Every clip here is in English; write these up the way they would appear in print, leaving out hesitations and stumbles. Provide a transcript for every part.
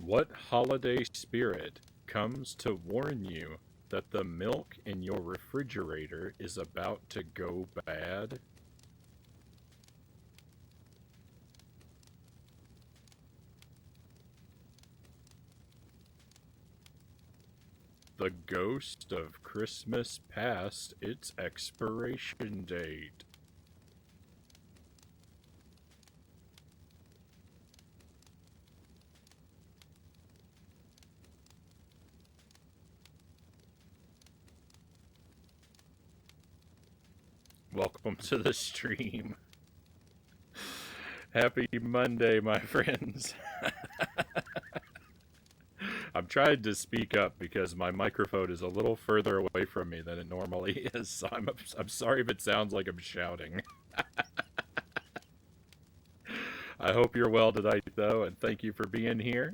What holiday spirit comes to warn you that the milk in your refrigerator is about to go bad? The ghost of Christmas past its expiration date. Welcome to the stream. Happy Monday, my friends. I'm trying to speak up because my microphone is a little further away from me than it normally is. So I'm sorry if it sounds like I'm shouting. I hope you're well tonight, though, and thank you for being here.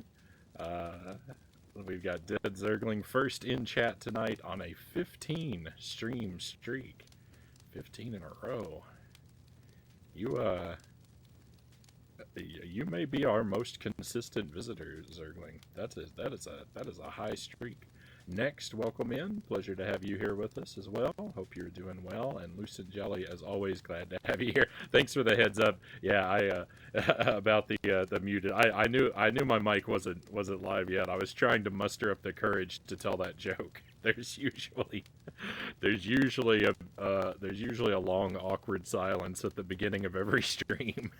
We've got Dead Zergling first in chat tonight on a 15 stream streak. 15 in a row. You may be our most consistent visitor, Zergling. That is a high streak. Next, welcome in. Pleasure to have you here with us as well. Hope you're doing well. And Lucid Jelly, as always, glad to have you here. Thanks for the heads up. Yeah, I about the muted. I knew my mic wasn't live yet. I was trying to muster up the courage to tell that joke. There's usually a long awkward silence at the beginning of every stream.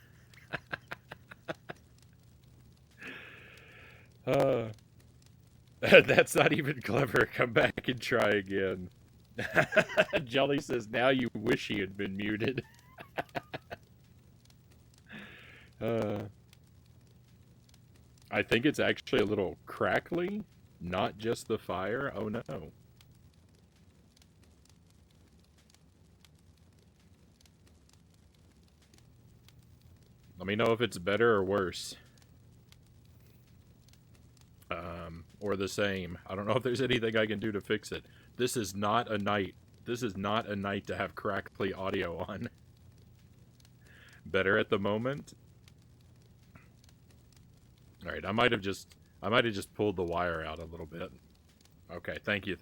That's not even clever. Come back and try again. Jelly says, now you wish he had been muted. I think it's actually a little crackly, not just the fire. Oh no. Let me know if it's better or worse. Or the same. I don't know if there's anything I can do to fix it. This is not a night. This is not a night to have crackly audio on. Better at the moment. All right, I might have just pulled the wire out a little bit. Okay, thank you.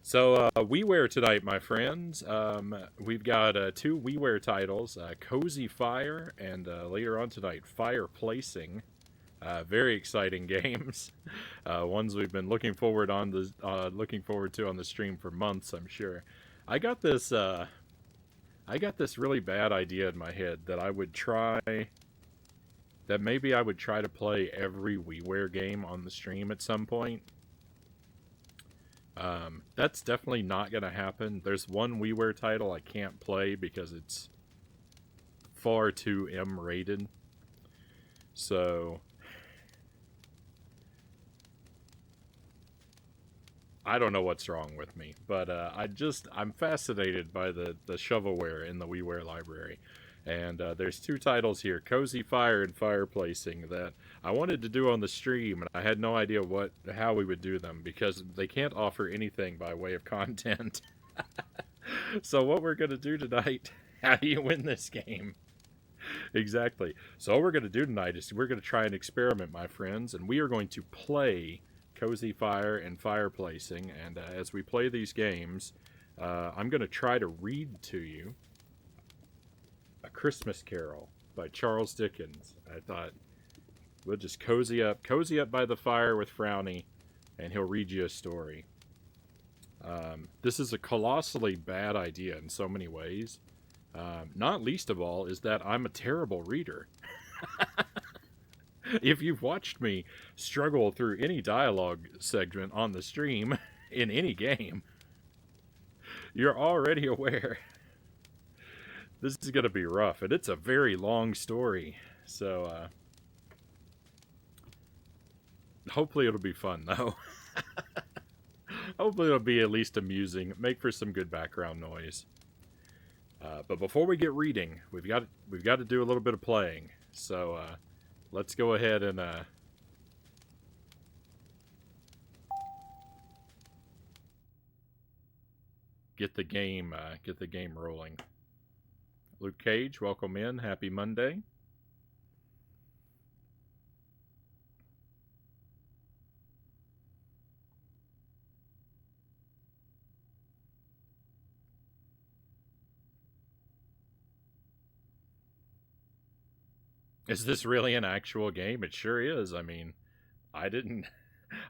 So, WiiWare tonight, my friends. We've got two WiiWare titles, Cozy Fire, and later on tonight, Fireplacing. Very exciting games. Ones we've been looking forward to on the stream for months, I'm sure. I got this really bad idea in my head that maybe I would try to play every WiiWare game on the stream at some point. That's definitely not going to happen. There's one WiiWare title I can't play because it's far too M-rated. So I don't know what's wrong with me, but I'm fascinated by the shovelware in the WiiWare library. And there's two titles here, Cozy Fire and Fireplacing, that I wanted to do on the stream, and I had no idea how we would do them, because they can't offer anything by way of content. So what we're going to do tonight, how do you win this game? Exactly. So what we're going to do tonight is we're going to try an experiment, my friends, and we are going to play Cozy Fire and Fireplacing, and as we play these games, I'm going to try to read to you A Christmas Carol by Charles Dickens. I thought we'll just cozy up by the fire with Frownie, and he'll read you a story. This is a colossally bad idea in so many ways. Not least of all is that I'm a terrible reader. If you've watched me struggle through any dialogue segment on the stream in any game, you're already aware this is going to be rough, and it's a very long story. So, hopefully it'll be fun, though. Hopefully it'll be at least amusing, make for some good background noise. But before we get reading, we've got to do a little bit of playing. So, let's go ahead and get the game rolling. Luke Cage, welcome in. Happy Monday. Is this really an actual game? It sure is. I mean, I didn't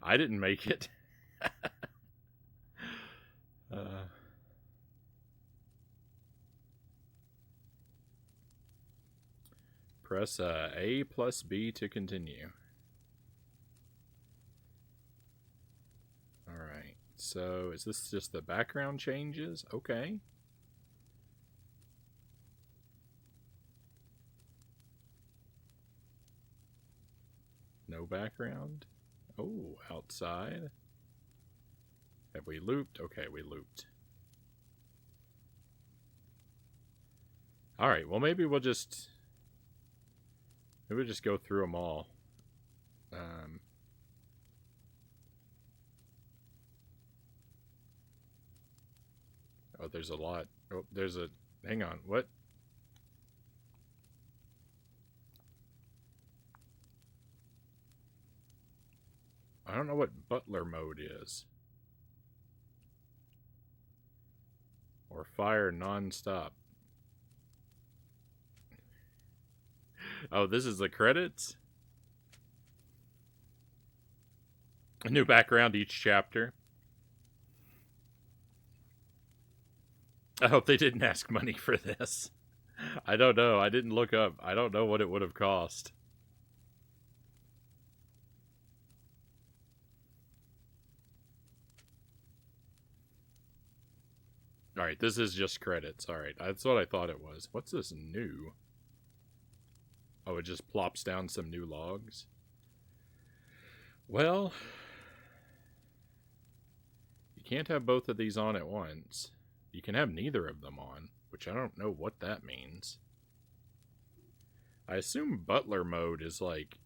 I didn't make it. uh, press A plus B to continue. Alright, so is this just the background changes? Okay. No background? Oh, outside. Have we looped? Okay, we looped. Alright, well maybe we'll just go through them all. Oh, there's a lot. Oh, there's a... Hang on, what? I don't know what butler mode is. Or fire non-stop. Oh, this is the credits? A new background each chapter. I hope they didn't ask money for this. I don't know. I didn't look up. I don't know what it would have cost. Alright, this is just credits. Alright, that's what I thought it was. What's this new? Oh, it just plops down some new logs? Well, you can't have both of these on at once. You can have neither of them on, which I don't know what that means. I assume butler mode is like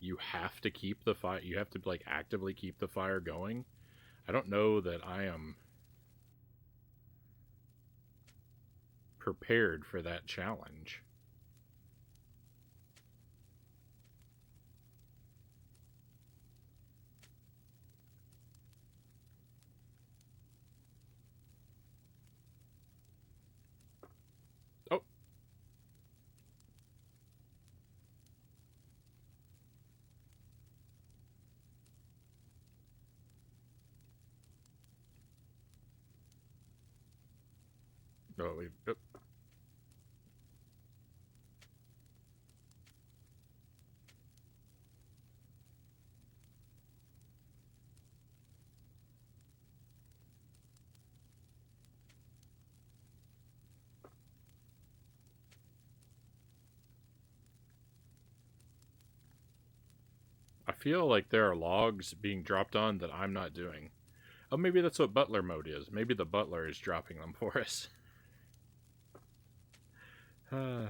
you have to keep the fire, you have to like actively keep the fire going. I don't know that I am prepared for that challenge. Oh, I feel like there are logs being dropped on that I'm not doing. Oh, maybe that's what butler mode is. Maybe the butler is dropping them for us. I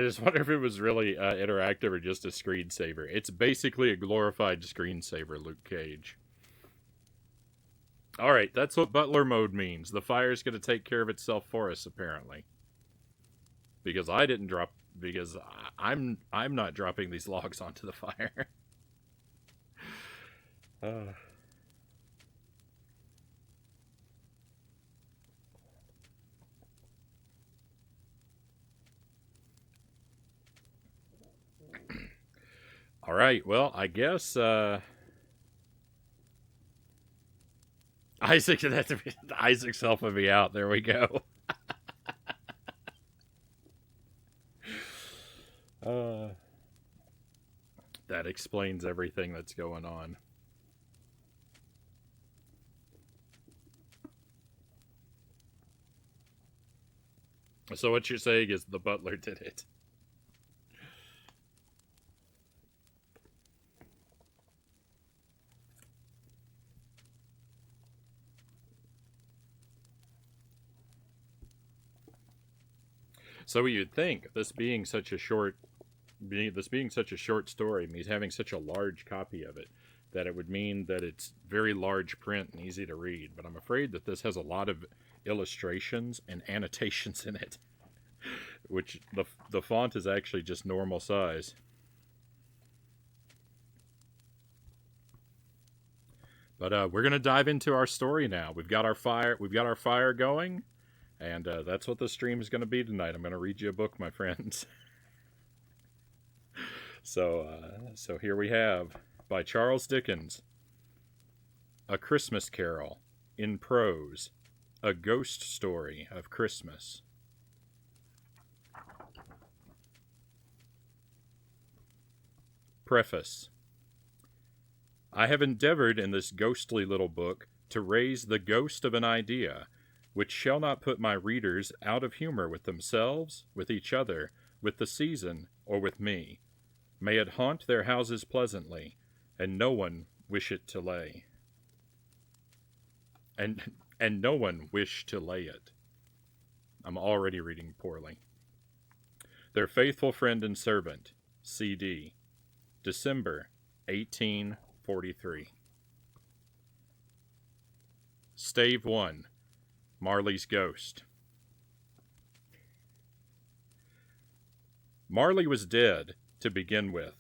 just wonder if it was really interactive or just a screensaver. It's basically a glorified screensaver, Luke Cage. Alright, that's what butler mode means. The fire's going to take care of itself for us, apparently. Because I didn't drop... Because I'm not dropping these logs onto the fire. Alright, well, I guess... Isaac's helping me out. There we go. That explains everything that's going on. So what you're saying is the butler did it. So you'd think, this being such a short story, and he's having such a large copy of it, that it would mean that it's very large print and easy to read. But I'm afraid that this has a lot of illustrations and annotations in it, which the font is actually just normal size. But we're gonna dive into our story now. We've got our fire. We've got our fire going, and that's what the stream is gonna be tonight. I'm gonna read you a book, my friends. So here we have by Charles Dickens, A Christmas Carol in prose, a ghost story of Christmas. Preface. I have endeavored in this ghostly little book to raise the ghost of an idea, which shall not put my readers out of humor with themselves, with each other, with the season, or with me. May it haunt their houses pleasantly, and no one wish it to lay. And no one wish to lay it. I'm already reading poorly. Their faithful friend and servant, C.D. December 1843. Stave 1. Marley's Ghost. Marley was dead, to begin with.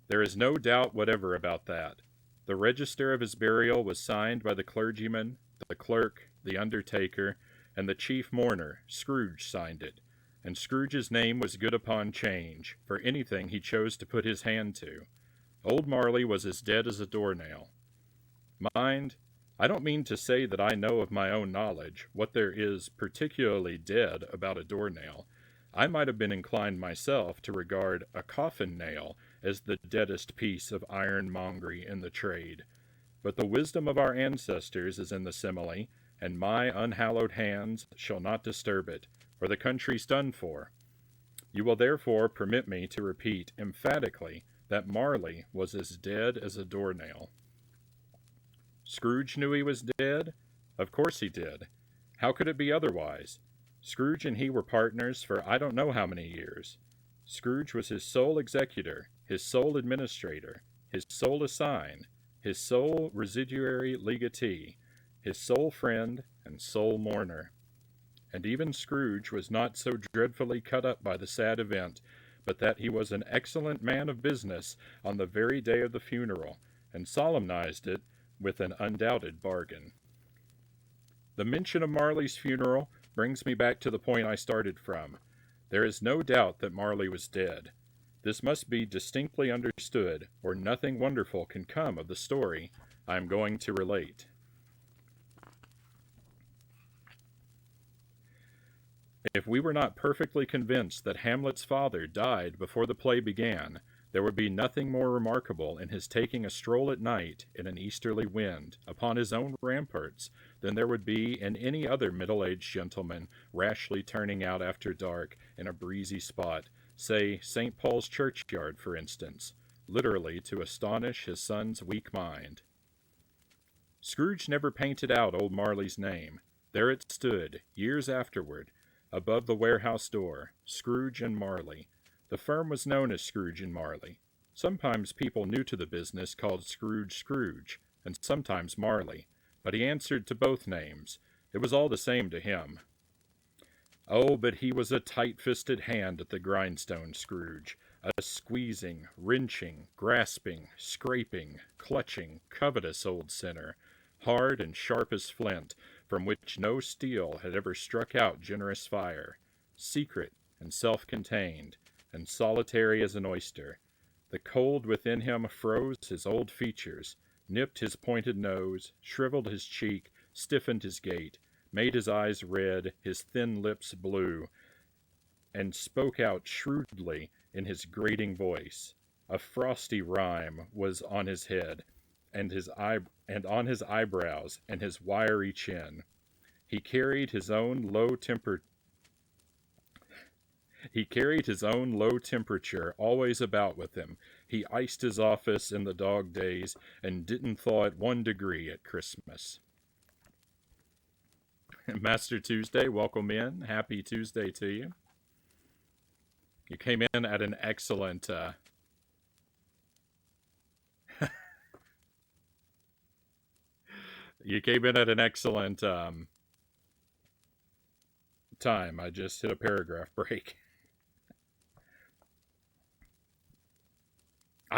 There is no doubt whatever about that. The register of his burial was signed by the clergyman, the clerk, the undertaker, and the chief mourner. Scrooge signed it, and Scrooge's name was good upon change, for anything he chose to put his hand to. Old Marley was as dead as a doornail. Mind, I don't mean to say that I know of my own knowledge what there is particularly dead about a doornail. I might have been inclined myself to regard a coffin nail as the deadest piece of ironmongery in the trade. But the wisdom of our ancestors is in the simile, and my unhallowed hands shall not disturb it, or the country's done for. You will therefore permit me to repeat emphatically that Marley was as dead as a doornail. Scrooge knew he was dead? Of course he did. How could it be otherwise? Scrooge and he were partners for I don't know how many years. Scrooge was his sole executor, his sole administrator, his sole assign, his sole residuary legatee, his sole friend and sole mourner. And even Scrooge was not so dreadfully cut up by the sad event, but that he was an excellent man of business on the very day of the funeral, and solemnized it with an undoubted bargain. The mention of Marley's funeral brings me back to the point I started from. There is no doubt that Marley was dead. This must be distinctly understood, or nothing wonderful can come of the story I am going to relate. If we were not perfectly convinced that Hamlet's father died before the play began, there would be nothing more remarkable in his taking a stroll at night in an easterly wind upon his own ramparts than there would be in any other middle-aged gentleman rashly turning out after dark in a breezy spot, say St. Paul's churchyard, for instance, literally to astonish his son's weak mind. Scrooge never painted out old Marley's name. There it stood, years afterward, above the warehouse door, Scrooge and Marley. The firm was known as Scrooge and Marley. Sometimes people new to the business called Scrooge, and sometimes Marley, but he answered to both names. It was all the same to him. Oh, but he was a tight-fisted hand at the grindstone, Scrooge, a squeezing, wrenching, grasping, scraping, clutching, covetous old sinner, hard and sharp as flint, from which no steel had ever struck out generous fire, secret and self-contained, and solitary as an oyster. The cold within him froze his old features, nipped his pointed nose, shriveled his cheek, stiffened his gait, made his eyes red, his thin lips blue, and spoke out shrewdly in his grating voice. A frosty rime was on his head, and on his eyebrows, and his wiry chin. He carried his own low temperature always about with him. He iced his office in the dog days, and didn't thaw it 1 degree at Christmas. Master Tuesday, welcome in. Happy Tuesday to you. You came in at an excellent time. I just hit a paragraph break.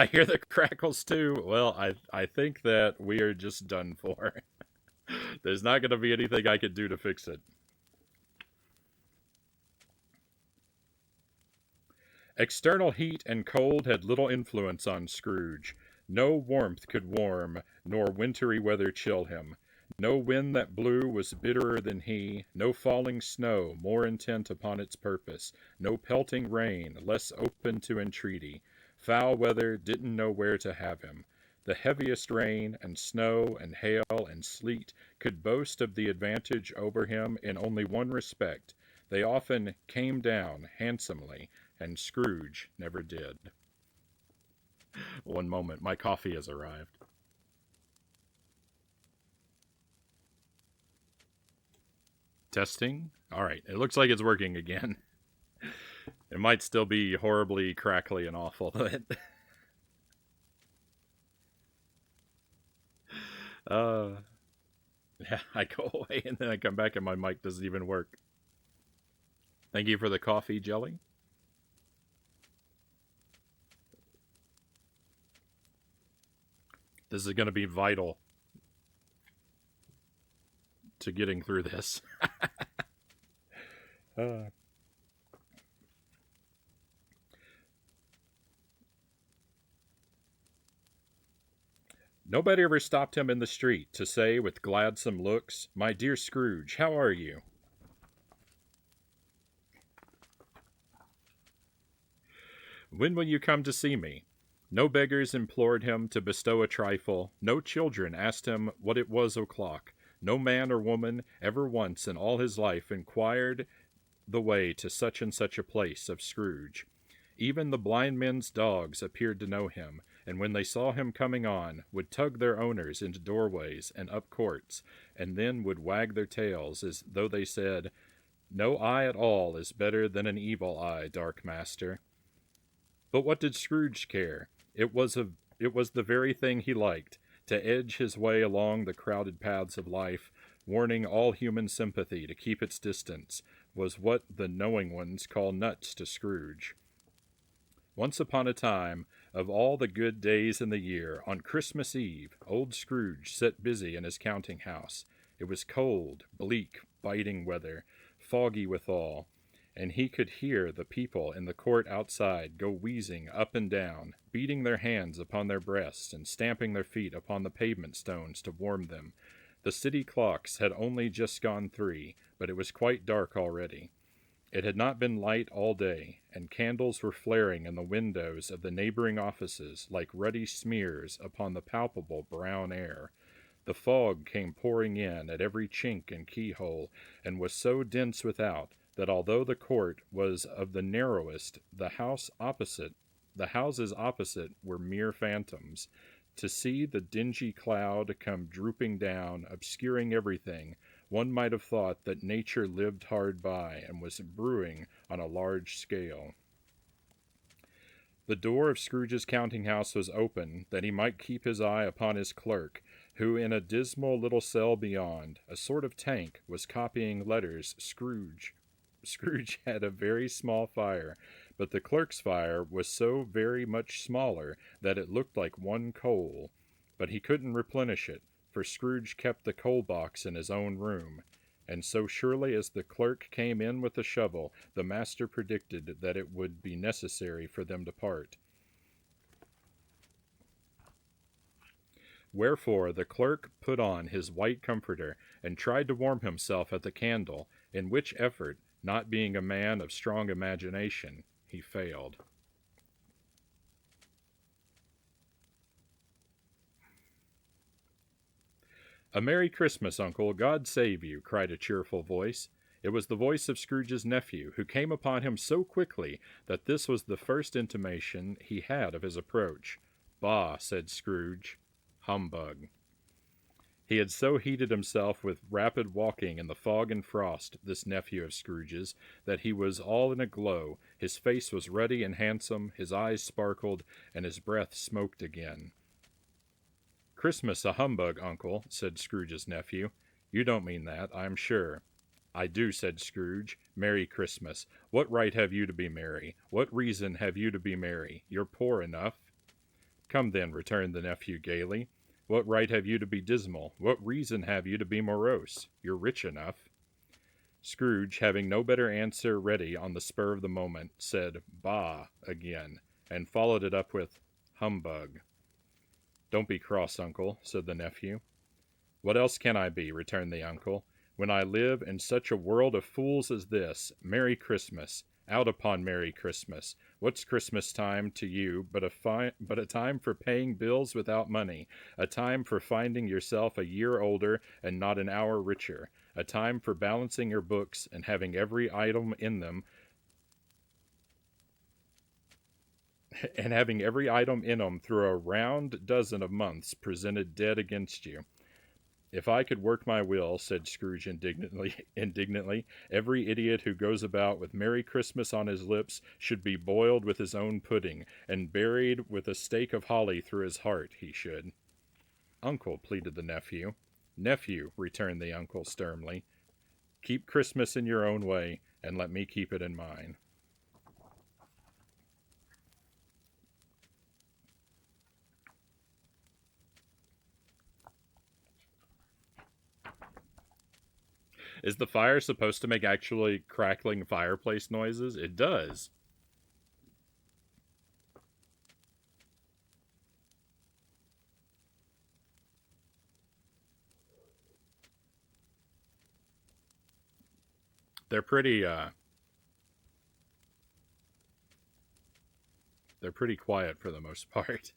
I hear the crackles too. Well, I think that we are just done for. There's not going to be anything I can do to fix it. External heat and cold had little influence on Scrooge. No warmth could warm, nor wintry weather chill him. No wind that blew was bitterer than he, no falling snow more intent upon its purpose, no pelting rain less open to entreaty. Foul weather didn't know where to have him. The heaviest rain and snow and hail and sleet could boast of the advantage over him in only one respect. They often came down handsomely, and Scrooge never did. One moment, my coffee has arrived. Testing? Alright, it looks like it's working again. It might still be horribly crackly and awful. uh, yeah, I go away and then I come back and my mic doesn't even work. Thank you for the coffee, Jelly. This is going to be vital to getting through this. Nobody ever stopped him in the street to say with gladsome looks, "My dear Scrooge, how are you?" "When will you come to see me?" No beggars implored him to bestow a trifle, no children asked him what it was o'clock, no man or woman ever once in all his life inquired the way to such and such a place of Scrooge. Even the blind men's dogs appeared to know him, and when they saw him coming on, would tug their owners into doorways and up courts, and then would wag their tails as though they said, "No eye at all is better than an evil eye, dark master." But what did Scrooge care? It was the very thing he liked, to edge his way along the crowded paths of life, warning all human sympathy to keep its distance, was what the knowing ones call nuts to Scrooge. Once upon a time, of all the good days in the year, on Christmas Eve, old Scrooge sat busy in his counting house. It was cold, bleak, biting weather, foggy withal, and he could hear the people in the court outside go wheezing up and down, beating their hands upon their breasts and stamping their feet upon the pavement stones to warm them. The city clocks had only just gone 3, but it was quite dark already. It had not been light all day, and candles were flaring in the windows of the neighboring offices like ruddy smears upon the palpable brown air. The fog came pouring in at every chink and keyhole, and was so dense without that although the court was of the narrowest, the houses opposite were mere phantoms. To see the dingy cloud come drooping down, obscuring everything, one might have thought that nature lived hard by and was brewing on a large scale. The door of Scrooge's counting-house was open, that he might keep his eye upon his clerk, who in a dismal little cell beyond, a sort of tank, was copying letters. Scrooge had a very small fire, but the clerk's fire was so very much smaller that it looked like one coal. But he couldn't replenish it, for Scrooge kept the coal box in his own room. And so surely as the clerk came in with the shovel, the master predicted that it would be necessary for them to part. Wherefore the clerk put on his white comforter and tried to warm himself at the candle, in which effort, not being a man of strong imagination, he failed. "A Merry Christmas, Uncle, God save you," cried a cheerful voice. It was the voice of Scrooge's nephew, who came upon him so quickly that this was the first intimation he had of his approach. "Bah," said Scrooge. "Humbug." He had so heated himself with rapid walking in the fog and frost, this nephew of Scrooge's, that he was all in a glow. His face was ruddy and handsome, his eyes sparkled, and his breath smoked again. "Christmas a humbug, Uncle," said Scrooge's nephew. "You don't mean that, I am sure." "I do," said Scrooge. "Merry Christmas. What right have you to be merry? What reason have you to be merry? You're poor enough." Come then, returned the nephew gaily. What right have you to be dismal? What reason have you to be morose? You're rich enough. Scrooge, having no better answer ready on the spur of the moment, said "Bah" again, and followed it up with "Humbug." Don't be cross, uncle, said the nephew. What else can I be, returned the uncle, when I live in such a world of fools as this? Merry Christmas! Out upon Merry Christmas! What's Christmas time to you but a time for paying bills without money, a time for finding yourself a year older and not an hour richer, a time for balancing your books and having every item in them through a round dozen of months presented dead against you. If I could work my will, said Scrooge indignantly, every idiot who goes about with Merry Christmas on his lips should be boiled with his own pudding, and buried with a stake of holly through his heart, he should. Uncle, pleaded the nephew. Nephew, returned the uncle sternly, keep Christmas in your own way, and let me keep it in mine. Is the fire supposed to make actually crackling fireplace noises? It does. They're pretty they're pretty quiet for the most part.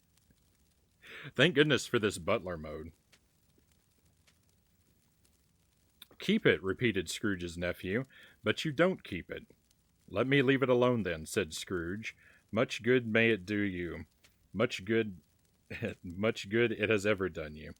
Thank goodness for this butler mode. Keep it, repeated Scrooge's nephew, but you don't keep it. Let me leave it alone then, said Scrooge. Much good may it do you. Much good it has ever done you.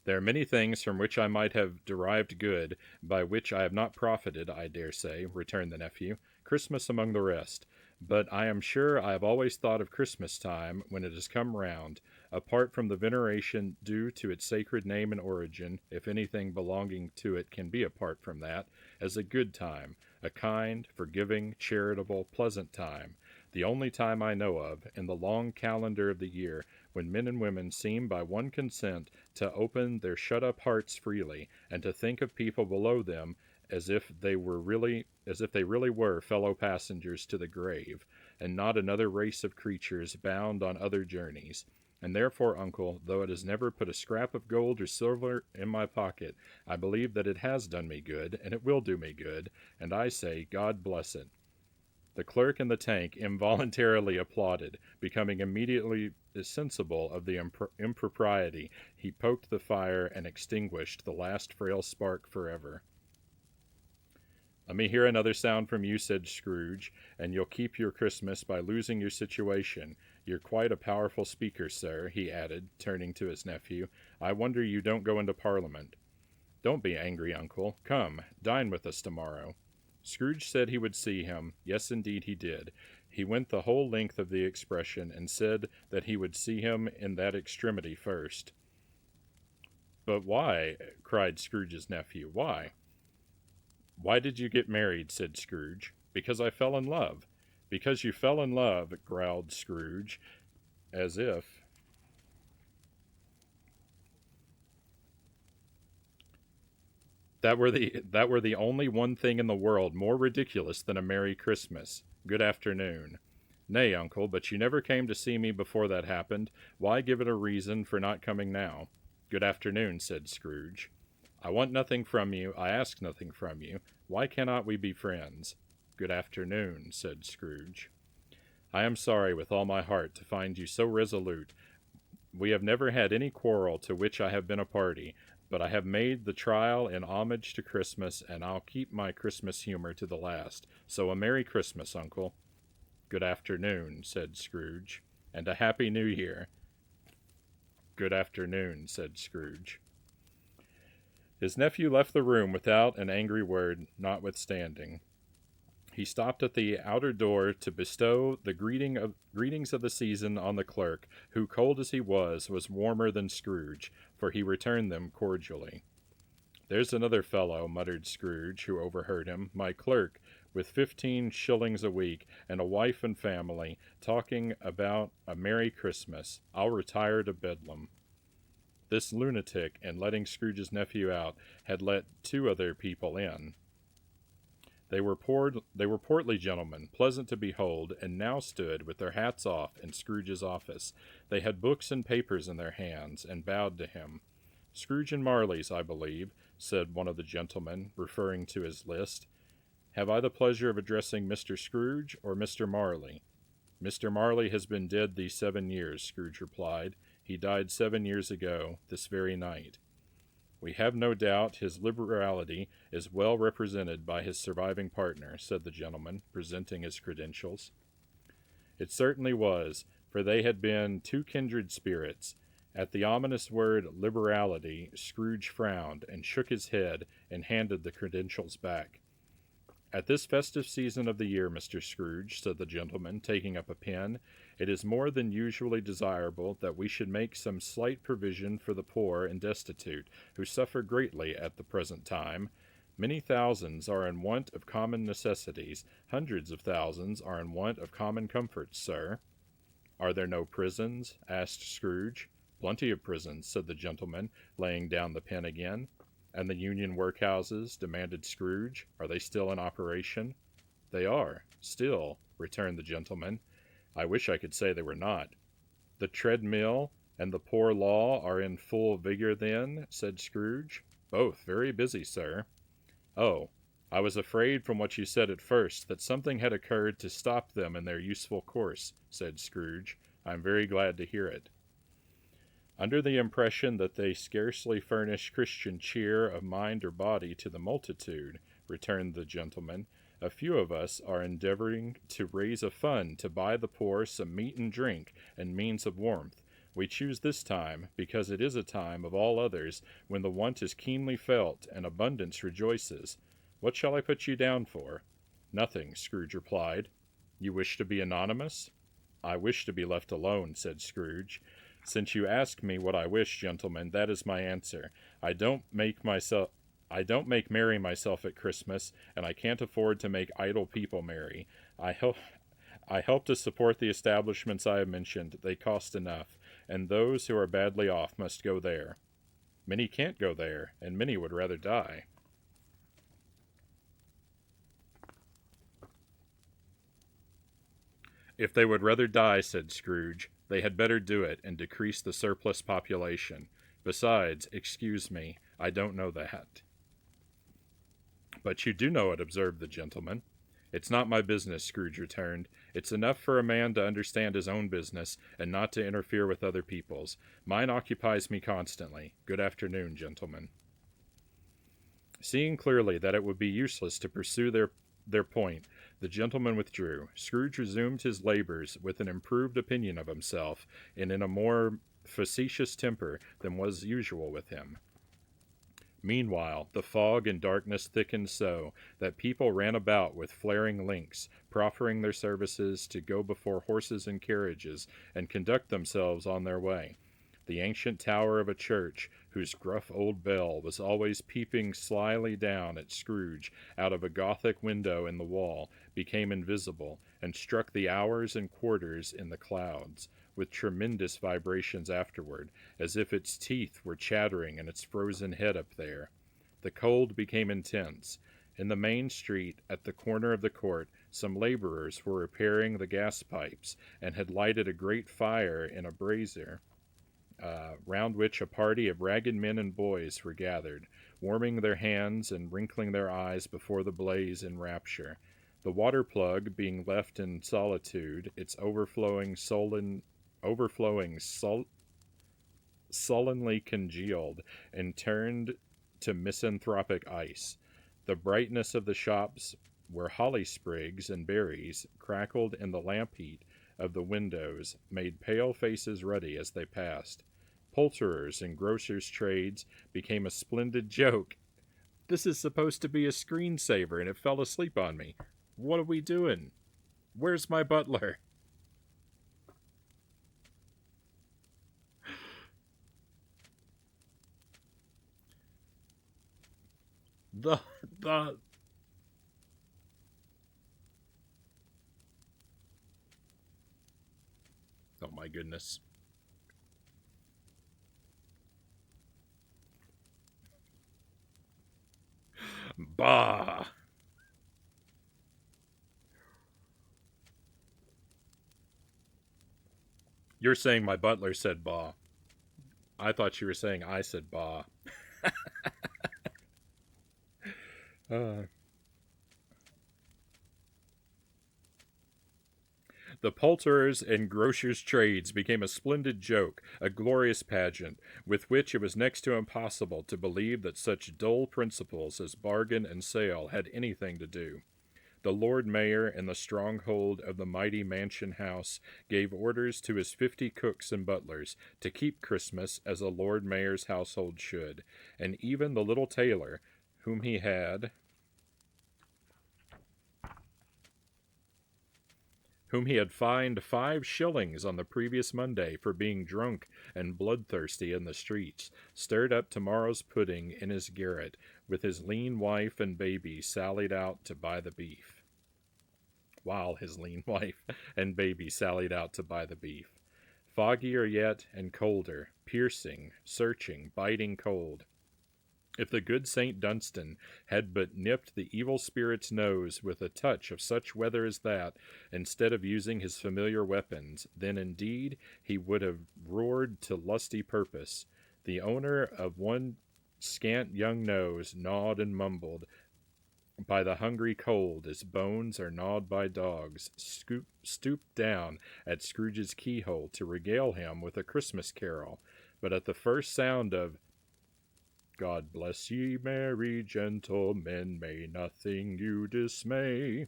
There are many things from which I might have derived good, by which I have not profited, I dare say, returned the nephew, Christmas among the rest. But I am sure I have always thought of Christmas time, when it has come round, apart from the veneration due to its sacred name and origin, if anything belonging to it can be apart from that, as a good time, a kind, forgiving, charitable, pleasant time, the only time I know of, in the long calendar of the year, when men and women seem by one consent to open their shut-up hearts freely, and to think of people below them as if they really were fellow passengers to the grave, and not another race of creatures bound on other journeys. And therefore, uncle, though it has never put a scrap of gold or silver in my pocket, I believe that it has done me good, and it will do me good, and I say, God bless it. The clerk in the tank involuntarily applauded. Becoming immediately sensible of the impropriety, he poked the fire and extinguished the last frail spark forever. Let me hear another sound from you, said Scrooge, and you'll keep your Christmas by losing your situation. You're quite a powerful speaker, sir, he added, turning to his nephew. I wonder you don't go into Parliament. Don't be angry, uncle. Come, dine with us tomorrow. Scrooge said he would see him. Yes, indeed, he did. He went the whole length of the expression, and said that he would see him in that extremity first. But why? Cried Scrooge's nephew. Why? Why did you get married? Said Scrooge. Because I fell in love. Because you fell in love, growled Scrooge, as if... That were the only one thing in the world more ridiculous than a Merry Christmas. Good afternoon. Nay, uncle, but you never came to see me before that happened. Why give it a reason for not coming now? Good afternoon, said Scrooge. I want nothing from you. I ask nothing from you. Why cannot we be friends? Good afternoon, said Scrooge. I am sorry with all my heart to find you so resolute. We have never had any quarrel to which I have been a party, but I have made the trial in homage to Christmas, and I'll keep my Christmas humor to the last. So a Merry Christmas, uncle. Good afternoon, said Scrooge, and a Happy New Year. Good afternoon, said Scrooge. His nephew left the room without an angry word, notwithstanding. He stopped at the outer door to bestow the greetings of the season on the clerk, who, cold as he was warmer than Scrooge, for he returned them cordially. There's another fellow, muttered Scrooge, who overheard him, my clerk, with 15 shillings a week and a wife and family, talking about a Merry Christmas. I'll retire to Bedlam. This lunatic, in letting Scrooge's nephew out, had let two other people in. They were portly gentlemen, pleasant to behold, and now stood with their hats off in Scrooge's office. They had books and papers in their hands, and bowed to him. Scrooge and Marley's, I believe, said one of the gentlemen, referring to his list. Have I the pleasure of addressing Mr. Scrooge or Mr. Marley? Mr. Marley has been dead these 7 years, Scrooge replied. He died 7 years ago, this very night. We have no doubt his liberality is well represented by his surviving partner, said the gentleman, presenting his credentials. It certainly was, for they had been two kindred spirits. At the ominous word liberality, Scrooge frowned and shook his head and handed the credentials back. At this festive season of the year, Mr. Scrooge, said the gentleman, taking up a pen, it is more than usually desirable that we should make some slight provision for the poor and destitute, who suffer greatly at the present time. Many thousands are in want of common necessities. Hundreds of thousands are in want of common comforts, sir. Are there no prisons? Asked Scrooge. Plenty of prisons, said the gentleman, laying down the pen again. And the union workhouses? Demanded Scrooge. Are they still in operation? They are, still, returned the gentleman. I wish I could say they were not. The treadmill and the poor law are in full vigor then, said Scrooge. Both very busy, sir. Oh, I was afraid from what you said at first that something had occurred to stop them in their useful course, said Scrooge. I am very glad to hear it. Under the impression that they scarcely furnish Christian cheer of mind or body to the multitude, returned the gentleman, a few of us are endeavoring to raise a fund to buy the poor some meat and drink and means of warmth. We choose this time because it is a time of all others when the want is keenly felt and abundance rejoices. What shall I put you down for? Nothing, Scrooge replied. You wish to be anonymous? I wish to be left alone, said Scrooge. Since you ask me what I wish, gentlemen, that is my answer. I don't make merry myself at Christmas, and I can't afford to make idle people merry. I help to support the establishments I have mentioned. They cost enough, and those who are badly off must go there. Many can't go there, and many would rather die. If they would rather die, said Scrooge, they had better do it and decrease the surplus population. Besides, excuse me, I don't know that. But you do know it, observed the gentleman. It's not my business, Scrooge returned. It's enough for a man to understand his own business and not to interfere with other people's. Mine occupies me constantly. Good afternoon, gentlemen. Seeing clearly that it would be useless to pursue their point, the gentleman withdrew. Scrooge resumed his labors with an improved opinion of himself and in a more facetious temper than was usual with him. Meanwhile, the fog and darkness thickened so that people ran about with flaring links, proffering their services to go before horses and carriages and conduct themselves on their way. The ancient tower of a church, whose gruff old bell was always peeping slyly down at Scrooge out of a Gothic window in the wall, became invisible, and struck the hours and quarters in the clouds, with tremendous vibrations afterward, as if its teeth were chattering in its frozen head up there. The cold became intense. In the main street, at the corner of the court, some laborers were repairing the gas pipes, and had lighted a great fire in a brazier, round which a party of ragged men and boys were gathered, warming their hands and wrinkling their eyes before the blaze in rapture. The water plug being left in solitude, its sullenly congealed and turned to misanthropic ice. The brightness of the shops, where holly sprigs and berries crackled in the lamp heat of the windows, made pale faces ruddy as they passed. Poulterers' and grocers' trades became a splendid joke. This is supposed to be a screensaver, and it fell asleep on me. What are we doing? Where's my butler? The Oh my goodness. Bah! You're saying my butler said bah. I thought you were saying I said bah. Uh, The poulterers' and grocers' trades became a splendid joke, a glorious pageant, with which it was next to impossible to believe that such dull principles as bargain and sale had anything to do. The Lord Mayor, in the stronghold of the mighty mansion house, gave orders to his 50 cooks and butlers to keep Christmas as a Lord Mayor's household should, and even the little tailor, whom he had fined 5 shillings on the previous Monday for being drunk and bloodthirsty in the streets, stirred up tomorrow's pudding in his garret, with his lean wife and baby sallied out to buy the beef. While his lean wife and baby sallied out to buy the beef. Foggier yet and colder, piercing, searching, biting cold. If the good St. Dunstan had but nipped the evil spirit's nose with a touch of such weather as that, instead of using his familiar weapons, then indeed he would have roared to lusty purpose. The owner of one scant young nose gnawed and mumbled by the hungry cold as bones are gnawed by dogs, stooped down at Scrooge's keyhole to regale him with a Christmas carol. But at the first sound of God bless ye, merry gentlemen, may nothing you dismay,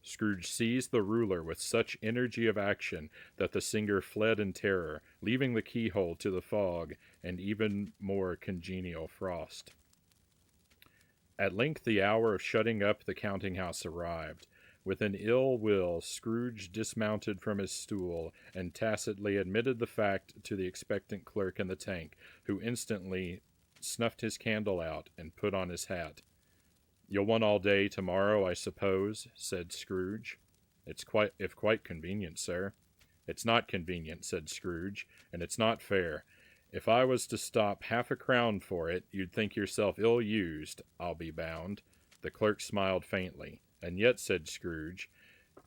Scrooge seized the ruler with such energy of action that the singer fled in terror, leaving the keyhole to the fog and even more congenial frost. At length the hour of shutting up the counting-house arrived. With an ill will, Scrooge dismounted from his stool and tacitly admitted the fact to the expectant clerk in the tank, who instantly snuffed his candle out and put on his hat. "You'll want all day tomorrow, I suppose," said Scrooge. If quite convenient, sir." "It's not convenient," said Scrooge, "and it's not fair. If I was to stop 1/2 crown for it, you'd think yourself ill-used, I'll be bound." The clerk smiled faintly. "And yet," said Scrooge,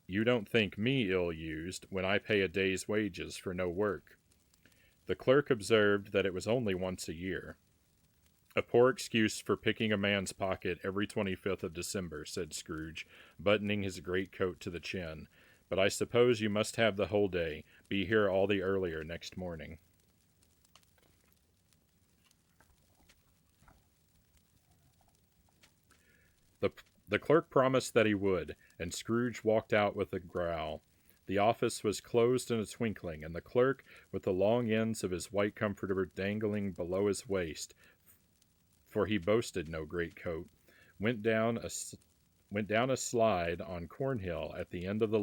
"you don't think me ill-used when I pay a day's wages for no work." The clerk observed that it was only once a year. "A poor excuse for picking a man's pocket every 25th of December," said Scrooge, buttoning his greatcoat to the chin. "But I suppose you must have the whole day. Be here all the earlier next morning." The, the clerk promised that he would, and Scrooge walked out with a growl. The office was closed in a twinkling, and the clerk, with the long ends of his white comforter dangling below his waist, for he boasted no greatcoat, went down a slide on Cornhill at the end of a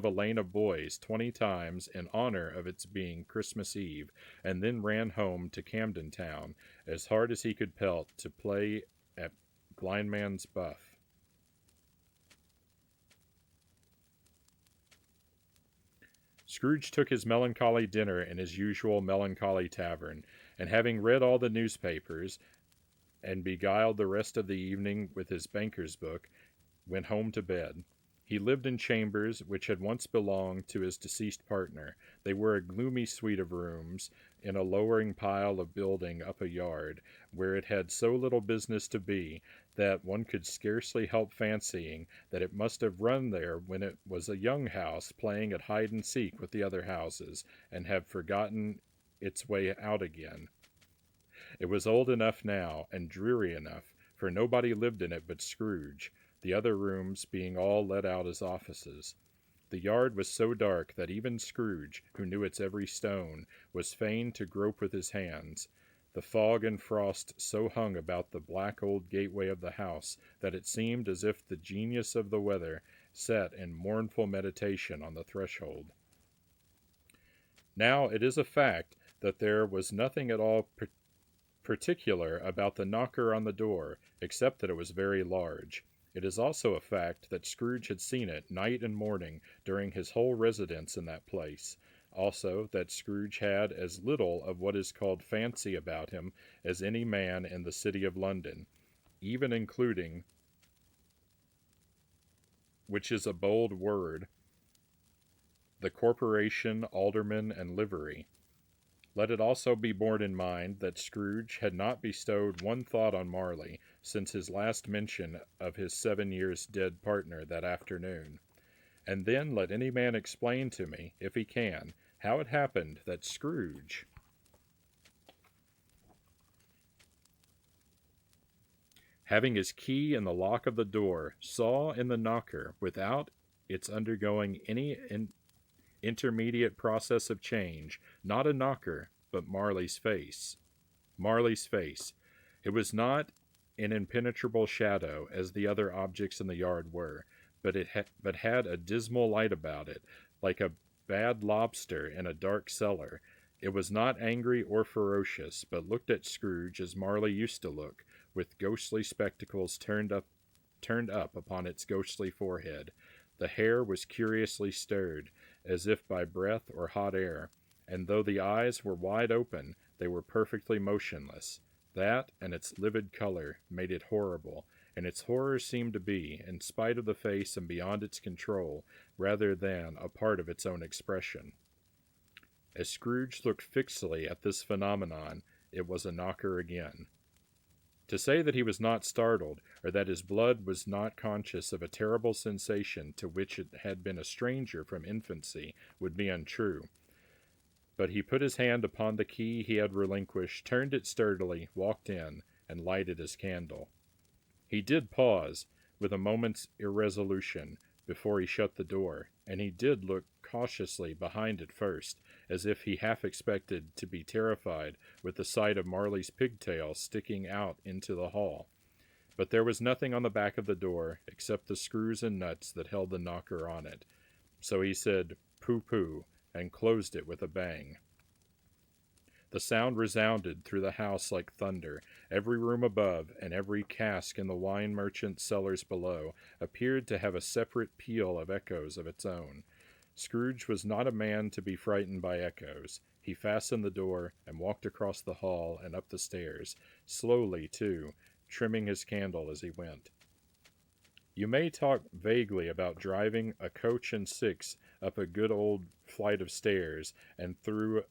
lane of boys 20 times in honor of its being Christmas Eve, and then ran home to Camden Town as hard as he could pelt to play at Blindman's Buff. Scrooge took his melancholy dinner in his usual melancholy tavern, and having read all the newspapers, and beguiled the rest of the evening with his banker's book, went home to bed. He lived in chambers which had once belonged to his deceased partner. They were a gloomy suite of rooms in a lowering pile of building up a yard, where it had so little business to be that one could scarcely help fancying that it must have run there when it was a young house playing at hide-and-seek with the other houses, and have forgotten its way out again. It was old enough now, and dreary enough, for nobody lived in it but Scrooge, the other rooms being all let out as offices. The yard was so dark that even Scrooge, who knew its every stone, was fain to grope with his hands. The fog and frost so hung about the black old gateway of the house that it seemed as if the genius of the weather sat in mournful meditation on the threshold. Now it is a fact that there was nothing at all particular about the knocker on the door, except that it was very large. It is also a fact that Scrooge had seen it night and morning during his whole residence in that place. Also, that Scrooge had as little of what is called fancy about him as any man in the city of London, even including, which is a bold word, the corporation, alderman, and livery. Let it also be borne in mind that Scrooge had not bestowed one thought on Marley since his last mention of his 7 years dead partner that afternoon. And then let any man explain to me, if he can, how it happened that Scrooge, having his key in the lock of the door, saw in the knocker, without its undergoing any intermediate process of change, not a knocker, but Marley's face. Marley's face. It was not an impenetrable shadow, as the other objects in the yard were, but but had a dismal light about it, like a bad lobster in a dark cellar. It was not angry or ferocious, but looked at Scrooge as Marley used to look, with ghostly spectacles turned up upon its ghostly forehead. The hair was curiously stirred, as if by breath or hot air, and though the eyes were wide open, they were perfectly motionless. That, and its livid color, made it horrible, and its horror seemed to be, in spite of the face and beyond its control, rather than a part of its own expression. As Scrooge looked fixedly at this phenomenon, it was a knocker again. To say that he was not startled, or that his blood was not conscious of a terrible sensation to which it had been a stranger from infancy, would be untrue. But he put his hand upon the key he had relinquished, turned it sturdily, walked in, and lighted his candle. He did pause, with a moment's irresolution, before he shut the door, and he did look cautiously behind it first, as if he half expected to be terrified with the sight of Marley's pigtail sticking out into the hall. But there was nothing on the back of the door except the screws and nuts that held the knocker on it. So he said, "Pooh-pooh," and closed it with a bang. The sound resounded through the house like thunder. Every room above, and every cask in the wine merchant's cellars below, appeared to have a separate peal of echoes of its own. Scrooge was not a man to be frightened by echoes. He fastened the door and walked across the hall and up the stairs, slowly, too, trimming his candle as he went. You may talk vaguely about driving a coach and six up a good old flight of stairs and through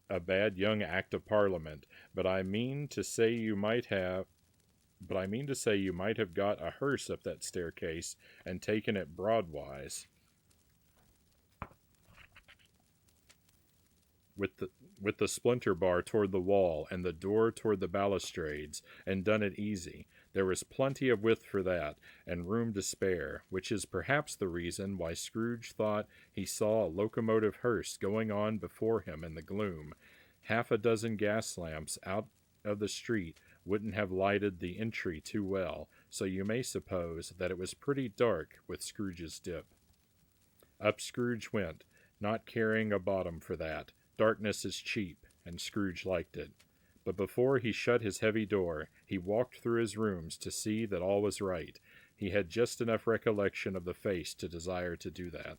a bad young Act of Parliament, but I mean to say you might have got a hearse up that staircase and taken it broadwise, with the splinter bar toward the wall and the door toward the balustrades, and done it easy. There was plenty of width for that, and room to spare, which is perhaps the reason why Scrooge thought he saw a locomotive hearse going on before him in the gloom. Half a dozen gas lamps out of the street wouldn't have lighted the entry too well, so you may suppose that it was pretty dark with Scrooge's dip. Up Scrooge went, not caring a bottom for that. Darkness is cheap, and Scrooge liked it. But before he shut his heavy door, he walked through his rooms to see that all was right. He had just enough recollection of the face to desire to do that.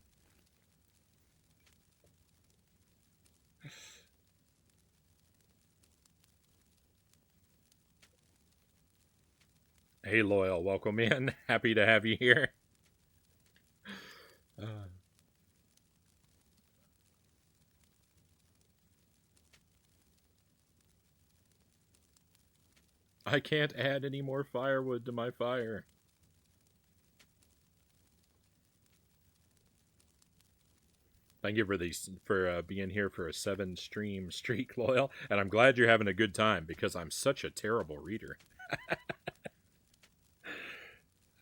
Hey, Loyal, welcome in. Happy to have you here. Uh, I can't add any more firewood to my fire. Thank you for being here for a 7 stream streak, Loyal, and I'm glad you're having a good time because I'm such a terrible reader.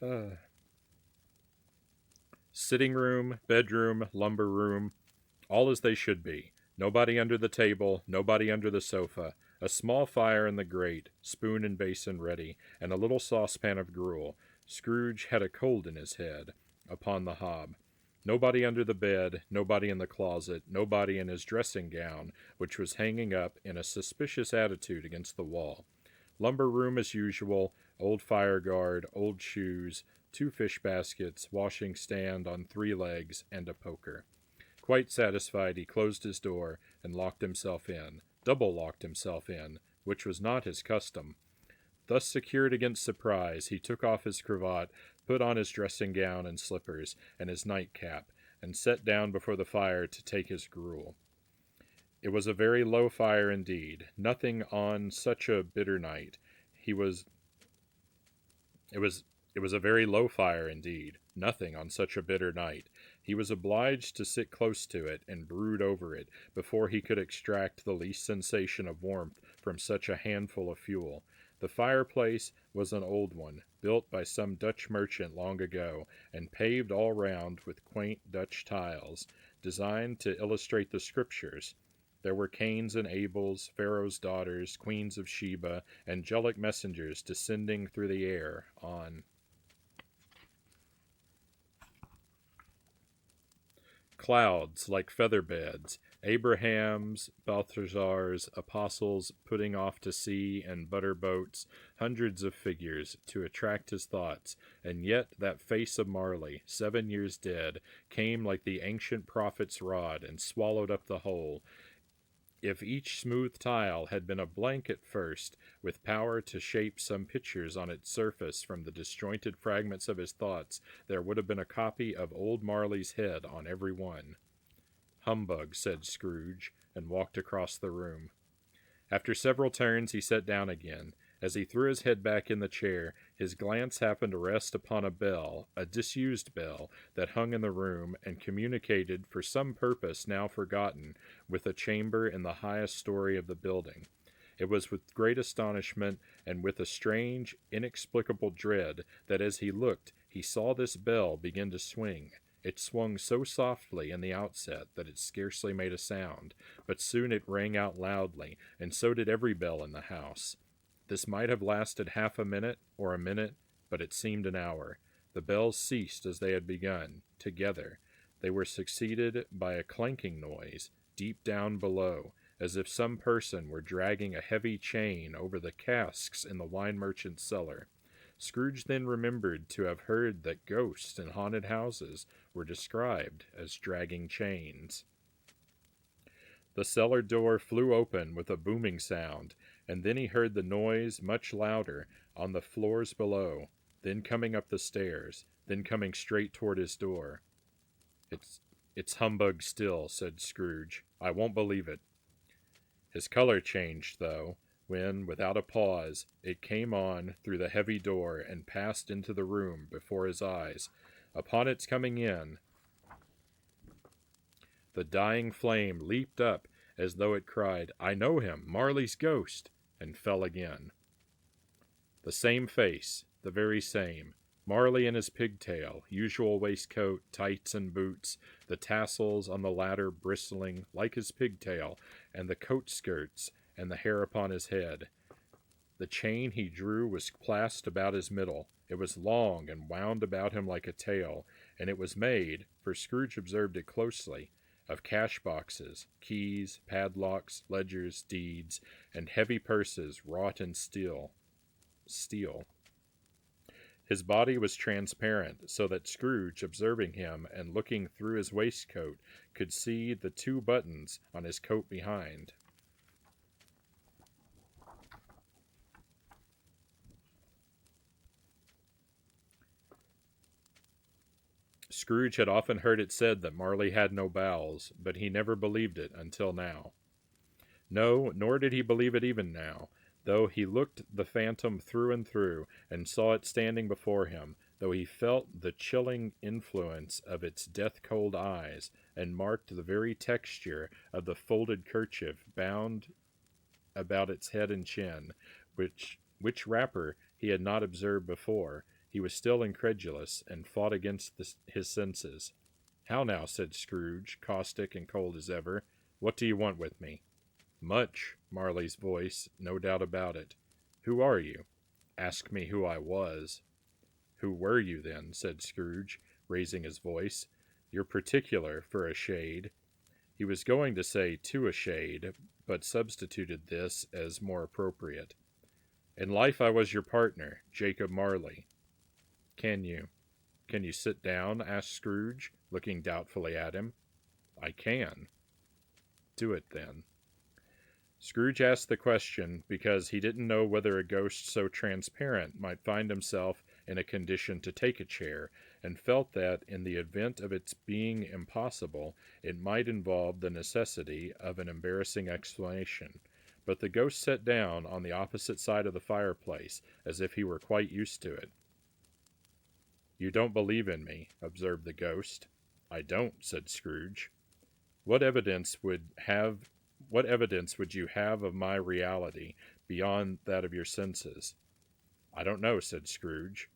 uh, Sitting room, bedroom, lumber room, all as they should be. Nobody under the table, nobody under the sofa. A small fire in the grate, spoon and basin ready, and a little saucepan of gruel. Scrooge had a cold in his head, upon the hob. Nobody under the bed, nobody in the closet, nobody in his dressing gown, which was hanging up in a suspicious attitude against the wall. Lumber room as usual, old fire guard, old shoes, 2 fish baskets, washing stand on 3 legs, and a poker. Quite satisfied, he closed his door and locked himself in, double locked himself in, which was not his custom. Thus secured against surprise, he took off his cravat, put on his dressing gown and slippers, and his nightcap, and sat down before the fire to take his gruel. It was a very low fire indeed, nothing on such a bitter night. He was it was it was a very low fire indeed, nothing on such a bitter night. He was obliged to sit close to it and brood over it before he could extract the least sensation of warmth from such a handful of fuel. The fireplace was an old one, built by some Dutch merchant long ago, and paved all round with quaint Dutch tiles, designed to illustrate the Scriptures. There were Cains and Abels, Pharaoh's daughters, queens of Sheba, angelic messengers descending through the air on clouds like feather beds, Abraham's, Balthazar's, apostles putting off to sea and butter boats, hundreds of figures to attract his thoughts, and yet that face of Marley, 7 years dead, came like the ancient prophet's rod and swallowed up the whole. If each smooth tile had been a blank at first, with power to shape some pictures on its surface from the disjointed fragments of his thoughts, there would have been a copy of old Marley's head on every one. Humbug, said Scrooge, and walked across the room. After several turns he sat down again. As he threw his head back in the chair, his glance happened to rest upon a bell, a disused bell, that hung in the room, and communicated, for some purpose now forgotten, with a chamber in the highest story of the building. It was with great astonishment, and with a strange, inexplicable dread, that as he looked, he saw this bell begin to swing. It swung so softly in the outset that it scarcely made a sound, but soon it rang out loudly, and so did every bell in the house. This might have lasted half a minute or a minute, but it seemed an hour. The bells ceased as they had begun, together. They were succeeded by a clanking noise, deep down below, as if some person were dragging a heavy chain over the casks in the wine merchant's cellar. Scrooge then remembered to have heard that ghosts in haunted houses were described as dragging chains. The cellar door flew open with a booming sound, and then he heard the noise much louder on the floors below, then coming up the stairs, then coming straight toward his door. It's humbug still, said Scrooge. I won't believe it. His color changed, though, when, without a pause, it came on through the heavy door and passed into the room before his eyes. Upon its coming in, the dying flame leaped up as though it cried, I know him, Marley's ghost, and fell again. The same face, the very same. Marley in his pigtail, usual waistcoat, tights and boots, the tassels on the latter bristling like his pigtail, and the coat skirts and the hair upon his head. The chain he drew was clasped about his middle. It was long and wound about him like a tail, and it was made, for Scrooge observed it closely, of cash boxes, keys, padlocks, ledgers, deeds, and heavy purses wrought in steel. His body was transparent, so that Scrooge, observing him and looking through his waistcoat, could see the 2 buttons on his coat behind. Scrooge had often heard it said that Marley had no bowels, but he never believed it until now. No, nor did he believe it even now, though he looked the phantom through and through, and saw it standing before him, though he felt the chilling influence of its death-cold eyes, and marked the very texture of the folded kerchief bound about its head and chin, which wrapper he had not observed before. He was still incredulous, and fought against his senses. How now, said Scrooge, caustic and cold as ever. What do you want with me? Much, Marley's voice, no doubt about it. Who are you? Ask me who I was. Who were you, then? Said Scrooge, raising his voice. You're particular, for a shade. He was going to say to a shade, but substituted this as more appropriate. In life I was your partner, Jacob Marley. Can you sit down? Asked Scrooge, looking doubtfully at him. I can. Do it then. Scrooge asked the question because he didn't know whether a ghost so transparent might find himself in a condition to take a chair, and felt that, in the event of its being impossible, it might involve the necessity of an embarrassing explanation. But the ghost sat down on the opposite side of the fireplace, as if he were quite used to it. You don't believe in me, observed the ghost. I don't, said Scrooge. What evidence would you have of my reality beyond that of your senses? I don't know, said Scrooge.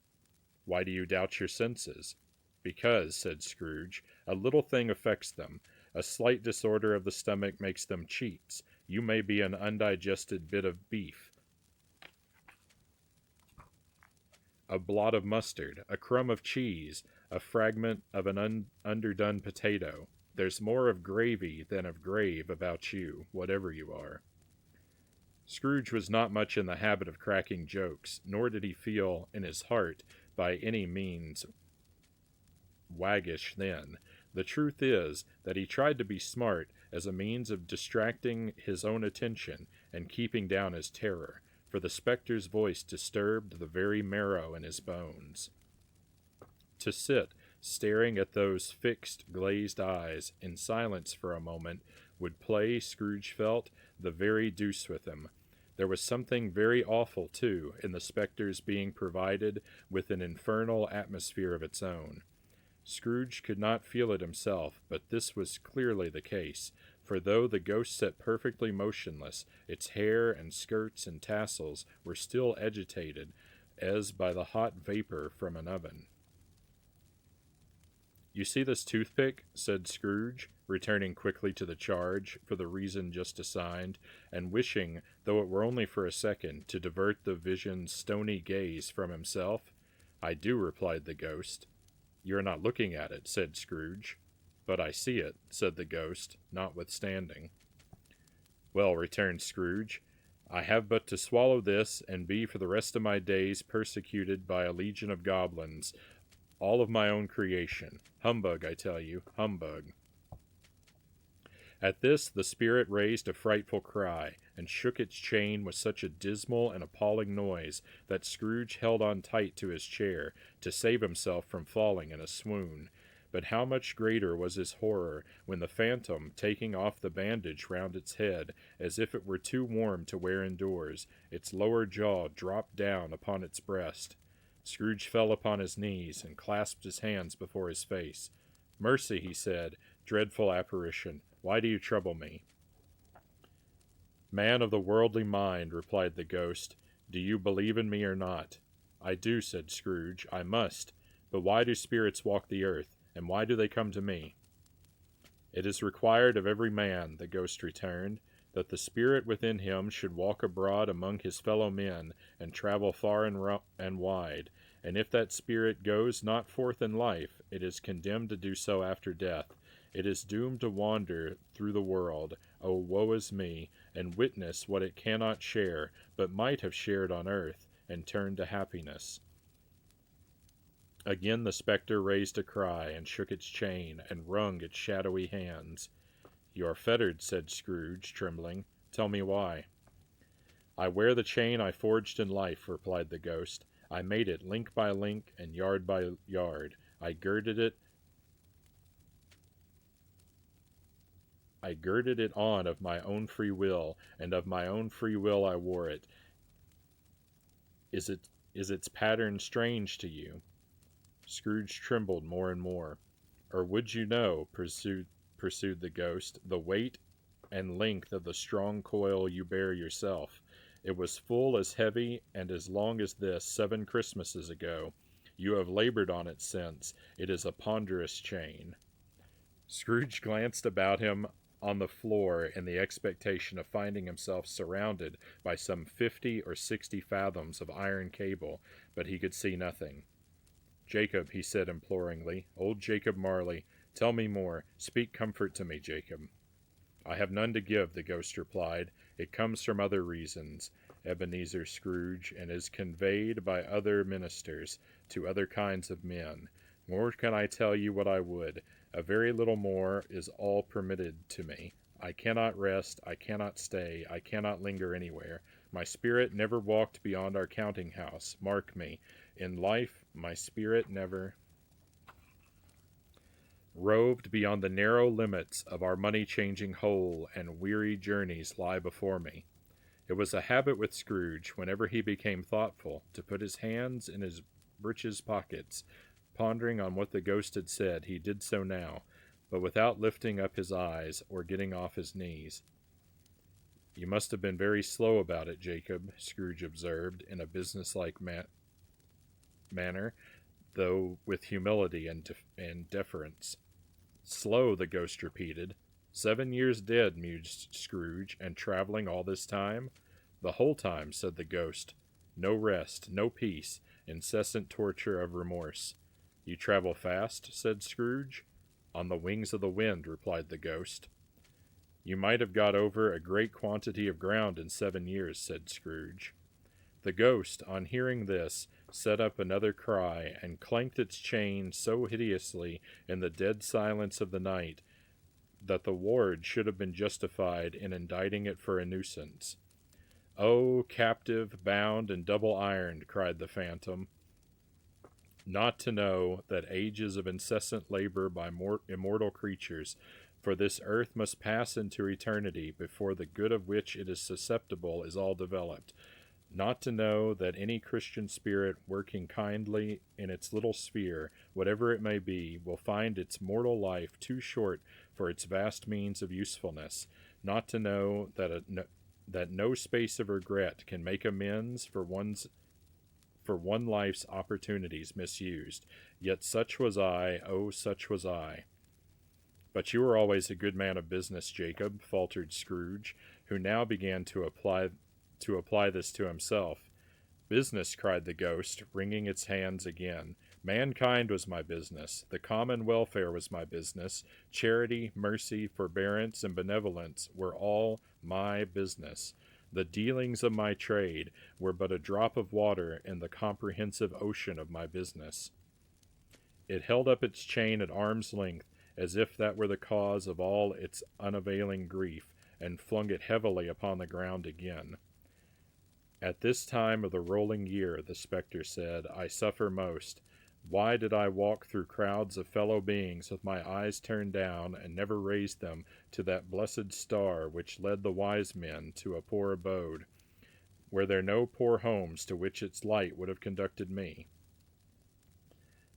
Why do you doubt your senses? Because, said Scrooge, a little thing affects them. A slight disorder of the stomach makes them cheats. You may be an undigested bit of beef, a blot of mustard, a crumb of cheese, a fragment of an underdone potato. There's more of gravy than of grave about you, whatever you are. Scrooge was not much in the habit of cracking jokes, nor did he feel, in his heart, by any means waggish then. The truth is that he tried to be smart as a means of distracting his own attention and keeping down his terror, for the spectre's voice disturbed the very marrow in his bones. To sit, staring at those fixed, glazed eyes, in silence for a moment, would play, Scrooge felt, the very deuce with him. There was something very awful, too, in the spectre's being provided with an infernal atmosphere of its own. Scrooge could not feel it himself, but this was clearly the case, for though the ghost sat perfectly motionless, its hair and skirts and tassels were still agitated, as by the hot vapor from an oven. You see this toothpick? Said Scrooge, returning quickly to the charge, for the reason just assigned, and wishing, though it were only for a second, to divert the vision's stony gaze from himself. I do, replied the ghost. You are not looking at it, said Scrooge. But I see it, said the ghost, notwithstanding. Well, returned Scrooge, I have but to swallow this, and be for the rest of my days persecuted by a legion of goblins, all of my own creation. Humbug, I tell you, humbug. At this the spirit raised a frightful cry, and shook its chain with such a dismal and appalling noise that Scrooge held on tight to his chair to save himself from falling in a swoon. But how much greater was his horror when the phantom, taking off the bandage round its head, as if it were too warm to wear indoors, its lower jaw dropped down upon its breast. Scrooge fell upon his knees and clasped his hands before his face. Mercy, he said, dreadful apparition, why do you trouble me? Man of the worldly mind, replied the ghost, do you believe in me or not? I do, said Scrooge, I must. But why do spirits walk the earth, and why do they come to me? It is required of every man, the ghost returned, that the spirit within him should walk abroad among his fellow men, and travel far and wide, and if that spirit goes not forth in life, it is condemned to do so after death. It is doomed to wander through the world, oh woe is me, and witness what it cannot share, but might have shared on earth, and turn to happiness. Again the spectre raised a cry, and shook its chain, and wrung its shadowy hands. You are fettered, said Scrooge, trembling. Tell me why. I wear the chain I forged in life, replied the ghost. I made it link by link and yard by yard. I girded it on of my own free will, and of my own free will I wore it. Is its pattern strange to you? Scrooge trembled more and more. Or would you know, pursued the ghost, the weight and length of the strong coil you bear yourself? It was full as heavy and as long as this 7 Christmases ago. You have labored on it since. It is a ponderous chain. Scrooge glanced about him on the floor in the expectation of finding himself surrounded by some 50 or 60 fathoms of iron cable, but he could see nothing. Jacob, he said imploringly, old Jacob Marley, tell me more. Speak comfort to me, Jacob. I have none to give, the ghost replied. It comes from other reasons. Ebenezer Scrooge, and is conveyed by other ministers to other kinds of men. Nor can I tell you what I would. A very little more is all permitted to me. I cannot rest, I cannot stay, I cannot linger anywhere. My spirit never walked beyond our counting house. Mark me. In life, my spirit never roved beyond the narrow limits of our money-changing hole, and weary journeys lie before me. It was a habit with Scrooge, whenever he became thoughtful, to put his hands in his breeches pockets, pondering on what the ghost had said. He did so now, but without lifting up his eyes or getting off his knees. You must have been very slow about it, Jacob, Scrooge observed, in a businesslike manner, though with humility and deference. Slow, the ghost repeated. 7 years dead, mused Scrooge, and traveling all this time? The whole time, said the ghost. No rest, no peace, incessant torture of remorse. You travel fast, said Scrooge. On the wings of the wind, replied the ghost. You might have got over a great quantity of ground in 7 years, said Scrooge. The ghost, on hearing this, set up another cry, and clanked its chain so hideously in the dead silence of the night that the ward should have been justified in indicting it for a nuisance. "Oh, captive, bound, and double-ironed," cried the phantom, "not to know that ages of incessant labor by immortal creatures, for this earth must pass into eternity before the good of which it is susceptible is all developed. Not to know that any Christian spirit working kindly in its little sphere, whatever it may be, will find its mortal life too short for its vast means of usefulness. Not to know that no space of regret can make amends for one life's opportunities misused. Yet such was I, oh, such was I." "But you were always a good man of business, Jacob," faltered Scrooge, who now began to apply this to himself. "Business," cried the ghost, wringing its hands again. "Mankind was my business. The common welfare was my business. Charity, mercy, forbearance, and benevolence were all my business. The dealings of my trade were but a drop of water in the comprehensive ocean of my business." It held up its chain at arm's length, as if that were the cause of all its unavailing grief, and flung it heavily upon the ground again. "At this time of the rolling year," the spectre said, "I suffer most. Why did I walk through crowds of fellow beings with my eyes turned down, and never raised them to that blessed star which led the wise men to a poor abode? Were there no poor homes to which its light would have conducted me?"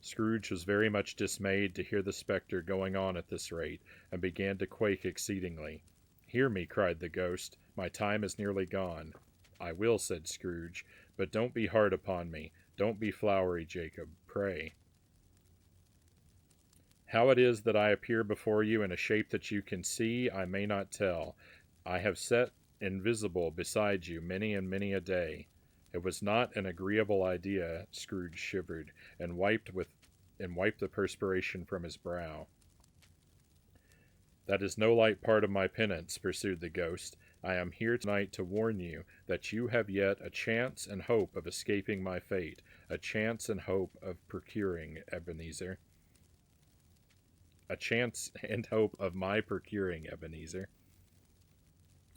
Scrooge was very much dismayed to hear the spectre going on at this rate, and began to quake exceedingly. "Hear me," cried the ghost. "My time is nearly gone." "I will," said Scrooge, "but don't be hard upon me. Don't be flowery, Jacob, pray. How it is that I appear before you in a shape that you can see, I may not tell. I have sat invisible beside you many and many a day. It was not an agreeable idea." Scrooge shivered, and wiped the perspiration from his brow. "That is no light part of my penance," pursued the ghost. "I am here tonight to warn you that you have yet a chance and hope of escaping my fate, a chance and hope of procuring Ebenezer. A chance and hope of my procuring Ebenezer."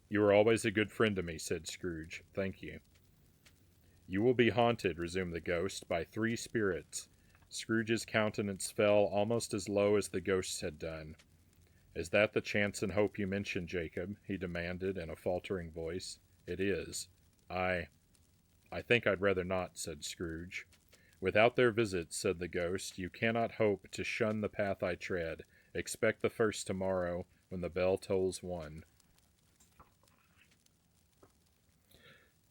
"You are always a good friend to me," said Scrooge. "Thank you." "You will be haunted," resumed the ghost, "by 3 spirits." Scrooge's countenance fell almost as low as the ghost's had done. "Is that the chance and hope you mentioned, Jacob?" he demanded in a faltering voice. "It is." I think I'd rather not," said Scrooge. "Without their visits," said the ghost, "you cannot hope to shun the path I tread. Expect the first tomorrow, when the bell tolls 1.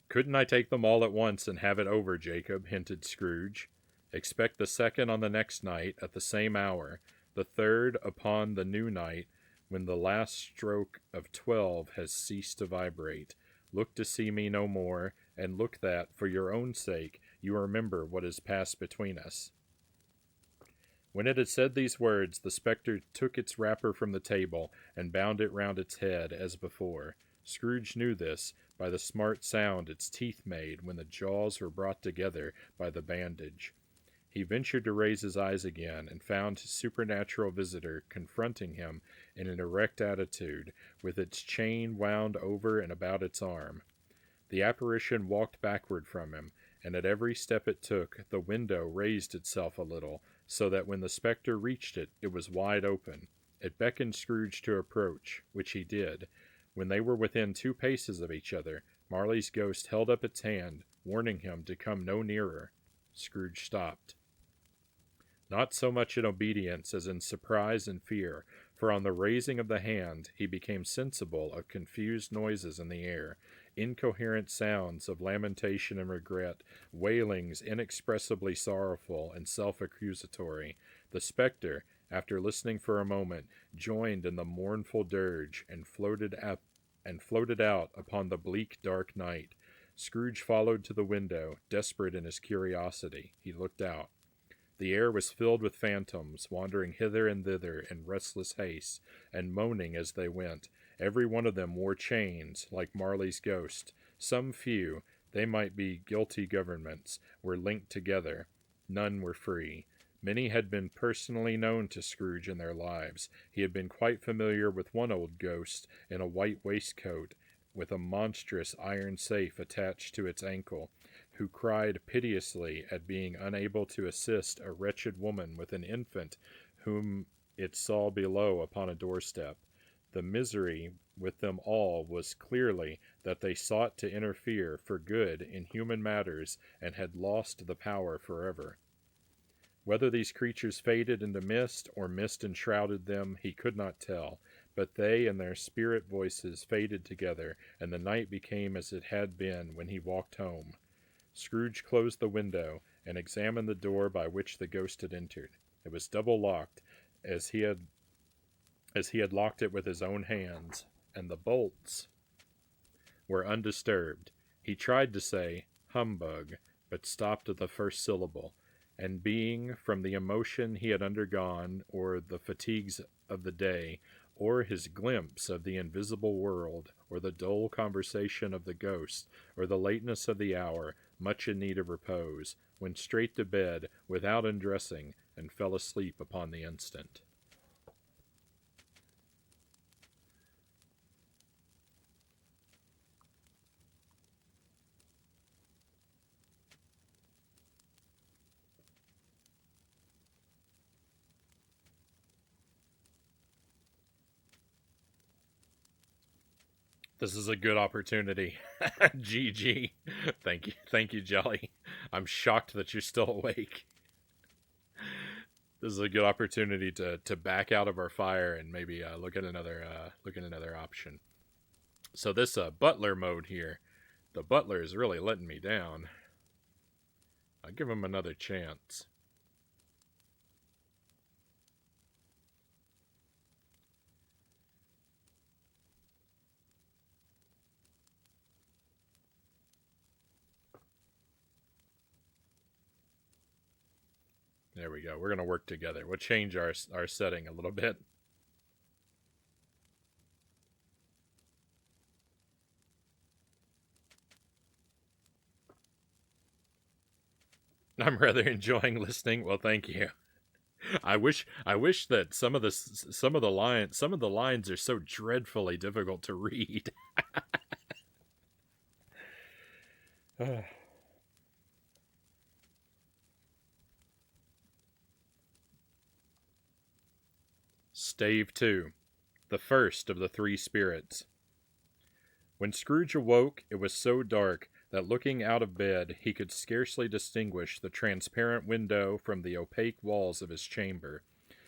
"Couldn't I take them all at once and have it over, Jacob?" hinted Scrooge. "Expect the second on the next night, at the same hour. The third upon the new night, when the last stroke of 12 has ceased to vibrate. Look to see me no more, and look that, for your own sake, you remember what has passed between us." When it had said these words, the spectre took its wrapper from the table, and bound it round its head, as before. Scrooge knew this, by the smart sound its teeth made when the jaws were brought together by the bandage. He ventured to raise his eyes again and found his supernatural visitor confronting him in an erect attitude, with its chain wound over and about its arm. The apparition walked backward from him, and at every step it took, the window raised itself a little, so that when the spectre reached it, it was wide open. It beckoned Scrooge to approach, which he did. When they were within 2 paces of each other, Marley's ghost held up its hand, warning him to come no nearer. Scrooge stopped. Not so much in obedience as in surprise and fear, for on the raising of the hand he became sensible of confused noises in the air, incoherent sounds of lamentation and regret, wailings inexpressibly sorrowful and self-accusatory. The spectre, after listening for a moment, joined in the mournful dirge and floated out upon the bleak dark night. Scrooge followed to the window, desperate in his curiosity. He looked out. The air was filled with phantoms, wandering hither and thither in restless haste, and moaning as they went. Every one of them wore chains, like Marley's ghost. Some few, they might be guilty governments, were linked together. None were free. Many had been personally known to Scrooge in their lives. He had been quite familiar with one old ghost in a white waistcoat, with a monstrous iron safe attached to its ankle, who cried piteously at being unable to assist a wretched woman with an infant whom it saw below upon a doorstep. The misery with them all was clearly that they sought to interfere for good in human matters and had lost the power forever. Whether these creatures faded into mist or mist enshrouded them, he could not tell, but they and their spirit voices faded together, and the night became as it had been when he walked home. Scrooge closed the window and examined the door by which the ghost had entered. It was double locked, as he had locked it with his own hands, and the bolts were undisturbed. He tried to say humbug, but stopped at the first syllable, and being, from the emotion he had undergone, or the fatigues of the day, or his glimpse of the invisible world, or the dull conversation of the ghost, or the lateness of the hour, much in need of repose, went straight to bed without undressing, and fell asleep upon the instant. This is a good opportunity. GG. Thank you, Jolly. I'm shocked that you're still awake. This is a good opportunity to back out of our fire and maybe look at another option. So this butler mode here, the butler is really letting me down. I'll give him another chance. There we go. We're going to work together. We'll change our setting a little bit. I'm rather enjoying listening. Well, thank you. I wish that some of the lines are so dreadfully difficult to read. Stave 2, the first of the 3 spirits. When Scrooge awoke, it was so dark that looking out of bed he could scarcely distinguish the transparent window from the opaque walls of his chamber.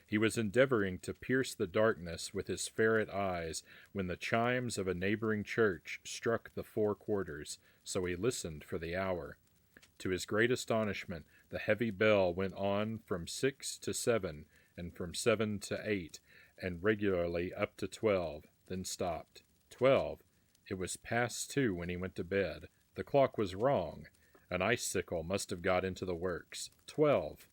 He was endeavoring to pierce the darkness with his ferret eyes when the chimes of a neighboring church struck the 4 quarters, so he listened for the hour. To his great astonishment, the heavy bell went on from 6 to 7, and from 7 to 8, and regularly up to 12, then stopped. 12. It was past 2 when he went to bed. The clock was wrong. An icicle must have got into the works. 12.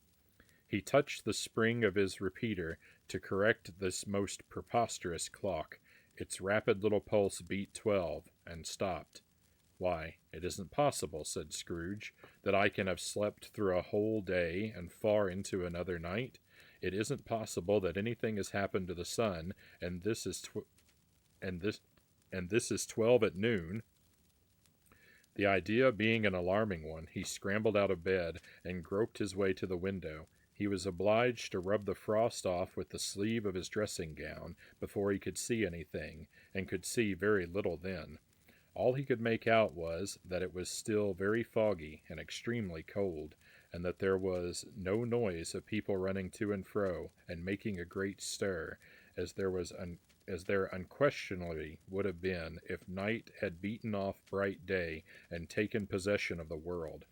He touched the spring of his repeater to correct this most preposterous clock. Its rapid little pulse beat 12, and stopped. "Why, it isn't possible," said Scrooge, "that I can have slept through a whole day and far into another night. It isn't possible that anything has happened to the sun, and this is and this and this is 12 at noon." The idea being an alarming one, he scrambled out of bed and groped his way to the window. He was obliged to rub the frost off with the sleeve of his dressing gown before he could see anything, and could see very little then. All he could make out was that it was still very foggy and extremely cold, and that there was no noise of people running to and fro and making a great stir, as there unquestionably would have been if night had beaten off bright day and taken possession of the world.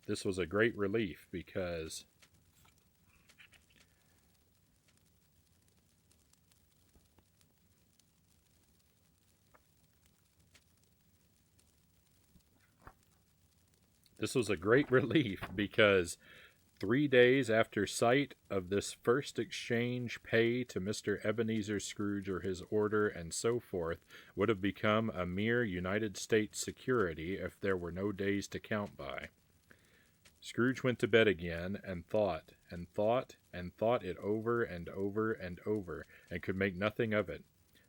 This was a great relief, because this was a great relief because 3 days after sight of this first exchange, pay to Mr. Ebenezer Scrooge or his order and so forth would have become a mere United States security if there were no days to count by. Scrooge went to bed again and thought and thought and thought it over and over and over, and could make nothing of it.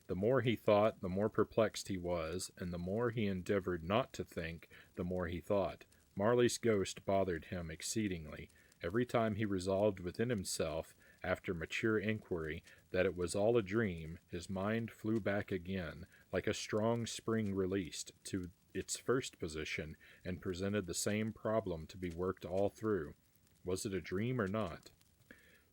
The more he thought, the more perplexed he was, and the more he endeavored not to think, the more he thought. Marley's ghost bothered him exceedingly. Every time he resolved within himself, after mature inquiry, that it was all a dream, his mind flew back again, like a strong spring released, to its first position, and presented the same problem to be worked all through. Was it a dream or not?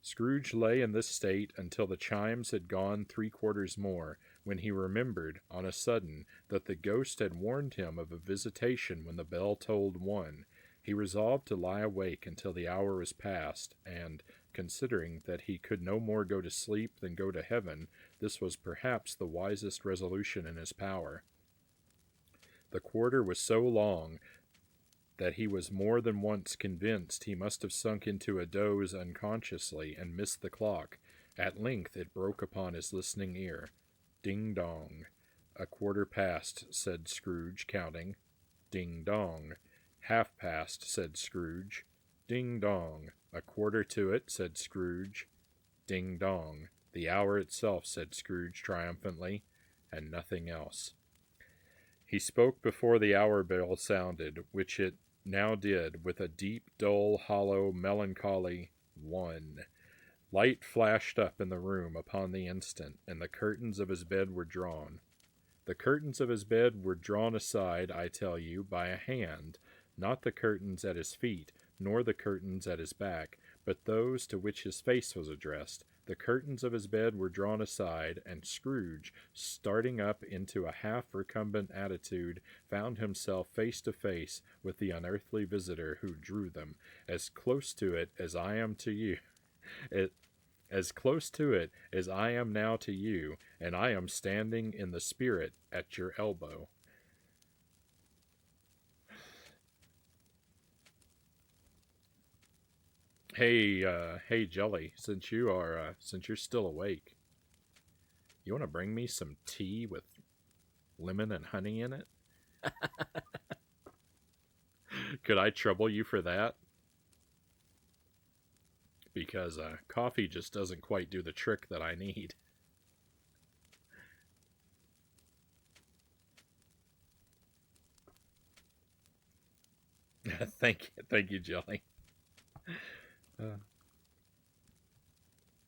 Scrooge lay in this state until the chimes had gone 3/4 more, when he remembered, on a sudden, that the ghost had warned him of a visitation when the bell tolled 1. He resolved to lie awake until the hour was past, and, considering that he could no more go to sleep than go to heaven, this was perhaps the wisest resolution in his power. The quarter was so long that he was more than once convinced he must have sunk into a doze unconsciously and missed the clock. At length it broke upon his listening ear. Ding-dong. "A quarter past," said Scrooge, counting. Ding-dong. "Half-past," said Scrooge. Ding-dong. "A quarter to it," said Scrooge. Ding-dong. "The hour itself," said Scrooge triumphantly, and nothing else. He spoke before the hour bell sounded, which it now did, with a deep, dull, hollow, melancholy 1. Light flashed up in the room upon the instant, and the curtains of his bed were drawn. The curtains of his bed were drawn aside, I tell you, by a hand, not the curtains at his feet, nor the curtains at his back, but those to which his face was addressed. The curtains of his bed were drawn aside, and Scrooge, starting up into a half-recumbent attitude, found himself face to face with the unearthly visitor who drew them, as close to it as I am to you. As close to it as I am now to you, and I am standing in the spirit at your elbow. Hey, Jelly, since you're still awake, you want to bring me some tea with lemon and honey in it? Could I trouble you for that? Because coffee just doesn't quite do the trick that I need. Thank you, Jelly. Uh,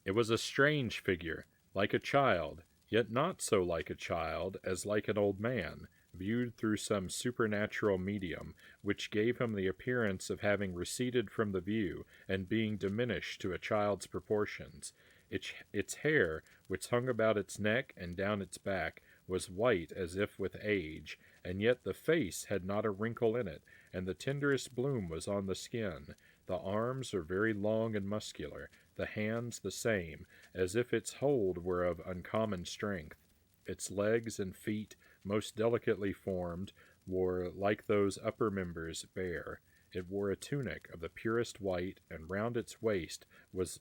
It was a strange figure, like a child, yet not so like a child as like an old man, viewed through some supernatural medium, which gave him the appearance of having receded from the view, and being diminished to a child's proportions. Its hair, which hung about its neck and down its back, was white as if with age, and yet the face had not a wrinkle in it, and the tenderest bloom was on the skin. The arms were very long and muscular, the hands the same, as if its hold were of uncommon strength. Its legs and feet, most delicately formed, were, like those upper members, bare. It wore a tunic of the purest white, and round its waist was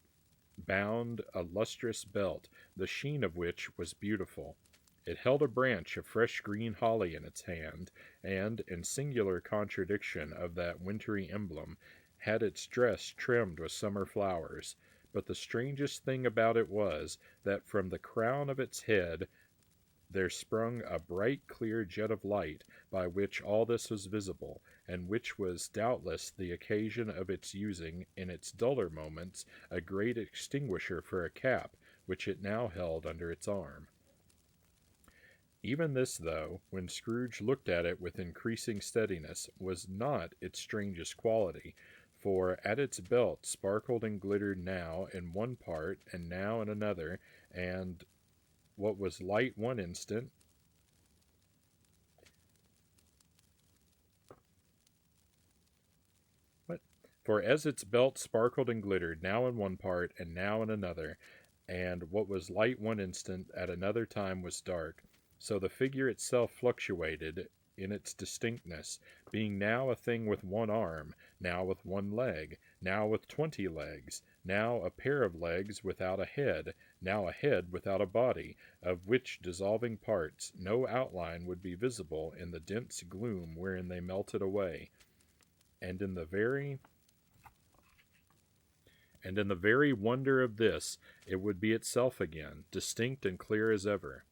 bound a lustrous belt, the sheen of which was beautiful. It held a branch of fresh green holly in its hand, and, in singular contradiction of that wintry emblem, had its dress trimmed with summer flowers. But the strangest thing about it was, that from the crown of its head there sprung a bright clear jet of light, by which all this was visible, and which was doubtless the occasion of its using, in its duller moments, a great extinguisher for a cap, which it now held under its arm. Even this, though, when Scrooge looked at it with increasing steadiness, was not its strangest quality, for at its belt sparkled and glittered now in one part and now in another, and what was light one instant, for as its belt sparkled and glittered now in one part and now in another, and what was light one instant at another time was dark, so the figure itself fluctuated in its distinctness, being now a thing with one arm, now with one leg, now with 20 legs, now a pair of legs without a head, now a head without a body, of which dissolving parts no outline would be visible in the dense gloom wherein they melted away, and in the very wonder of this, it would be itself again, distinct and clear as ever.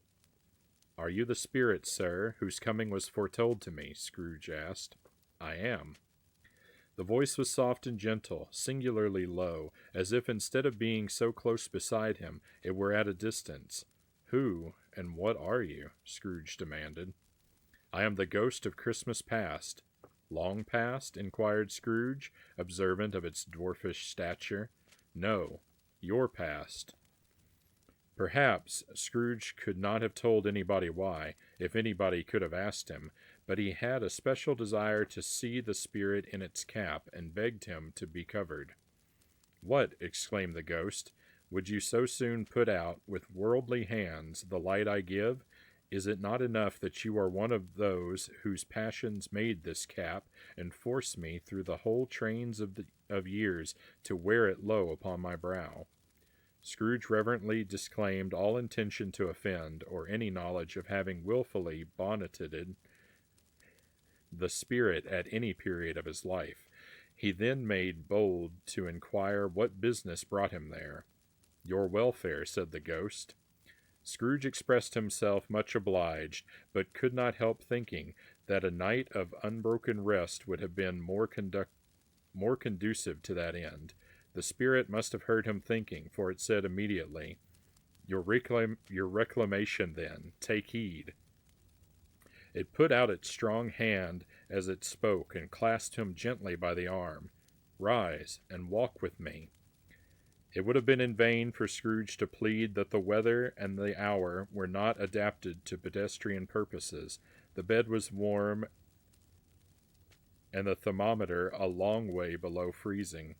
"Are you the spirit, sir, whose coming was foretold to me?" Scrooge asked. "I am." The voice was soft and gentle, singularly low, as if instead of being so close beside him, it were at a distance. "Who and what are you?" Scrooge demanded. "I am the ghost of Christmas past." "Long past?" inquired Scrooge, observant of its dwarfish stature. "No, your past." Perhaps Scrooge could not have told anybody why, if anybody could have asked him, but he had a special desire to see the spirit in its cap, and begged him to be covered. "What!" exclaimed the ghost, "would you so soon put out, with worldly hands, the light I give? Is it not enough that you are one of those whose passions made this cap, and force me through the whole trains of years to wear it low upon my brow?" Scrooge reverently disclaimed all intention to offend, or any knowledge of having wilfully bonneted the spirit at any period of his life. He then made bold to inquire what business brought him there. "Your welfare," said the ghost. Scrooge expressed himself much obliged, but could not help thinking that a night of unbroken rest would have been more conducive to that end. The spirit must have heard him thinking, for it said immediately, Your reclamation, then, take heed." It put out its strong hand as it spoke, and clasped him gently by the arm. "Rise, and walk with me." It would have been in vain for Scrooge to plead that the weather and the hour were not adapted to pedestrian purposes. The bed was warm, and the thermometer a long way below freezing.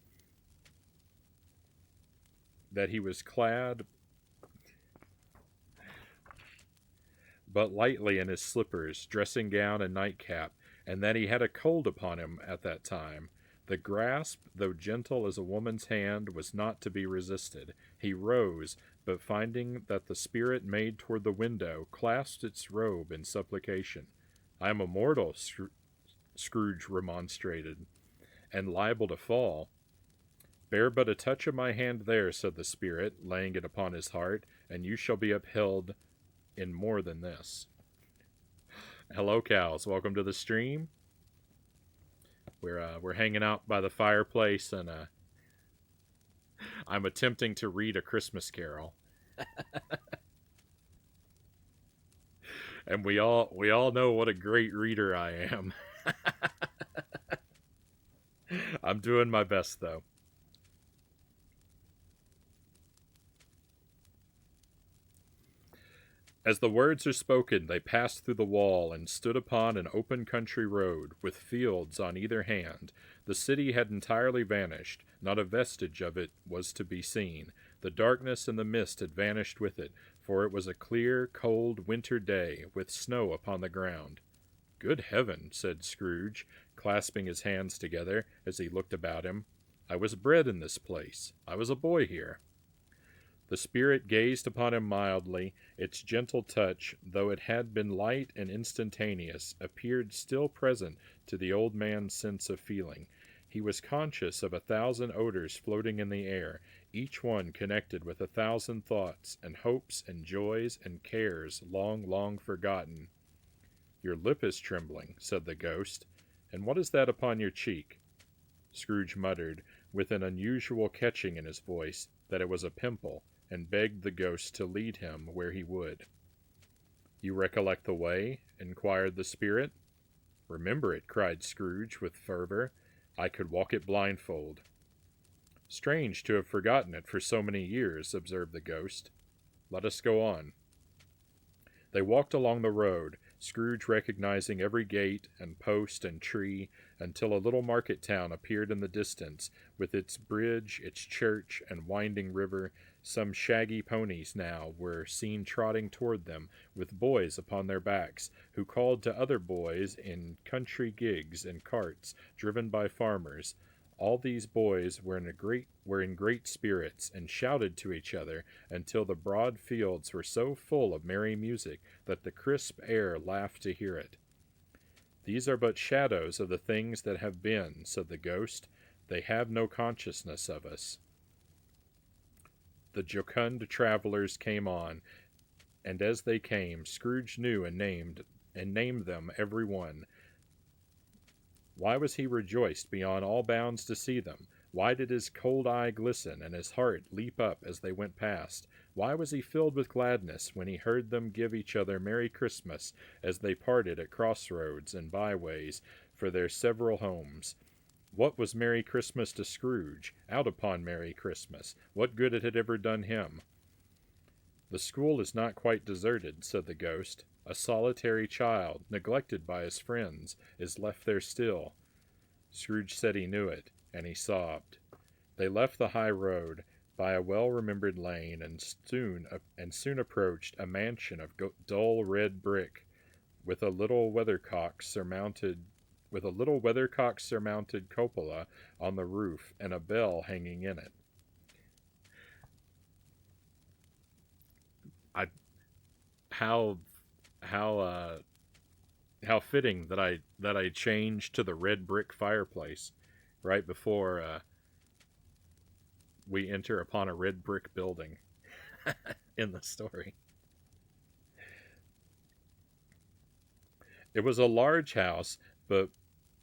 That he was clad but lightly in his slippers, dressing gown, and nightcap, and that he had a cold upon him at that time. The grasp, though gentle as a woman's hand, was not to be resisted. He rose, but finding that the spirit made toward the window, clasped its robe in supplication. "I am a mortal," Scrooge remonstrated, "and liable to fall." "Bear but a touch of my hand there," said the spirit, laying it upon his heart, "and you shall be upheld in more than this." Hello, cows. Welcome to the stream. We're hanging out by the fireplace, and I'm attempting to read A Christmas Carol. And we all know what a great reader I am. I'm doing my best, though. As the words are spoken, they passed through the wall and stood upon an open country road, with fields on either hand. The city had entirely vanished. Not a vestige of it was to be seen. The darkness and the mist had vanished with it, for it was a clear, cold winter day, with snow upon the ground. "Good heaven," said Scrooge, clasping his hands together as he looked about him. "I was bred in this place. I was a boy here." The spirit gazed upon him mildly. Its gentle touch, though it had been light and instantaneous, appeared still present to the old man's sense of feeling. He was conscious of 1,000 odors floating in the air, each one connected with 1,000 thoughts and hopes and joys and cares long, long forgotten. "Your lip is trembling," said the ghost. "And what is that upon your cheek?" Scrooge muttered, with an unusual catching in his voice, that it was a pimple, and begged the ghost to lead him where he would. "You recollect the way?" inquired the spirit. "Remember it," cried Scrooge with fervor. "I could walk it blindfold." "Strange to have forgotten it for so many years," observed the ghost. "Let us go on." They walked along the road, Scrooge recognizing every gate and post and tree, until a little market town appeared in the distance, with its bridge, its church, and winding river. Some shaggy ponies now were seen trotting toward them, with boys upon their backs, who called to other boys in country gigs and carts, driven by farmers. All these boys were in great spirits, and shouted to each other until the broad fields were so full of merry music that the crisp air laughed to hear it. "These are but shadows of the things that have been," said the ghost. "They have no consciousness of us." The jocund travelers came on, and as they came, Scrooge knew and named them every one. Why was he rejoiced beyond all bounds to see them? Why did his cold eye glisten and his heart leap up as they went past? Why was he filled with gladness when he heard them give each other Merry Christmas as they parted at crossroads and byways for their several homes? What was Merry Christmas to Scrooge? Out upon Merry Christmas! What good it had ever done him? "The school is not quite deserted," said the ghost. "A solitary child, neglected by his friends, is left there still." Scrooge said he knew it, and he sobbed. They left the high road by a well-remembered lane, and soon approached a mansion of dull red brick, with a little weathercock-surmounted cupola on the roof, and a bell hanging in it. I how how how fitting that I changed to the red brick fireplace right before we enter upon a red brick building in the story. It was a large house, but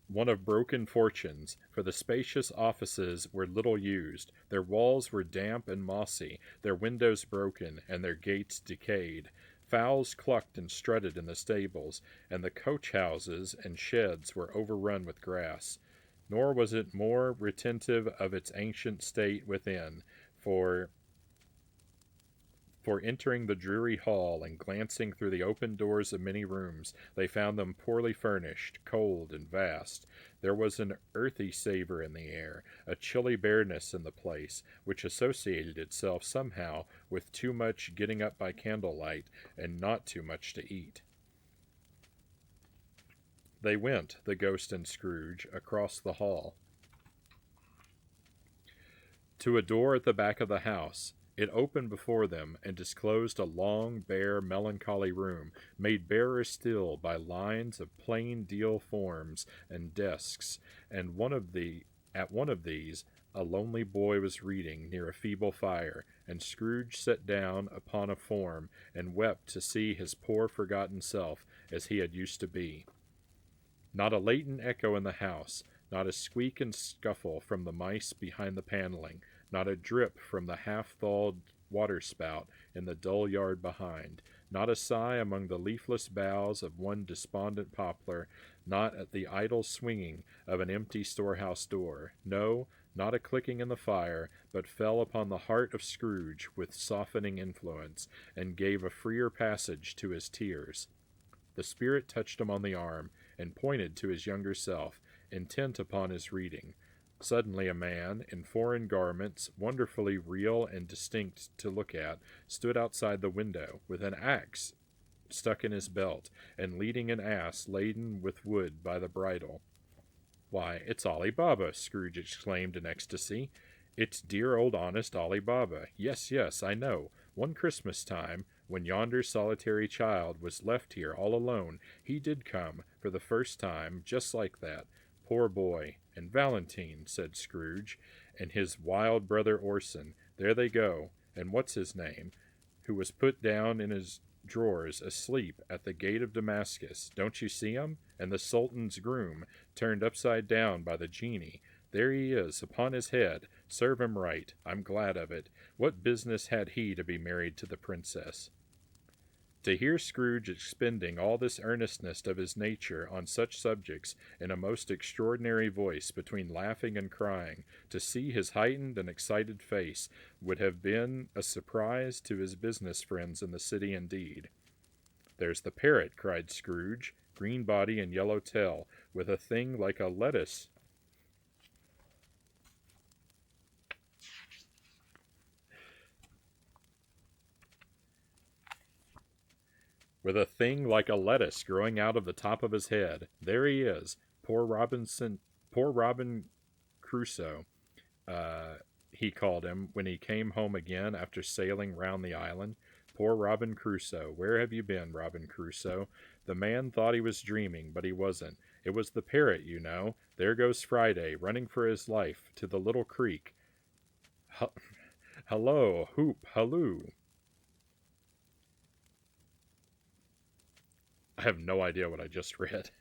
one of broken fortunes, for the spacious offices were little used. Their walls were damp and mossy, their windows broken, and their gates decayed. Fowls clucked and strutted in the stables, and the coach houses and sheds were overrun with grass. Nor was it more retentive of its ancient state within, for entering the dreary hall and glancing through the open doors of many rooms, they found them poorly furnished, cold, and vast. There was an earthy savor in the air, a chilly bareness in the place, which associated itself somehow with too much getting up by candlelight, and not too much to eat. They went, the ghost and Scrooge, across the hall to a door at the back of the house. It opened before them and disclosed a long, bare, melancholy room, made barer still by lines of plain deal forms and desks, and at one of these a lonely boy was reading near a feeble fire, and Scrooge sat down upon a form and wept to see his poor forgotten self as he had used to be. Not a latent echo in the house, not a squeak and scuffle from the mice behind the paneling, not a drip from the half-thawed water-spout in the dull yard behind, not a sigh among the leafless boughs of one despondent poplar, not at the idle swinging of an empty storehouse door. No, not a clicking in the fire, but fell upon the heart of Scrooge with softening influence, and gave a freer passage to his tears. The spirit touched him on the arm, and pointed to his younger self, intent upon his reading. Suddenly a man, in foreign garments, wonderfully real and distinct to look at, stood outside the window, with an axe stuck in his belt, and leading an ass laden with wood by the bridle. "Why, it's Ali Baba!" Scrooge exclaimed in ecstasy. It's dear old honest Ali Baba. Yes, yes, I know. One Christmas time, when yonder solitary child was left here all alone, he did come, for the first time, just like that. Poor boy. And Valentine, said Scrooge, and his wild brother Orson. There they go. And what's his name? Who was put down in his drawers asleep at the gate of Damascus. Don't you see him? And the Sultan's groom, turned upside down by the genie. There he is, upon his head. Serve him right. I'm glad of it. What business had he to be married to the princess? To hear Scrooge expending all this earnestness of his nature on such subjects in a most extraordinary voice between laughing and crying, to see his heightened and excited face, would have been a surprise to his business friends in the city indeed. There's the parrot, cried Scrooge, green body and yellow tail, with a thing like a lettuce with a thing like a lettuce growing out of the top of his head. There he is, poor Robin Crusoe, uh, he called him when he came home again after sailing round the island. Poor Robin Crusoe, where have you been, Robin Crusoe? The man thought he was dreaming, but he wasn't. It was the parrot, you know. There goes Friday, running for his life, to the little creek. Hello, hoop, halloo. I have no idea what I just read.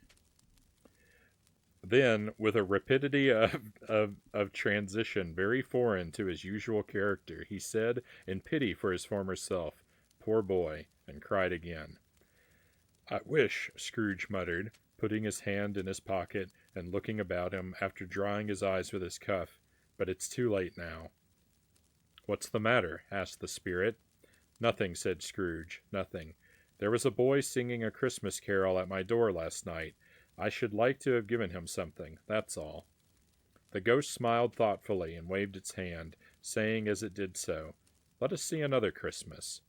Then, with a rapidity of transition very foreign to his usual character, he said, in pity for his former self, Poor boy, and cried again. I wish, Scrooge muttered, putting his hand in his pocket and looking about him after drying his eyes with his cuff, but it's too late now. What's the matter? Asked the spirit. Nothing, said Scrooge, nothing. There was a boy singing a Christmas carol at my door last night. I should like to have given him something, that's all. The ghost smiled thoughtfully and waved its hand, saying as it did so, Let us see another Christmas.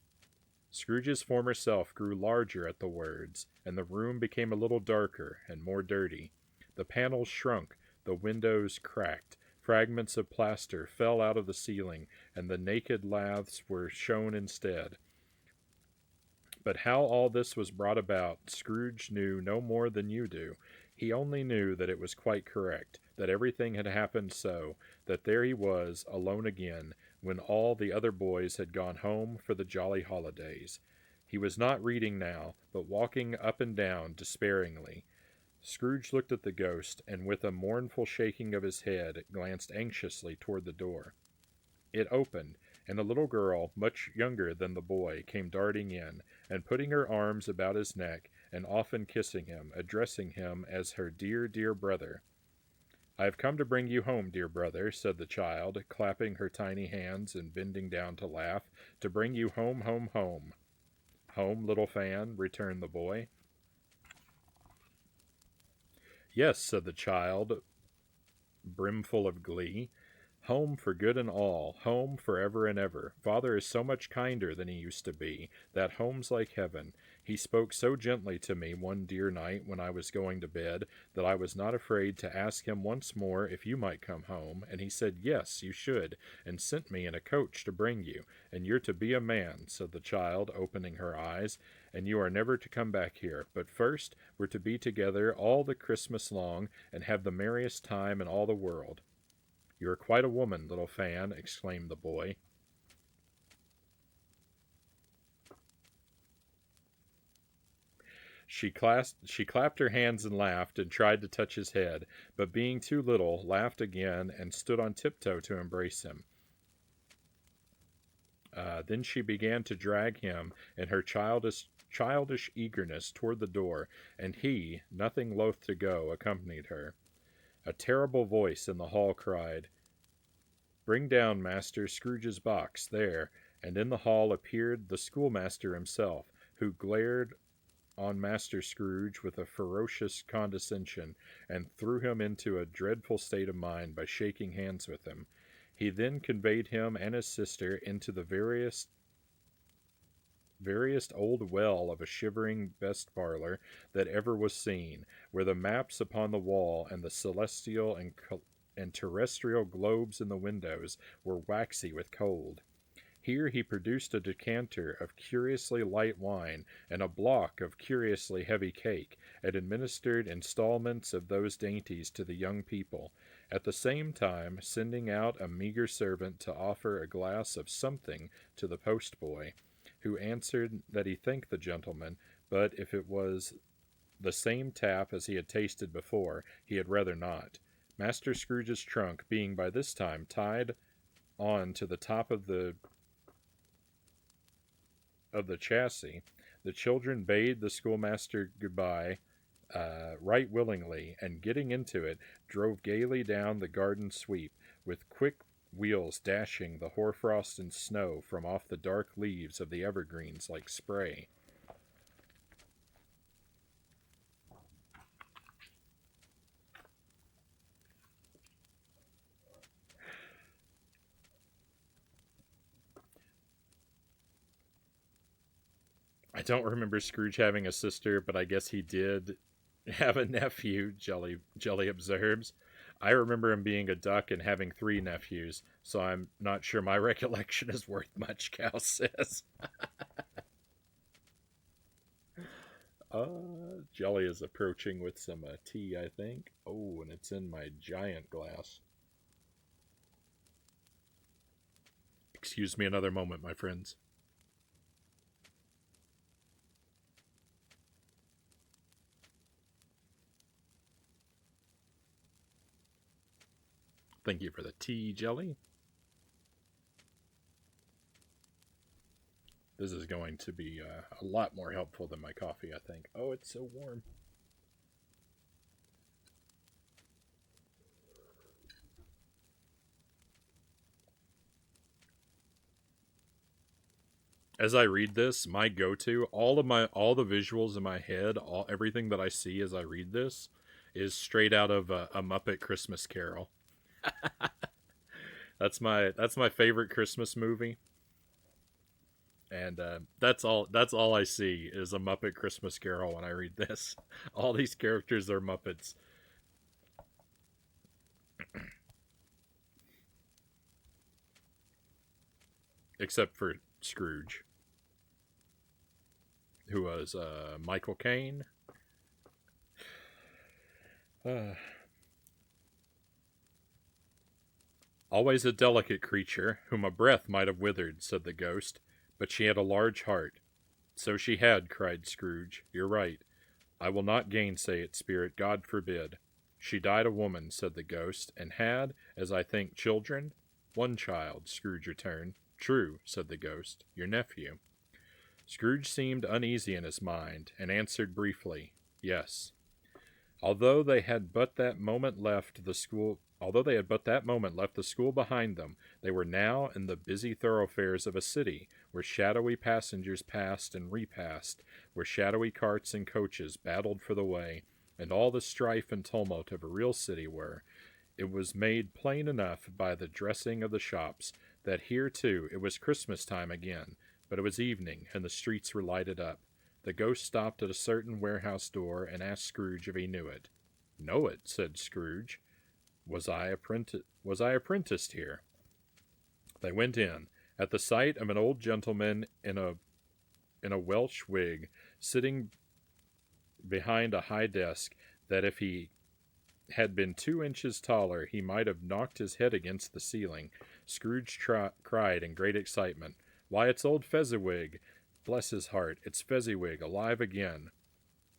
Scrooge's former self grew larger at the words, and the room became a little darker and more dirty. The panels shrunk, the windows cracked, fragments of plaster fell out of the ceiling, and the naked laths were shown instead. But how all this was brought about, Scrooge knew no more than you do. He only knew that it was quite correct, that everything had happened so, that there he was, alone again, when all the other boys had gone home for the jolly holidays. He was not reading now, but walking up and down despairingly. Scrooge looked at the ghost, and with a mournful shaking of his head, glanced anxiously toward the door. It opened, and a little girl, much younger than the boy, came darting in, and putting her arms about his neck, and often kissing him, addressing him as her dear, dear brother. I have come to bring you home, dear brother, said the child, clapping her tiny hands and bending down to laugh, to bring you home, home, home. Home, little fan, returned the boy. Yes, said the child, brimful of glee. Home for good and all, home for ever and ever. Father is so much kinder than he used to be. That home's like heaven. He spoke so gently to me one dear night when I was going to bed that I was not afraid to ask him once more if you might come home, and he said yes, you should, and sent me in a coach to bring you. And you're to be a man, said the child, opening her eyes, and you are never to come back here. But first, we're to be together all the Christmas long and have the merriest time in all the world. You are quite a woman, little Fan, exclaimed the boy. She clapped her hands and laughed, and tried to touch his head, but being too little, laughed again, and stood on tiptoe to embrace him. Then she began to drag him in her childish eagerness toward the door, and he, nothing loath to go, accompanied her. A terrible voice in the hall cried, Bring down, master, Scrooge's box, there, and in the hall appeared the schoolmaster himself, who glared on Master Scrooge with a ferocious condescension, and threw him into a dreadful state of mind by shaking hands with him. He then conveyed him and his sister into the veriest old well of a shivering best parlor that ever was seen, where the maps upon the wall and the celestial and and terrestrial globes in the windows were waxy with cold. Here he produced a decanter of curiously light wine and a block of curiously heavy cake, and administered installments of those dainties to the young people, at the same time sending out a meagre servant to offer a glass of something to the postboy, who answered that he thanked the gentleman, but if it was the same tap as he had tasted before, he had rather not. Master Scrooge's trunk being by this time tied on to the top of the chassis, the children bade the schoolmaster goodbye right willingly, and getting into it, drove gaily down the garden sweep, with quick wheels dashing the hoarfrost and snow from off the dark leaves of the evergreens like spray. I don't remember Scrooge having a sister, but I guess he did have a nephew, Jelly observes. I remember him being a duck and having three nephews, so I'm not sure my recollection is worth much, Cal says. Jelly is approaching with some tea, I think. Oh, and it's in my giant glass. Excuse me another moment, my friends. Thank you for the tea, Jelly. This is going to be a lot more helpful than my coffee, I think. Oh, it's so warm. As I read this, my go-to, all the visuals in my head, everything that I see as I read this, is straight out of a Muppet Christmas Carol. That's my favorite Christmas movie, and that's all I see is a Muppet Christmas Carol when I read this. All these characters are Muppets, except for Scrooge, who was Michael Caine. Uh, Always a delicate creature, whom a breath might have withered, said the ghost, but she had a large heart. So she had, cried Scrooge. You're right. I will not gainsay it, spirit, God forbid. She died a woman, said the ghost, and had, as I think, children? One child, Scrooge returned. True, said the ghost, your nephew. Scrooge seemed uneasy in his mind, and answered briefly, Yes. Although they had but that moment left the school behind them, they were now in the busy thoroughfares of a city, where shadowy passengers passed and repassed, where shadowy carts and coaches battled for the way, and all the strife and tumult of a real city were. It was made plain enough by the dressing of the shops that here, too, it was Christmas time again, but it was evening, and the streets were lighted up. The ghost stopped at a certain warehouse door and asked Scrooge if he knew it. Know it, said Scrooge. Was I apprenticed here? They went in. At the sight of an old gentleman in a Welsh wig, sitting behind a high desk, that if he had been 2 inches taller, he might have knocked his head against the ceiling, Scrooge cried in great excitement, Why, it's old Fezziwig! Bless his heart, it's Fezziwig, alive again.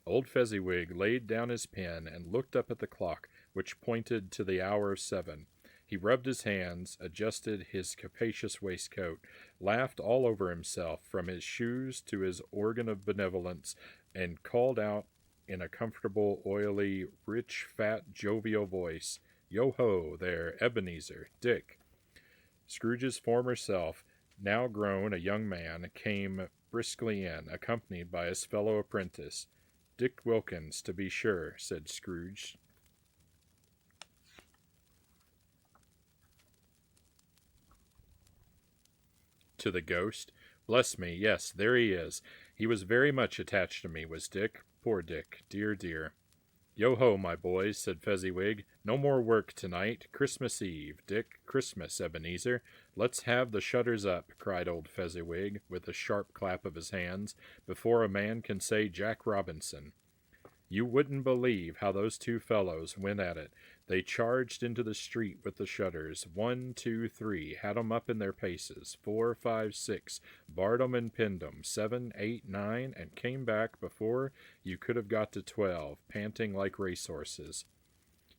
Old Fezziwig laid down his pen and looked up at the clock, which pointed to the hour of 7. He rubbed his hands, adjusted his capacious waistcoat, laughed all over himself, from his shoes to his organ of benevolence, and called out in a comfortable, oily, rich, fat, jovial voice, Yo-ho, there, Ebenezer, Dick. Scrooge's former self, now grown a young man, came briskly in, accompanied by his fellow apprentice. Dick Wilkins, to be sure, said Scrooge. To the ghost. Bless me, yes, there he is. He was very much attached to me, was Dick. Poor Dick, dear, dear. Yo-ho, my boys, said Fezziwig. No more work tonight. Christmas Eve, Dick. Christmas, Ebenezer. Let's have the shutters up, cried old Fezziwig, with a sharp clap of his hands, before a man can say Jack Robinson. You wouldn't believe how those two fellows went at it. They charged into the street with the shutters. 1, 2, 3, had 'em up in their paces. 4, 5, 6, barred 'em and pinned 'em. 7, 8, 9, and came back before you could have got to 12, panting like racehorses.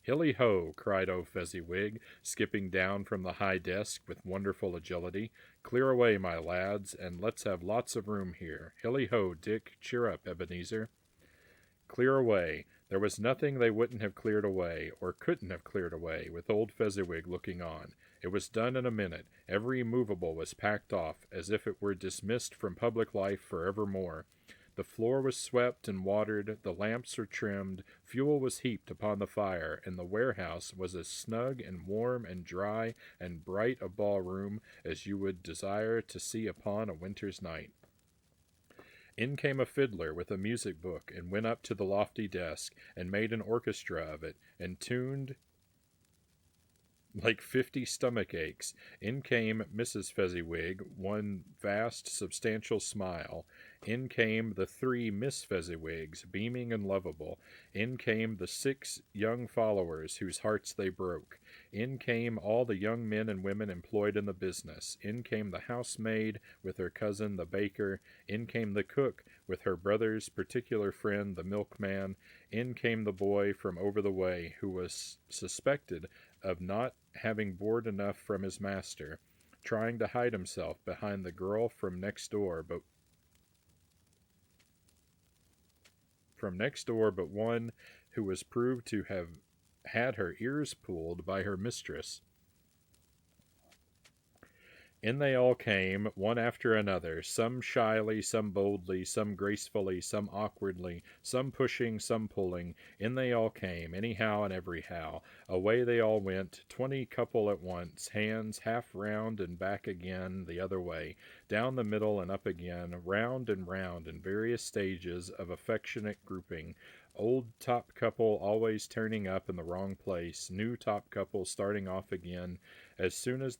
Hilly-ho, cried old Fezziwig, skipping down from the high desk with wonderful agility. Clear away, my lads, and let's have lots of room here. Hilly-ho, Dick, cheer up, Ebenezer. Clear away. There was nothing they wouldn't have cleared away, or couldn't have cleared away, with old Fezziwig looking on. It was done in a minute. Every movable was packed off, as if it were dismissed from public life for evermore. The floor was swept and watered, the lamps were trimmed, fuel was heaped upon the fire, and the warehouse was as snug and warm and dry and bright a ballroom as you would desire to see upon a winter's night. In came a fiddler with a music book and went up to the lofty desk and made an orchestra of it and tuned like 50 stomach aches. In came Mrs. Fezziwig, one vast, substantial smile. In came the 3 Miss Fezziwigs, beaming and lovable. In came the 6 young followers whose hearts they broke. In came all the young men and women employed in the business. In came the housemaid with her cousin, the baker. In came the cook with her brother's particular friend, the milkman. In came the boy from over the way, who was suspected of not having board enough from his master, trying to hide himself behind the girl from next door, but one who was proved to have had her ears pulled by her mistress. In they all came, one after another, some shyly, some boldly, some gracefully, some awkwardly, some pushing, some pulling. In they all came, anyhow and everyhow. Away they all went, 20 couple at once, hands half round and back again the other way, down the middle and up again, round and round in various stages of affectionate grouping. Old top couple always turning up in the wrong place, new top couple starting off again as soon as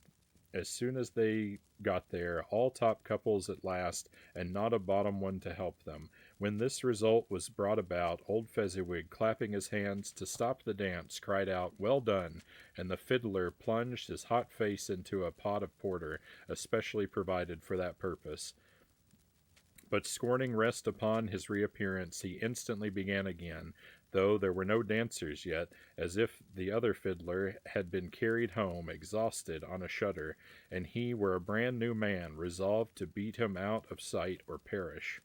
they got there, all top couples at last, and not a bottom one to help them. When this result was brought about, old Fezziwig, clapping his hands to stop the dance, cried out, "Well done!" and the fiddler plunged his hot face into a pot of porter, especially provided for that purpose. But scorning rest upon his reappearance, he instantly began again, though there were no dancers yet, as if the other fiddler had been carried home, exhausted, on a shutter, and he were a brand new man, resolved to beat him out of sight or perish.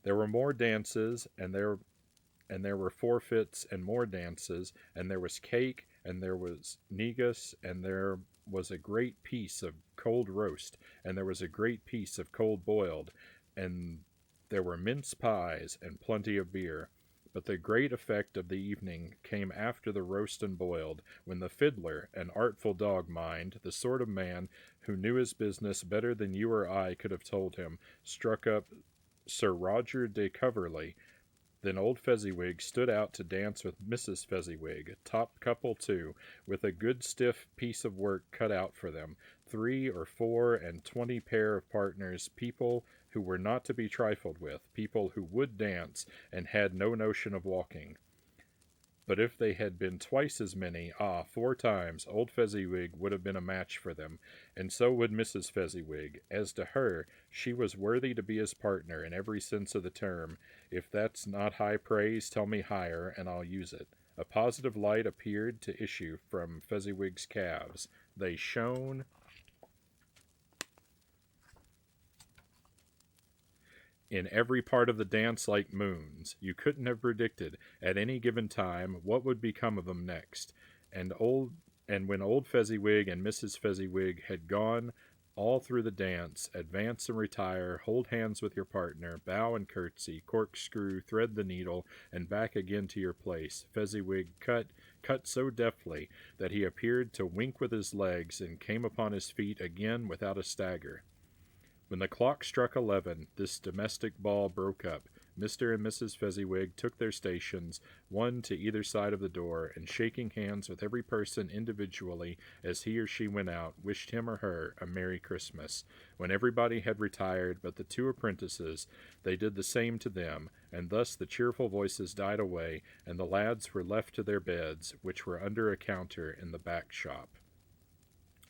There were more dances, and there were forfeits, and more dances, and there was cake, and there was negus, and there was a great piece of cold roast, and there was a great piece of cold boiled, and there were mince pies, and plenty of beer. But the great effect of the evening came after the roast and boiled, when the fiddler, an artful dog, mind, the sort of man who knew his business better than you or I could have told him, struck up Sir Roger de Coverley. Then old Fezziwig stood out to dance with Mrs. Fezziwig, top couple too, with a good stiff piece of work cut out for them, 3 or 4 and 20 pair of partners, people who were not to be trifled with, people who would dance and had no notion of walking. But if they had been twice as many, 4 times, old Fezziwig would have been a match for them, and so would Mrs. Fezziwig. As to her, she was worthy to be his partner in every sense of the term. If that's not high praise, tell me higher, and I'll use it. A positive light appeared to issue from Fezziwig's calves. They shone in every part of the dance like moons. You couldn't have predicted at any given time what would become of them next. And when old Fezziwig and Mrs. Fezziwig had gone all through the dance, advance and retire, hold hands with your partner, bow and curtsy, corkscrew, thread the needle, and back again to your place. Fezziwig cut so deftly that he appeared to wink with his legs and came upon his feet again without a stagger. When the clock struck 11, this domestic ball broke up. Mr. and Mrs. Fezziwig took their stations, one to either side of the door, and shaking hands with every person individually as he or she went out, wished him or her a Merry Christmas. When everybody had retired but the two apprentices, they did the same to them, and thus the cheerful voices died away, and the lads were left to their beds, which were under a counter in the back shop.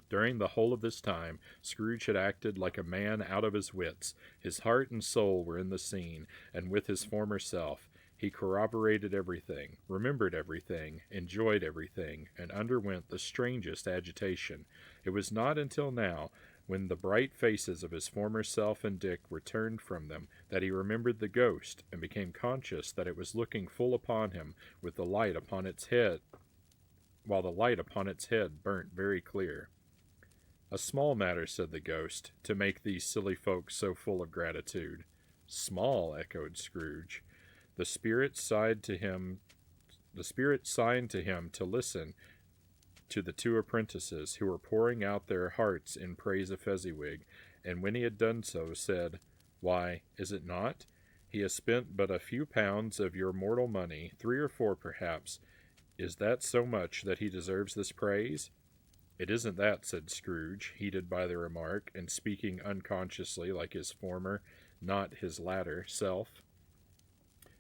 During the whole of this time, Scrooge had acted like a man out of his wits. His heart and soul were in the scene, and with his former self. He corroborated everything, remembered everything, enjoyed everything, and underwent the strangest agitation. It was not until now, when the bright faces of his former self and Dick were turned from them, that he remembered the ghost, and became conscious that it was looking full upon him, with the light upon its head, while the light upon its head burnt very clear. "A small matter," said the ghost, "to make these silly folks so full of gratitude." "Small," echoed Scrooge. The spirit signed to him to listen to the two apprentices, who were pouring out their hearts in praise of Fezziwig, and when he had done so, said, "Why, is it not? He has spent but a few pounds of your mortal money, 3 or 4 perhaps. Is that so much that he deserves this praise?" "It isn't that," said Scrooge, heated by the remark, and speaking unconsciously like his former, not his latter, self.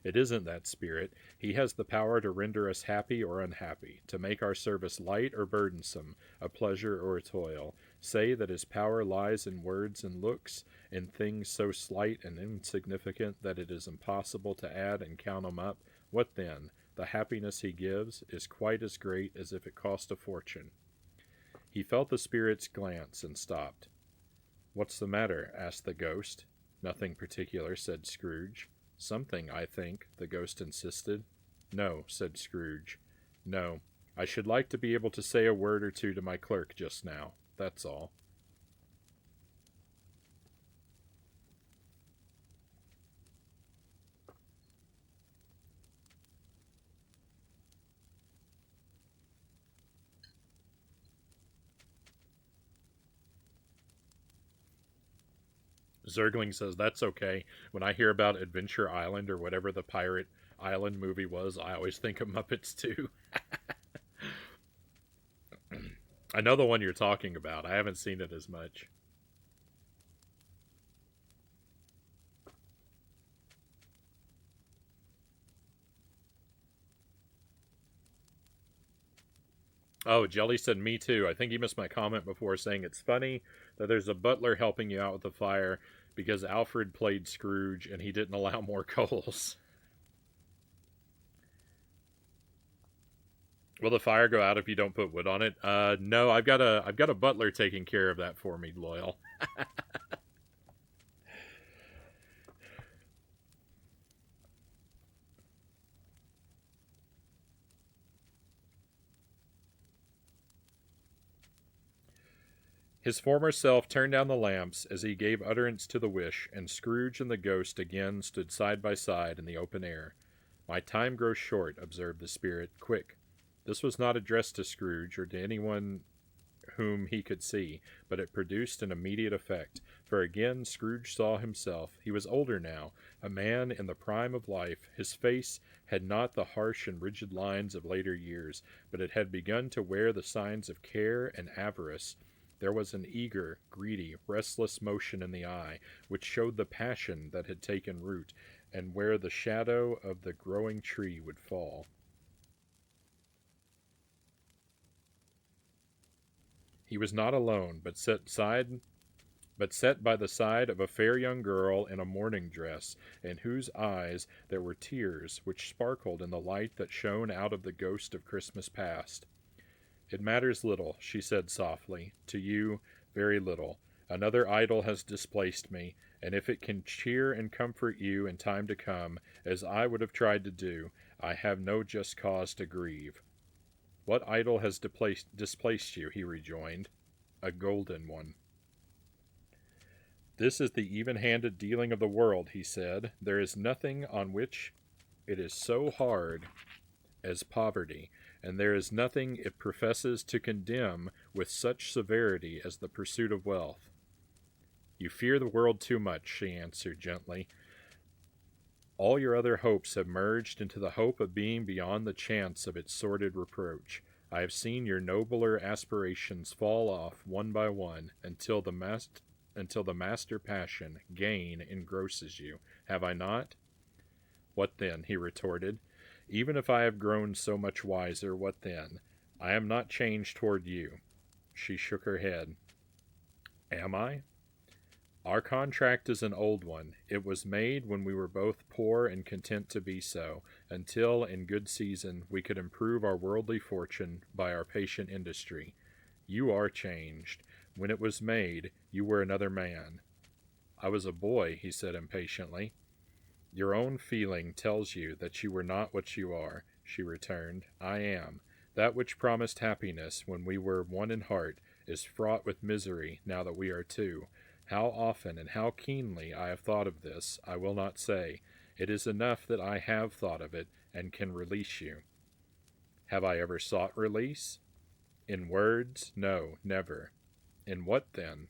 "It isn't that, Spirit. He has the power to render us happy or unhappy, to make our service light or burdensome, a pleasure or a toil. Say that his power lies in words and looks, in things so slight and insignificant that it is impossible to add and count 'em up. What then? The happiness he gives is quite as great as if it cost a fortune." He felt the spirit's glance and stopped. "What's the matter?" asked the ghost. "Nothing particular," said Scrooge. "Something, I think," the ghost insisted. "No," said Scrooge. "No. I should like to be able to say a word or two to my clerk just now. That's all." Zergling says, "That's okay. When I hear about Adventure Island or whatever the Pirate Island movie was, I always think of Muppets too." I know the one you're talking about. I haven't seen it as much. Oh, Jelly said, "Me too. I think you missed my comment before saying it's funny that there's a butler helping you out with the fire because Alfred played Scrooge and he didn't allow more coals." Will the fire go out if you don't put wood on it? No, I've got a butler taking care of that for me, Loyal. His former self turned down the lamps as he gave utterance to the wish, and Scrooge and the ghost again stood side by side in the open air. "My time grows short," observed the spirit. "Quick." This was not addressed to Scrooge or to anyone whom he could see, but it produced an immediate effect, for again Scrooge saw himself. He was older now, a man in the prime of life. His face had not the harsh and rigid lines of later years, but it had begun to wear the signs of care and avarice. There was an eager, greedy, restless motion in the eye, which showed the passion that had taken root, and where the shadow of the growing tree would fall. He was not alone, but set by the side of a fair young girl in a mourning dress, in whose eyes there were tears which sparkled in the light that shone out of the ghost of Christmas past. "It matters little," she said softly, "to you, very little. Another idol has displaced me, and if it can cheer and comfort you in time to come, as I would have tried to do, I have no just cause to grieve." "What idol has displaced you?" he rejoined. "A golden one." "This is the even-handed dealing of the world," he said. "There is nothing on which it is so hard as poverty, and there is nothing it professes to condemn with such severity as the pursuit of wealth." "You fear the world too much," she answered gently. All your other hopes have merged into the hope of being beyond the chance of its sordid reproach. I have seen your nobler aspirations fall off one by one until the master passion, gain, engrosses you. Have I not? What then? He retorted. Even if I have grown so much wiser, what then? I am not changed toward you. She shook her head. Am I? Our contract is an old one. It was made when we were both poor and content to be so, until, in good season, we could improve our worldly fortune by our patient industry. You are changed. When it was made, you were another man. I was a boy, he said impatiently. Your own feeling tells you that you were not what you are, she returned. I am. That which promised happiness when we were one in heart is fraught with misery now that we are two. How often and how keenly I have thought of this, I will not say. It is enough that I have thought of it and can release you. Have I ever sought release? In words? No, never. In what then?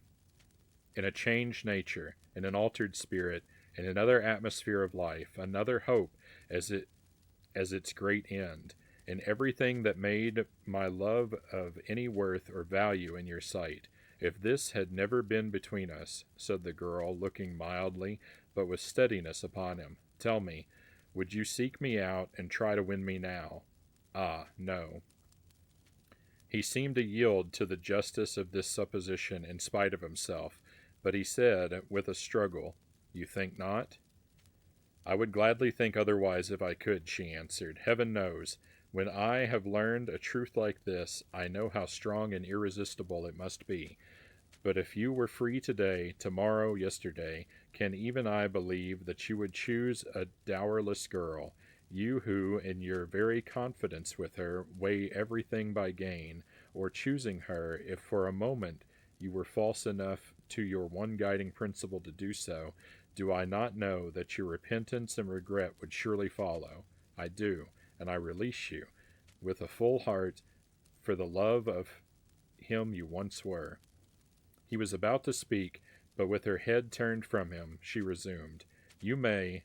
In a changed nature, in an altered spirit, in another atmosphere of life, another hope as its great end, in everything that made my love of any worth or value in your sight. If this had never been between us, said the girl, looking mildly, but with steadiness upon him, tell me, would you seek me out and try to win me now? Ah, no. He seemed to yield to the justice of this supposition in spite of himself, but he said, with a struggle, You think not? I would gladly think otherwise if I could, she answered. Heaven knows, when I have learned a truth like this, I know how strong and irresistible it must be. But if you were free today, tomorrow, yesterday, can even I believe that you would choose a dowerless girl, you who, in your very confidence with her, weigh everything by gain, or choosing her, if for a moment you were false enough to your one guiding principle to do so, do I not know that your repentance and regret would surely follow? I do, and I release you, with a full heart, for the love of him you once were. He was about to speak, but with her head turned from him, she resumed, You may,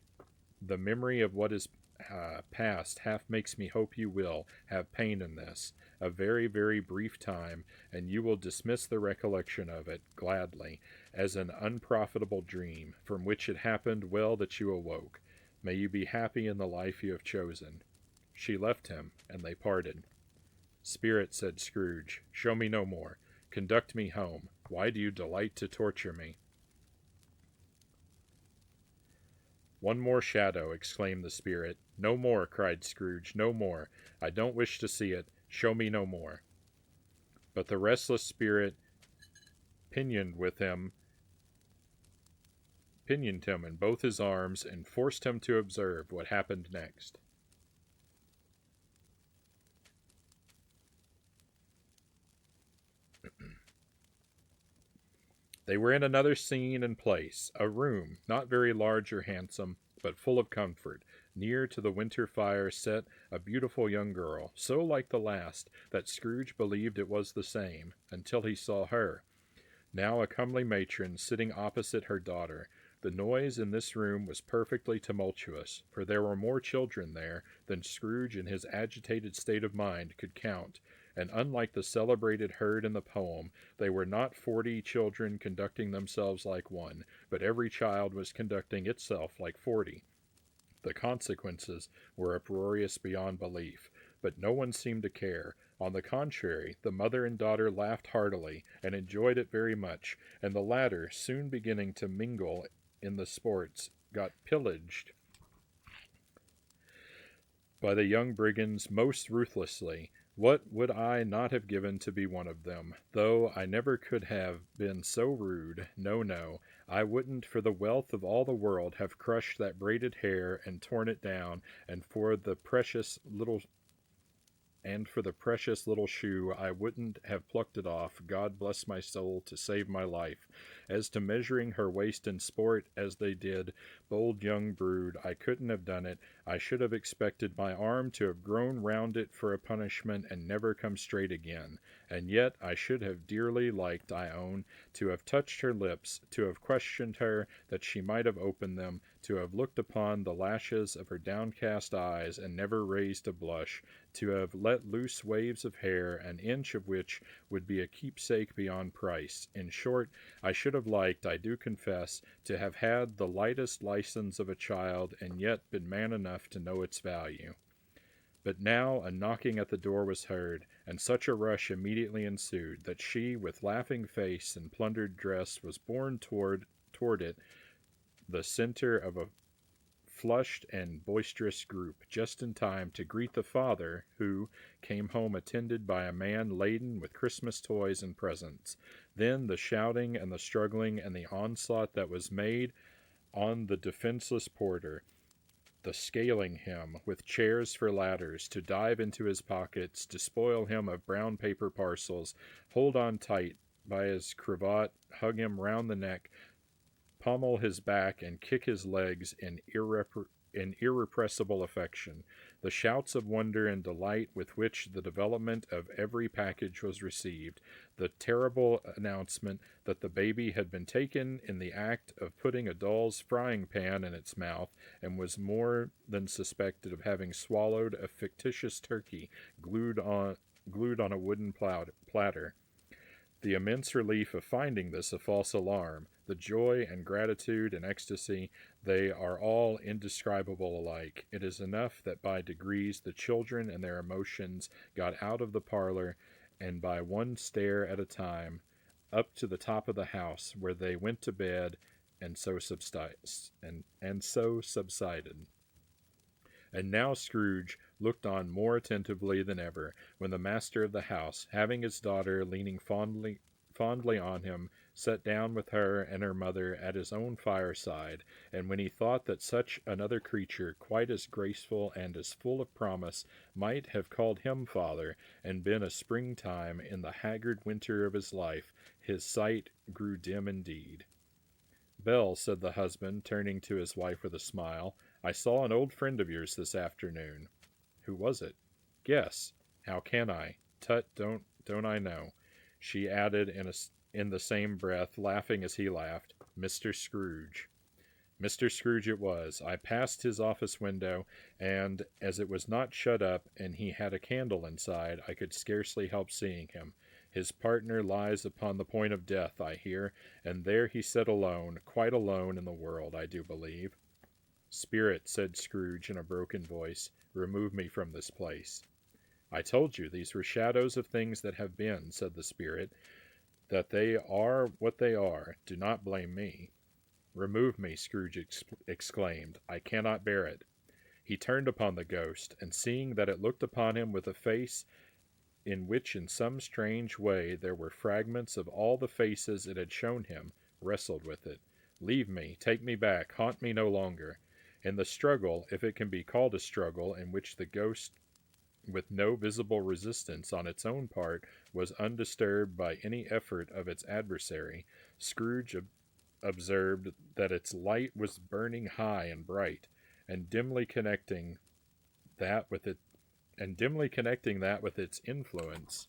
the memory of what is past half makes me hope you will, have pain in this, a very, very brief time, and you will dismiss the recollection of it, gladly, as an unprofitable dream, from which it happened well that you awoke. May you be happy in the life you have chosen. She left him, and they parted. Spirit, said Scrooge, show me no more. Conduct me home. Why do you delight to torture me? One more shadow, exclaimed the spirit. No more, cried Scrooge, no more. I don't wish to see it. Show me no more. But the restless spirit pinioned him in both his arms and forced him to observe what happened next. They were in another scene and place, a room, not very large or handsome, but full of comfort. Near to the winter fire sat a beautiful young girl, so like the last that Scrooge believed it was the same, until he saw her. Now a comely matron sitting opposite her daughter. The noise in this room was perfectly tumultuous, for there were more children there than Scrooge in his agitated state of mind could count, and unlike the celebrated herd in the poem, they were not 40 children conducting themselves like one, but every child was conducting itself like 40. The consequences were uproarious beyond belief, but no one seemed to care. On the contrary, the mother and daughter laughed heartily, and enjoyed it very much, and the latter, soon beginning to mingle in the sports, got pillaged by the young brigands most ruthlessly. What would I not have given to be one of them, though I never could have been so rude. No, no, I wouldn't for the wealth of all the world have crushed that braided hair and torn it down, and for the precious little shoe I wouldn't have plucked it off, God bless my soul, to save my life. As to measuring her waist in sport, as they did, bold young brood, I couldn't have done it. I should have expected my arm to have grown round it for a punishment and never come straight again. And yet I should have dearly liked, I own, to have touched her lips, to have questioned her, that she might have opened them, to have looked upon the lashes of her downcast eyes and never raised a blush, to have let loose waves of hair, an inch of which would be a keepsake beyond price. In short, I should have liked, I do confess, to have had the lightest license of a child, and yet been man enough to know its value. But now a knocking at the door was heard, and such a rush immediately ensued, that she, with laughing face and plundered dress, was borne toward it, the center of a flushed and boisterous group, just in time to greet the father, who came home attended by a man laden with Christmas toys and presents. Then the shouting and the struggling and the onslaught that was made on the defenseless porter, the scaling him with chairs for ladders, to dive into his pockets, despoil him of brown paper parcels, hold on tight by his cravat, hug him round the neck, pommel his back, and kick his legs in irrepressible affection. The shouts of wonder and delight with which the development of every package was received, the terrible announcement that the baby had been taken in the act of putting a doll's frying pan in its mouth, and was more than suspected of having swallowed a fictitious turkey glued on a wooden platter. The immense relief of finding this a false alarm, the joy and gratitude and ecstasy, they are all indescribable alike. It is enough that by degrees the children and their emotions got out of the parlor, and by one stair at a time, up to the top of the house, where they went to bed, and so subsided. And now Scrooge looked on more attentively than ever, when the master of the house, having his daughter leaning fondly on him, sat down with her and her mother at his own fireside, and when he thought that such another creature, quite as graceful and as full of promise, might have called him father, and been a springtime in the haggard winter of his life, his sight grew dim indeed. Belle, said the husband, turning to his wife with a smile, I saw an old friend of yours this afternoon. Who was it? Guess. How can I? Tut, don't I know? She added in the same breath, laughing as he laughed, Mr. Scrooge. Mr. Scrooge it was. I passed his office window, and as it was not shut up, and he had a candle inside, I could scarcely help seeing him. His partner lies upon the point of death, I hear, and there he sat alone, quite alone in the world, I do believe. Spirit, said Scrooge in a broken voice, remove me from this place. I told you these were shadows of things that have been, said the spirit, that they are what they are. Do not blame me. Remove me, Scrooge exclaimed. I cannot bear it. He turned upon the ghost, and seeing that it looked upon him with a face in which in some strange way there were fragments of all the faces it had shown him, wrestled with it. Leave me, take me back, haunt me no longer. In the struggle, if it can be called a struggle, in which the ghost, with no visible resistance on its own part, was undisturbed by any effort of its adversary, Scrooge observed that its light was burning high and bright, and dimly connecting that with its influence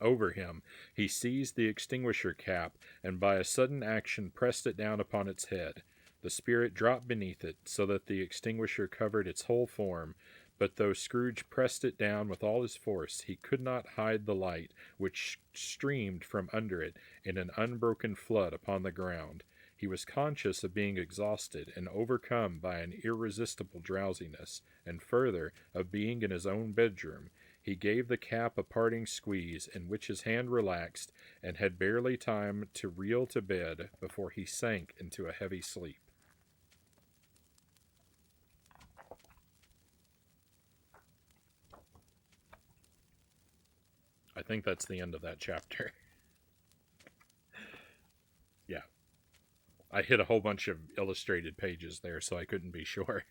over him, he seized the extinguisher cap, and by a sudden action pressed it down upon its head. The spirit dropped beneath it, so that the extinguisher covered its whole form, but though Scrooge pressed it down with all his force, he could not hide the light, which streamed from under it in an unbroken flood upon the ground. He was conscious of being exhausted and overcome by an irresistible drowsiness, and further, of being in his own bedroom. He gave the cap a parting squeeze, in which his hand relaxed, and had barely time to reel to bed before he sank into a heavy sleep. I think that's the end of that chapter. Yeah. I hit a whole bunch of illustrated pages there, so I couldn't be sure.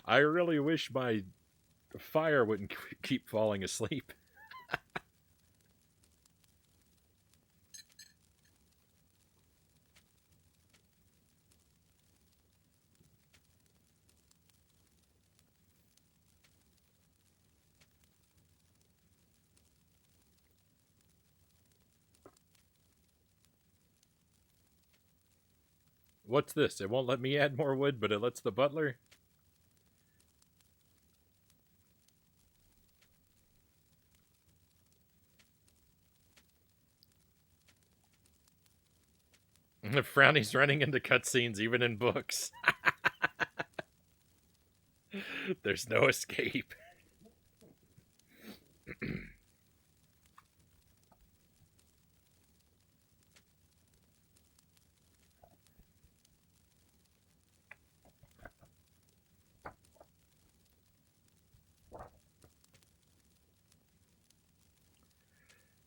I really wish my fire wouldn't keep falling asleep. What's this? It won't let me add more wood, but it lets the butler? Frownie's running into cutscenes even in books. There's no escape.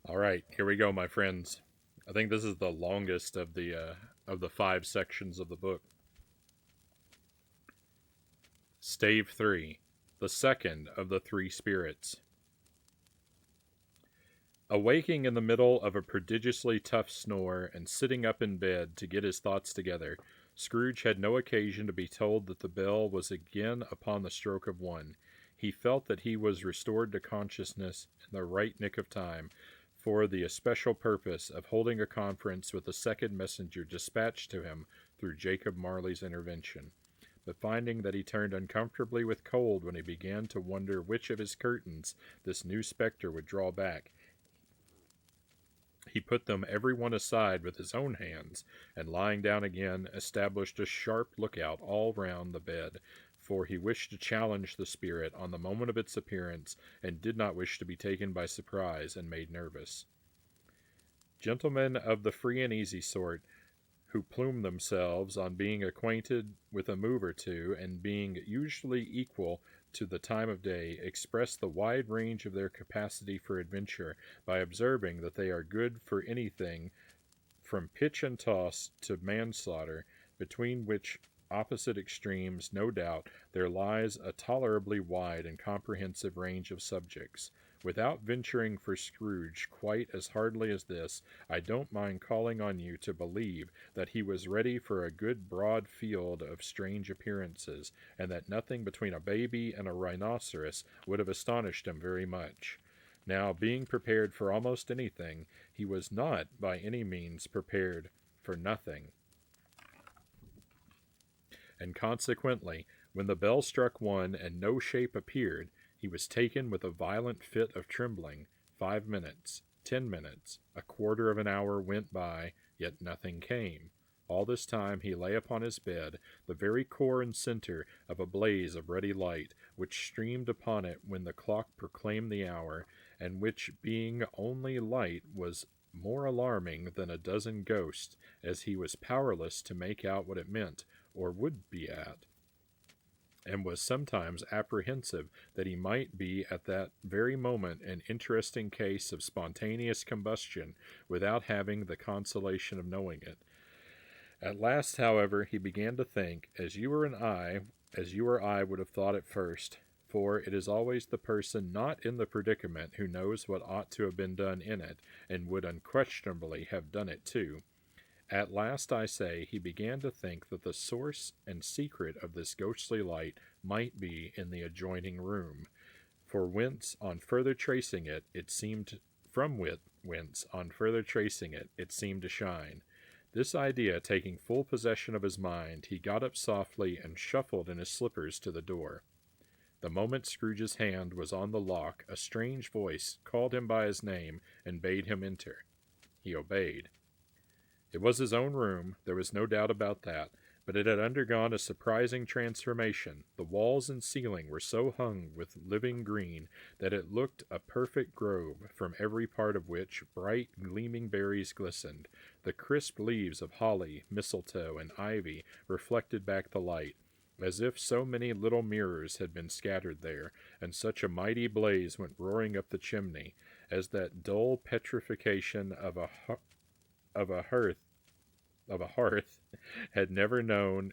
All right, here we go, my friends. I think this is the longest of the 5 sections of the book. Stave 3, the second of the 3 spirits. Awaking in the middle of a prodigiously tough snore and sitting up in bed to get his thoughts together, Scrooge had no occasion to be told that the bell was again upon the stroke of 1. He felt that he was restored to consciousness in the right nick of time, for the especial purpose of holding a conference with the second messenger dispatched to him through Jacob Marley's intervention. But finding that he turned uncomfortably with cold when he began to wonder which of his curtains this new spectre would draw back, he put them every one aside with his own hands, and lying down again, established a sharp lookout all round the bed, for he wished to challenge the spirit on the moment of its appearance, and did not wish to be taken by surprise and made nervous. Gentlemen of the free and easy sort, who plume themselves on being acquainted with a move or two, and being usually equal to the time of day, express the wide range of their capacity for adventure by observing that they are good for anything from pitch and toss to manslaughter, between which opposite extremes, no doubt, there lies a tolerably wide and comprehensive range of subjects. Without venturing for Scrooge quite as hardly as this, I don't mind calling on you to believe that he was ready for a good broad field of strange appearances, and that nothing between a baby and a rhinoceros would have astonished him very much. Now, being prepared for almost anything, he was not by any means prepared for nothing. And consequently, when the bell struck 1 and no shape appeared, he was taken with a violent fit of trembling. 5 minutes, 10 minutes, a quarter of an hour went by, yet nothing came. All this time he lay upon his bed, the very core and center of a blaze of ruddy light, which streamed upon it when the clock proclaimed the hour, and which, being only light, was more alarming than a dozen ghosts, as he was powerless to make out what it meant, or would be at, and was sometimes apprehensive that he might be at that very moment an interesting case of spontaneous combustion, without having the consolation of knowing it. At last, however, he began to think, as you or I would have thought at first, for it is always the person not in the predicament who knows what ought to have been done in it, and would unquestionably have done it too. At last, I say, he began to think that the source and secret of this ghostly light might be in the adjoining room, for whence, on further tracing it, it seemed to shine. This idea taking full possession of his mind, he got up softly and shuffled in his slippers to the door. The moment Scrooge's hand was on the lock, a strange voice called him by his name and bade him enter. He obeyed. It was his own room, there was no doubt about that, but it had undergone a surprising transformation. The walls and ceiling were so hung with living green that it looked a perfect grove, from every part of which bright, gleaming berries glistened. The crisp leaves of holly, mistletoe, and ivy reflected back the light, as if so many little mirrors had been scattered there, and such a mighty blaze went roaring up the chimney, as that dull petrification of a hearth had never known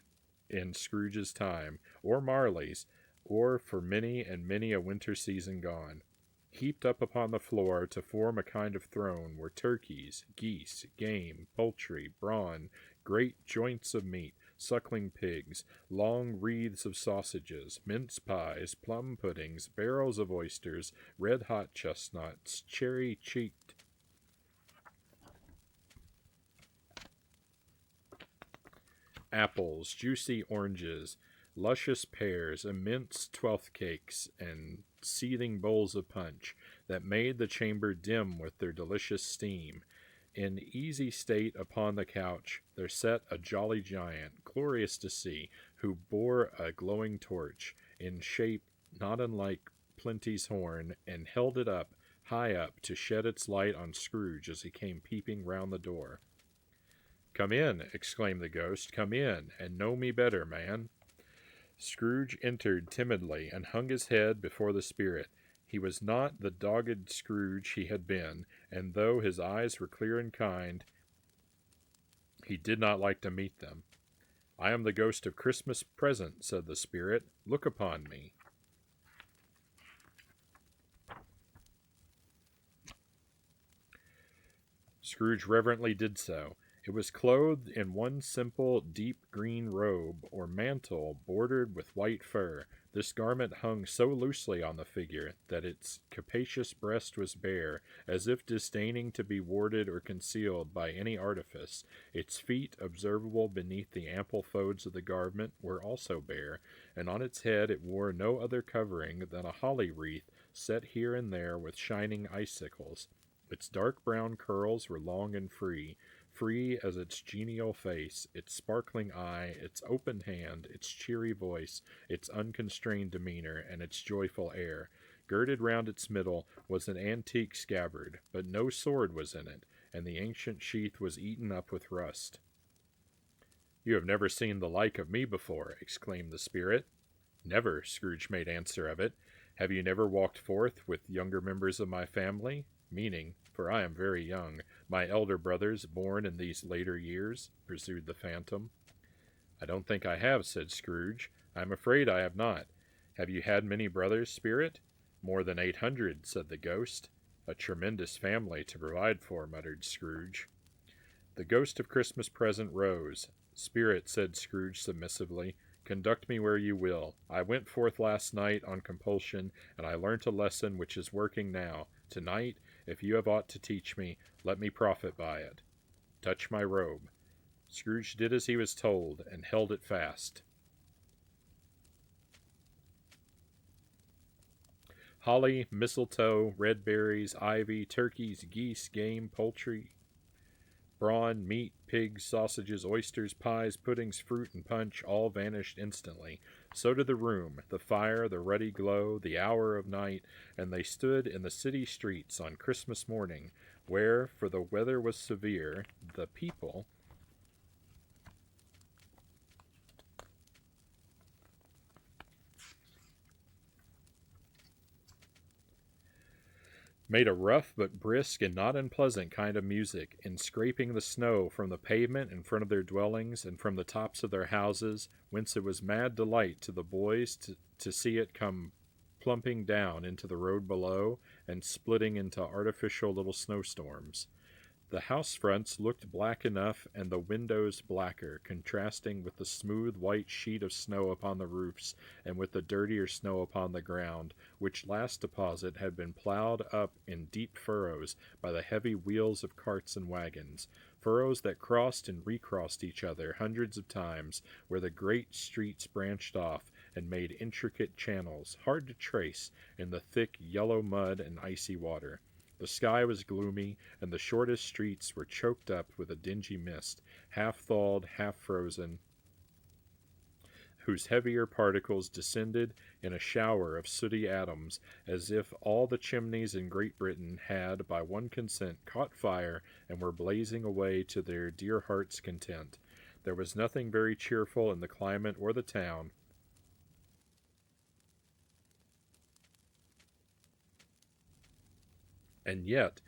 in Scrooge's time, or Marley's, or for many and many a winter season gone. Heaped up upon the floor to form a kind of throne were turkeys, geese, game, poultry, brawn, great joints of meat, suckling pigs, long wreaths of sausages, mince pies, plum puddings, barrels of oysters, red-hot chestnuts, cherry-cheeked apples, juicy oranges, luscious pears, immense twelfth cakes, and seething bowls of punch that made the chamber dim with their delicious steam. In easy state upon the couch there sat a jolly giant, glorious to see, who bore a glowing torch, in shape not unlike Plenty's horn, and held it up, high up, to shed its light on Scrooge as he came peeping round the door. "Come in," exclaimed the ghost, "come in, and know me better, man." Scrooge entered timidly, and hung his head before the spirit. He was not the dogged Scrooge he had been, and though his eyes were clear and kind, he did not like to meet them. "I am the ghost of Christmas Present," said the spirit. "Look upon me." Scrooge reverently did so. It was clothed in one simple, deep green robe, or mantle, bordered with white fur. This garment hung so loosely on the figure that its capacious breast was bare, as if disdaining to be warded or concealed by any artifice. Its feet, observable beneath the ample folds of the garment, were also bare, and on its head it wore no other covering than a holly wreath set here and there with shining icicles. Its dark brown curls were long and free as its genial face, its sparkling eye, its open hand, its cheery voice, its unconstrained demeanor, and its joyful air. Girded round its middle was an antique scabbard, but no sword was in it, and the ancient sheath was eaten up with rust. "You have never seen the like of me before," exclaimed the spirit. "Never," Scrooge made answer of it. "Have you never walked forth with younger members of my family? Meaning, for I am very young, my elder brothers born in these later years," pursued the phantom. "I don't think I have," said Scrooge. "I am afraid I have not. Have you had many brothers, spirit?" "More than 800, said the ghost. "A tremendous family to provide for," muttered Scrooge. The ghost of Christmas Present rose. "Spirit," said Scrooge submissively, "conduct me where you will. I went forth last night on compulsion, and I learnt a lesson which is working now. Tonight, if you have aught to teach me, let me profit by it. Touch my robe." Scrooge did as he was told, and held it fast. Holly, mistletoe, red berries, ivy, turkeys, geese, game, poultry, brawn, meat, pigs, sausages, oysters, pies, puddings, fruit, and punch all vanished instantly. So did the room, the fire, the ruddy glow, the hour of night, and they stood in the city streets on Christmas morning, where, for the weather was severe, the people made a rough but brisk and not unpleasant kind of music, in scraping the snow from the pavement in front of their dwellings and from the tops of their houses, whence it was mad delight to the boys to see it come plumping down into the road below and splitting into artificial little snowstorms. The house fronts looked black enough, and the windows blacker, contrasting with the smooth white sheet of snow upon the roofs, and with the dirtier snow upon the ground, which last deposit had been plowed up in deep furrows by the heavy wheels of carts and wagons, furrows that crossed and recrossed each other hundreds of times, where the great streets branched off and made intricate channels, hard to trace, in the thick yellow mud and icy water. The sky was gloomy, and the shortest streets were choked up with a dingy mist, half thawed, half frozen, whose heavier particles descended in a shower of sooty atoms, as if all the chimneys in Great Britain had, by one consent, caught fire and were blazing away to their dear hearts' content. There was nothing very cheerful in the climate or the town, and yet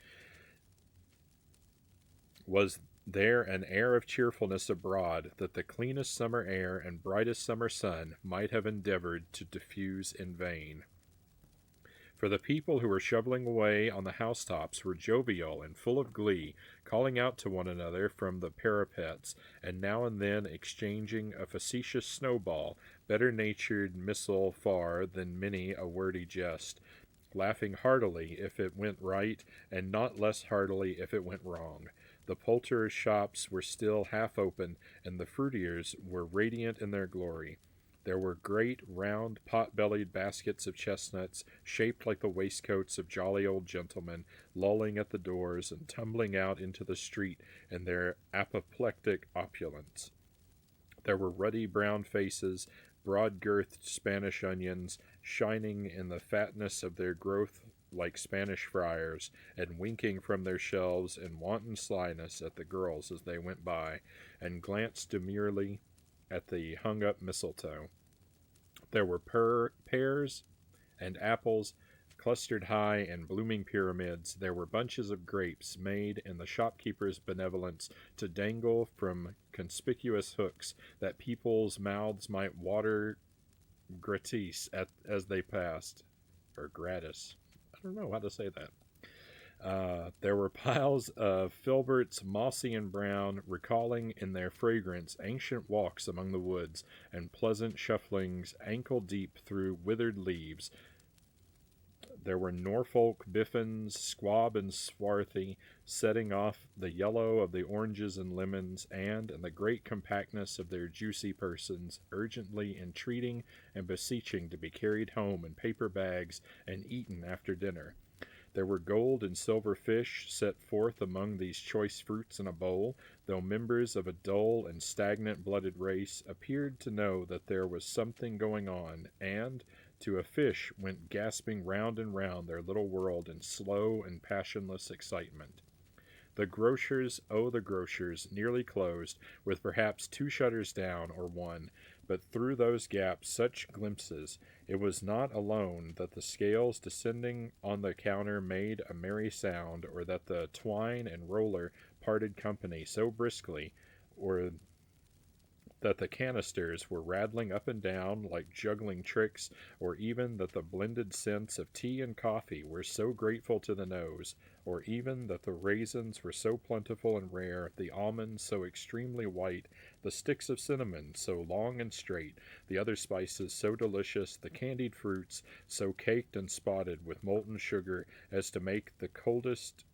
was there an air of cheerfulness abroad that the cleanest summer air and brightest summer sun might have endeavored to diffuse in vain. For the people who were shoveling away on the housetops were jovial and full of glee, calling out to one another from the parapets, and now and then exchanging a facetious snowball, better-natured missile far than many a wordy jest, laughing heartily if it went right, and not less heartily if it went wrong. The poulterers' shops were still half open, and the fruiterers were radiant in their glory. There were great, round, pot-bellied baskets of chestnuts, shaped like the waistcoats of jolly old gentlemen, lolling at the doors and tumbling out into the street in their apoplectic opulence. There were ruddy brown faces, broad-girthed Spanish onions, shining in the fatness of their growth like Spanish friars, and winking from their shelves in wanton slyness at the girls as they went by, and glanced demurely at the hung-up mistletoe. There were pears and apples clustered high in blooming pyramids. There were bunches of grapes made in the shopkeeper's benevolence to dangle from conspicuous hooks that people's mouths might water gratis as they passed, or gratis. I don't know how to say that. There were piles of filberts, mossy and brown, recalling in their fragrance ancient walks among the woods and pleasant shufflings ankle deep through withered leaves. There were Norfolk biffins, squab and swarthy, setting off the yellow of the oranges and lemons, and, in the great compactness of their juicy persons, urgently entreating and beseeching to be carried home in paper bags and eaten after dinner. There were gold and silver fish set forth among these choice fruits in a bowl, though members of a dull and stagnant-blooded race appeared to know that there was something going on, and, to a fish, went gasping round and round their little world in slow and passionless excitement. The grocers, oh, the grocers, nearly closed, with perhaps 2 shutters down, or 1, but through those gaps such glimpses. It was not alone that the scales descending on the counter made a merry sound, or that the twine and roller parted company so briskly, or that the canisters were rattling up and down like juggling tricks, or even that the blended scents of tea and coffee were so grateful to the nose, or even that the raisins were so plentiful and rare, the almonds so extremely white, the sticks of cinnamon so long and straight, the other spices so delicious, the candied fruits so caked and spotted with molten sugar as to make the coldest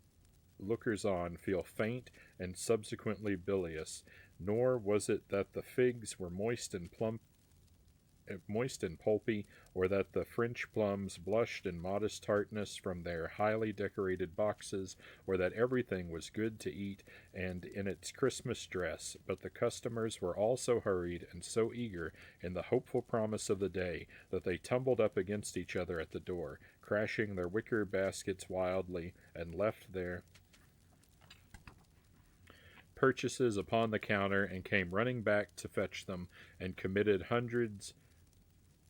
lookers-on feel faint and subsequently bilious. Nor was it that the figs were moist and pulpy, or that the French plums blushed in modest tartness from their highly decorated boxes, or that everything was good to eat and in its Christmas dress, but the customers were all so hurried and so eager in the hopeful promise of the day that they tumbled up against each other at the door, crashing their wicker baskets wildly, and left their purchases upon the counter and came running back to fetch them, and committed hundreds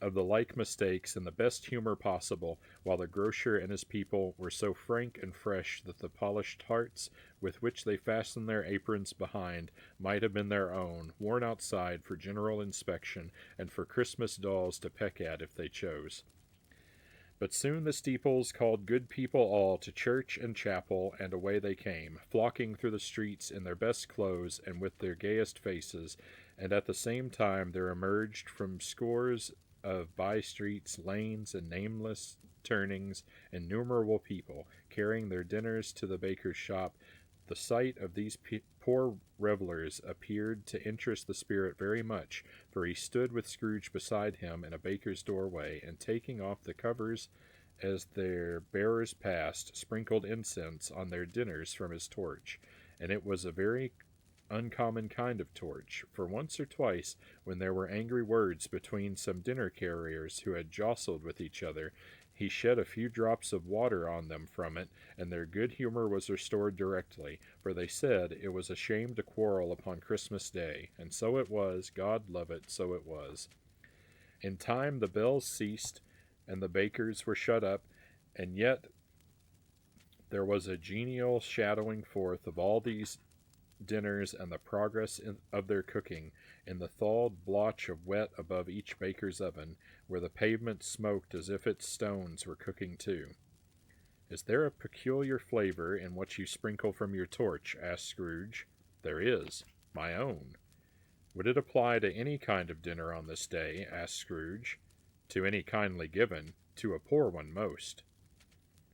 of the like mistakes in the best humor possible, while the grocer and his people were so frank and fresh that the polished hearts with which they fastened their aprons behind might have been their own, worn outside for general inspection and for Christmas dolls to peck at if they chose. But soon the steeples called good people all to church and chapel, and away they came, flocking through the streets in their best clothes and with their gayest faces, and at the same time there emerged from scores of by-streets, lanes, and nameless turnings innumerable people, carrying their dinners to the baker's shop. The sight of these poor revelers appeared to interest the spirit very much, for he stood with Scrooge beside him in a baker's doorway, and taking off the covers as their bearers passed, sprinkled incense on their dinners from his torch. And it was a very uncommon kind of torch, for once or twice, when there were angry words between some dinner carriers who had jostled with each other, he shed a few drops of water on them from it, and their good humor was restored directly, for they said it was a shame to quarrel upon Christmas Day, and so it was, God love it, so it was. In time the bells ceased, and the bakers were shut up, and yet there was a genial shadowing forth of all these dinners and the progress of their cooking in the thawed blotch of wet above each baker's oven, where the pavement smoked as if its stones were cooking too. "Is there a peculiar flavor in what you sprinkle from your torch?" asked Scrooge. "There is. My own." "Would it apply to any kind of dinner on this day?" asked Scrooge. "To any kindly given. To a poor one most."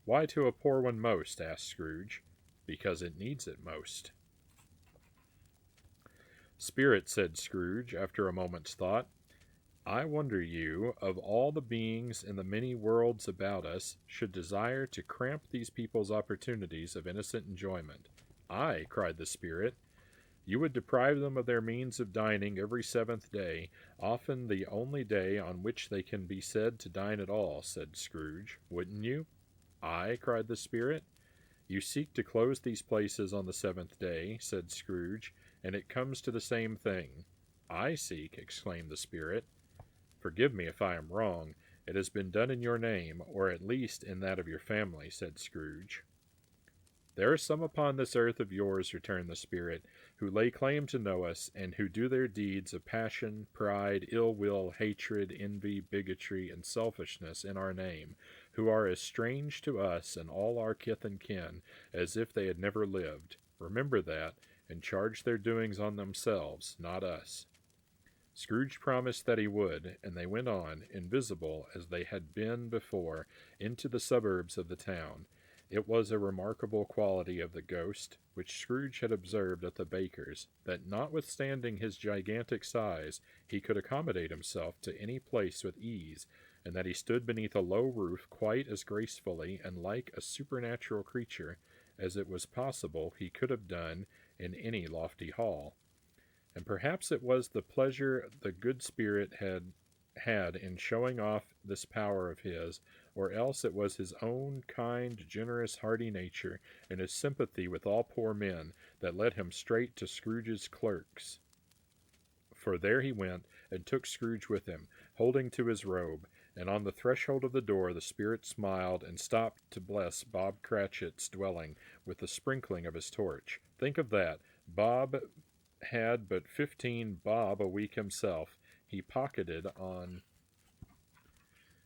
"Why to a poor one most?" asked Scrooge. "Because it needs it most." Spirit, said Scrooge, after a moment's thought, I wonder you, of all the beings in the many worlds about us, should desire to cramp these people's opportunities of innocent enjoyment. Ay, cried the Spirit, you would deprive them of their means of dining every seventh day, often the only day on which they can be said to dine at all, said Scrooge. Wouldn't you? Ay, cried the Spirit. You seek to close these places on the seventh day, said Scrooge, and it comes to the same thing. I seek, exclaimed the Spirit. Forgive me if I am wrong. It has been done in your name, or at least in that of your family, said Scrooge. There are some upon this earth of yours, returned the Spirit, who lay claim to know us, and who do their deeds of passion, pride, ill will, hatred, envy, bigotry, and selfishness in our name, who are as strange to us and all our kith and kin as if they had never lived. Remember that, and charge their doings on themselves, not us. Scrooge promised that he would, and they went on, invisible as they had been before, into the suburbs of the town. It was a remarkable quality of the ghost, which Scrooge had observed at the baker's, that notwithstanding his gigantic size, he could accommodate himself to any place with ease, and that he stood beneath a low roof quite as gracefully and like a supernatural creature as it was possible he could have done in any lofty hall. And perhaps it was the pleasure the good Spirit had in showing off this power of his, or else it was his own kind, generous, hearty nature, and his sympathy with all poor men, that led him straight to Scrooge's clerk's. For there he went, and took Scrooge with him, holding to his robe, and on the threshold of the door the Spirit smiled and stopped to bless Bob Cratchit's dwelling with the sprinkling of his torch. Think of that! Bob had but 15 bob a week himself. He pocketed on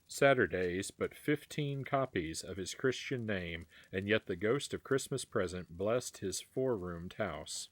Saturdays but 15 copies of his Christian name, and yet the ghost of Christmas present blessed his four-roomed house.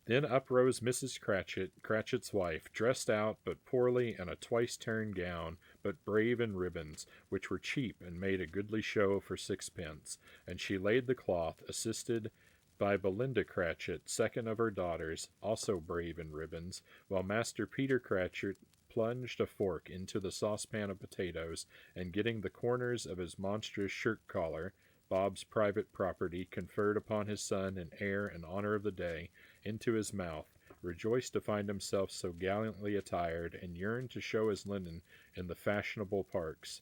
Then up rose Mrs. Cratchit, Cratchit's wife, dressed out but poorly in a twice-turned gown, but brave in ribbons, which were cheap and made a goodly show for sixpence, and she laid the cloth, assisted by Belinda Cratchit, second of her daughters, also brave in ribbons, while Master Peter Cratchit plunged a fork into the saucepan of potatoes, and getting the corners of his monstrous shirt-collar, Bob's private property, conferred upon his son in heir and honor of the day, into his mouth, rejoiced to find himself so gallantly attired, and yearned to show his linen in the fashionable parks.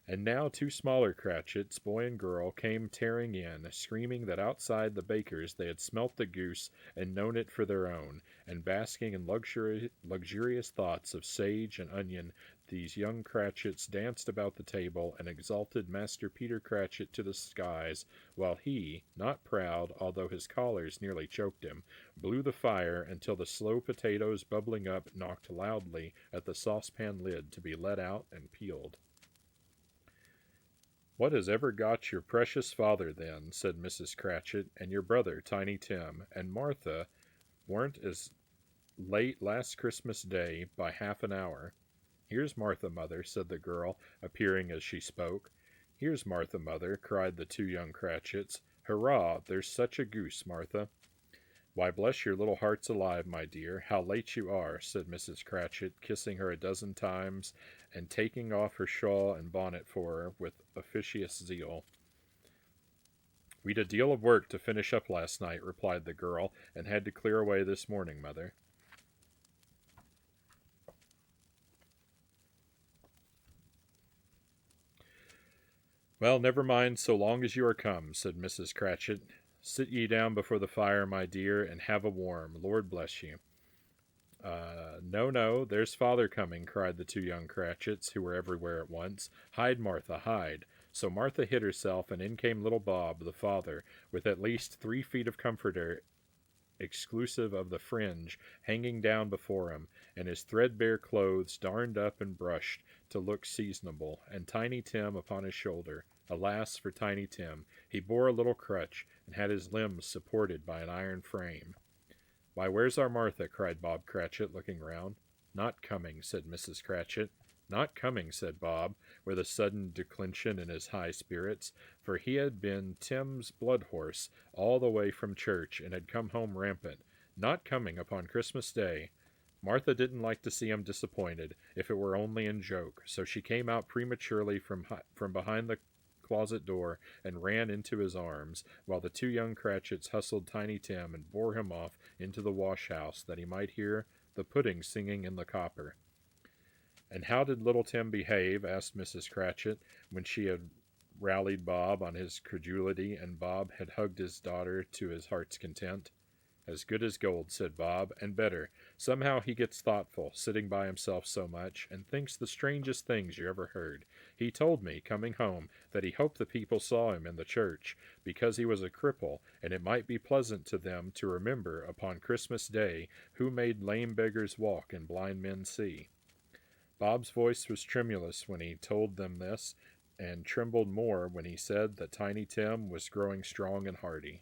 And now two smaller Cratchits, boy and girl, came tearing in, screaming that outside the baker's they had smelt the goose and known it for their own, and basking in luxurious thoughts of sage and onion, these young Cratchits danced about the table and exalted Master Peter Cratchit to the skies, while he, not proud, although his collars nearly choked him, blew the fire until the slow potatoes bubbling up knocked loudly at the saucepan lid to be let out and peeled. "What has ever got your precious father, then," said Mrs. Cratchit, "and your brother, Tiny Tim, and Martha weren't as late last Christmas Day by half an hour?" "Here's Martha, mother," said the girl, appearing as she spoke. "Here's Martha, mother," cried the two young Cratchits. "Hurrah! There's such a goose, Martha." "Why, bless your little hearts alive, my dear, how late you are," said Mrs. Cratchit, kissing her a dozen times, and taking off her shawl and bonnet for her with officious zeal. "We'd a deal of work to finish up last night," replied the girl, "and had to clear away this morning, mother." "Well, never mind, so long as you are come," said Mrs. Cratchit. "Sit ye down before the fire, my dear, and have a warm. Lord bless you." No, no, there's father coming," cried the two young Cratchits, who were everywhere at once. "Hide, Martha, hide." So Martha hid herself, and in came little Bob, the father, with at least 3 feet of comforter, exclusive of the fringe, hanging down before him, and his threadbare clothes darned up and brushed to look seasonable, and Tiny Tim upon his shoulder. Alas for Tiny Tim! He bore a little crutch, and had his limbs supported by an iron frame. "Why, where's our Martha?" cried Bob Cratchit, looking round. "Not coming," said Mrs. Cratchit. "Not coming," said Bob, with a sudden declension in his high spirits, for he had been Tim's blood horse all the way from church, and had come home rampant. Not coming upon Christmas Day. Martha didn't like to see him disappointed, if it were only in joke, so she came out prematurely from behind the closet door and ran into his arms, while the two young Cratchits hustled Tiny Tim and bore him off into the wash house that he might hear the pudding singing in the copper. And how did little Tim behave? Asked Mrs. Cratchit, when she had rallied Bob on his credulity, and Bob had hugged his daughter to his heart's content. As good as gold, said Bob, and better. Somehow he gets thoughtful, sitting by himself so much, and thinks the strangest things you ever heard. He told me, coming home, that he hoped the people saw him in the church, because he was a cripple, and it might be pleasant to them to remember, upon Christmas Day, who made lame beggars walk and blind men see. Bob's voice was tremulous when he told them this, and trembled more when he said that Tiny Tim was growing strong and hearty.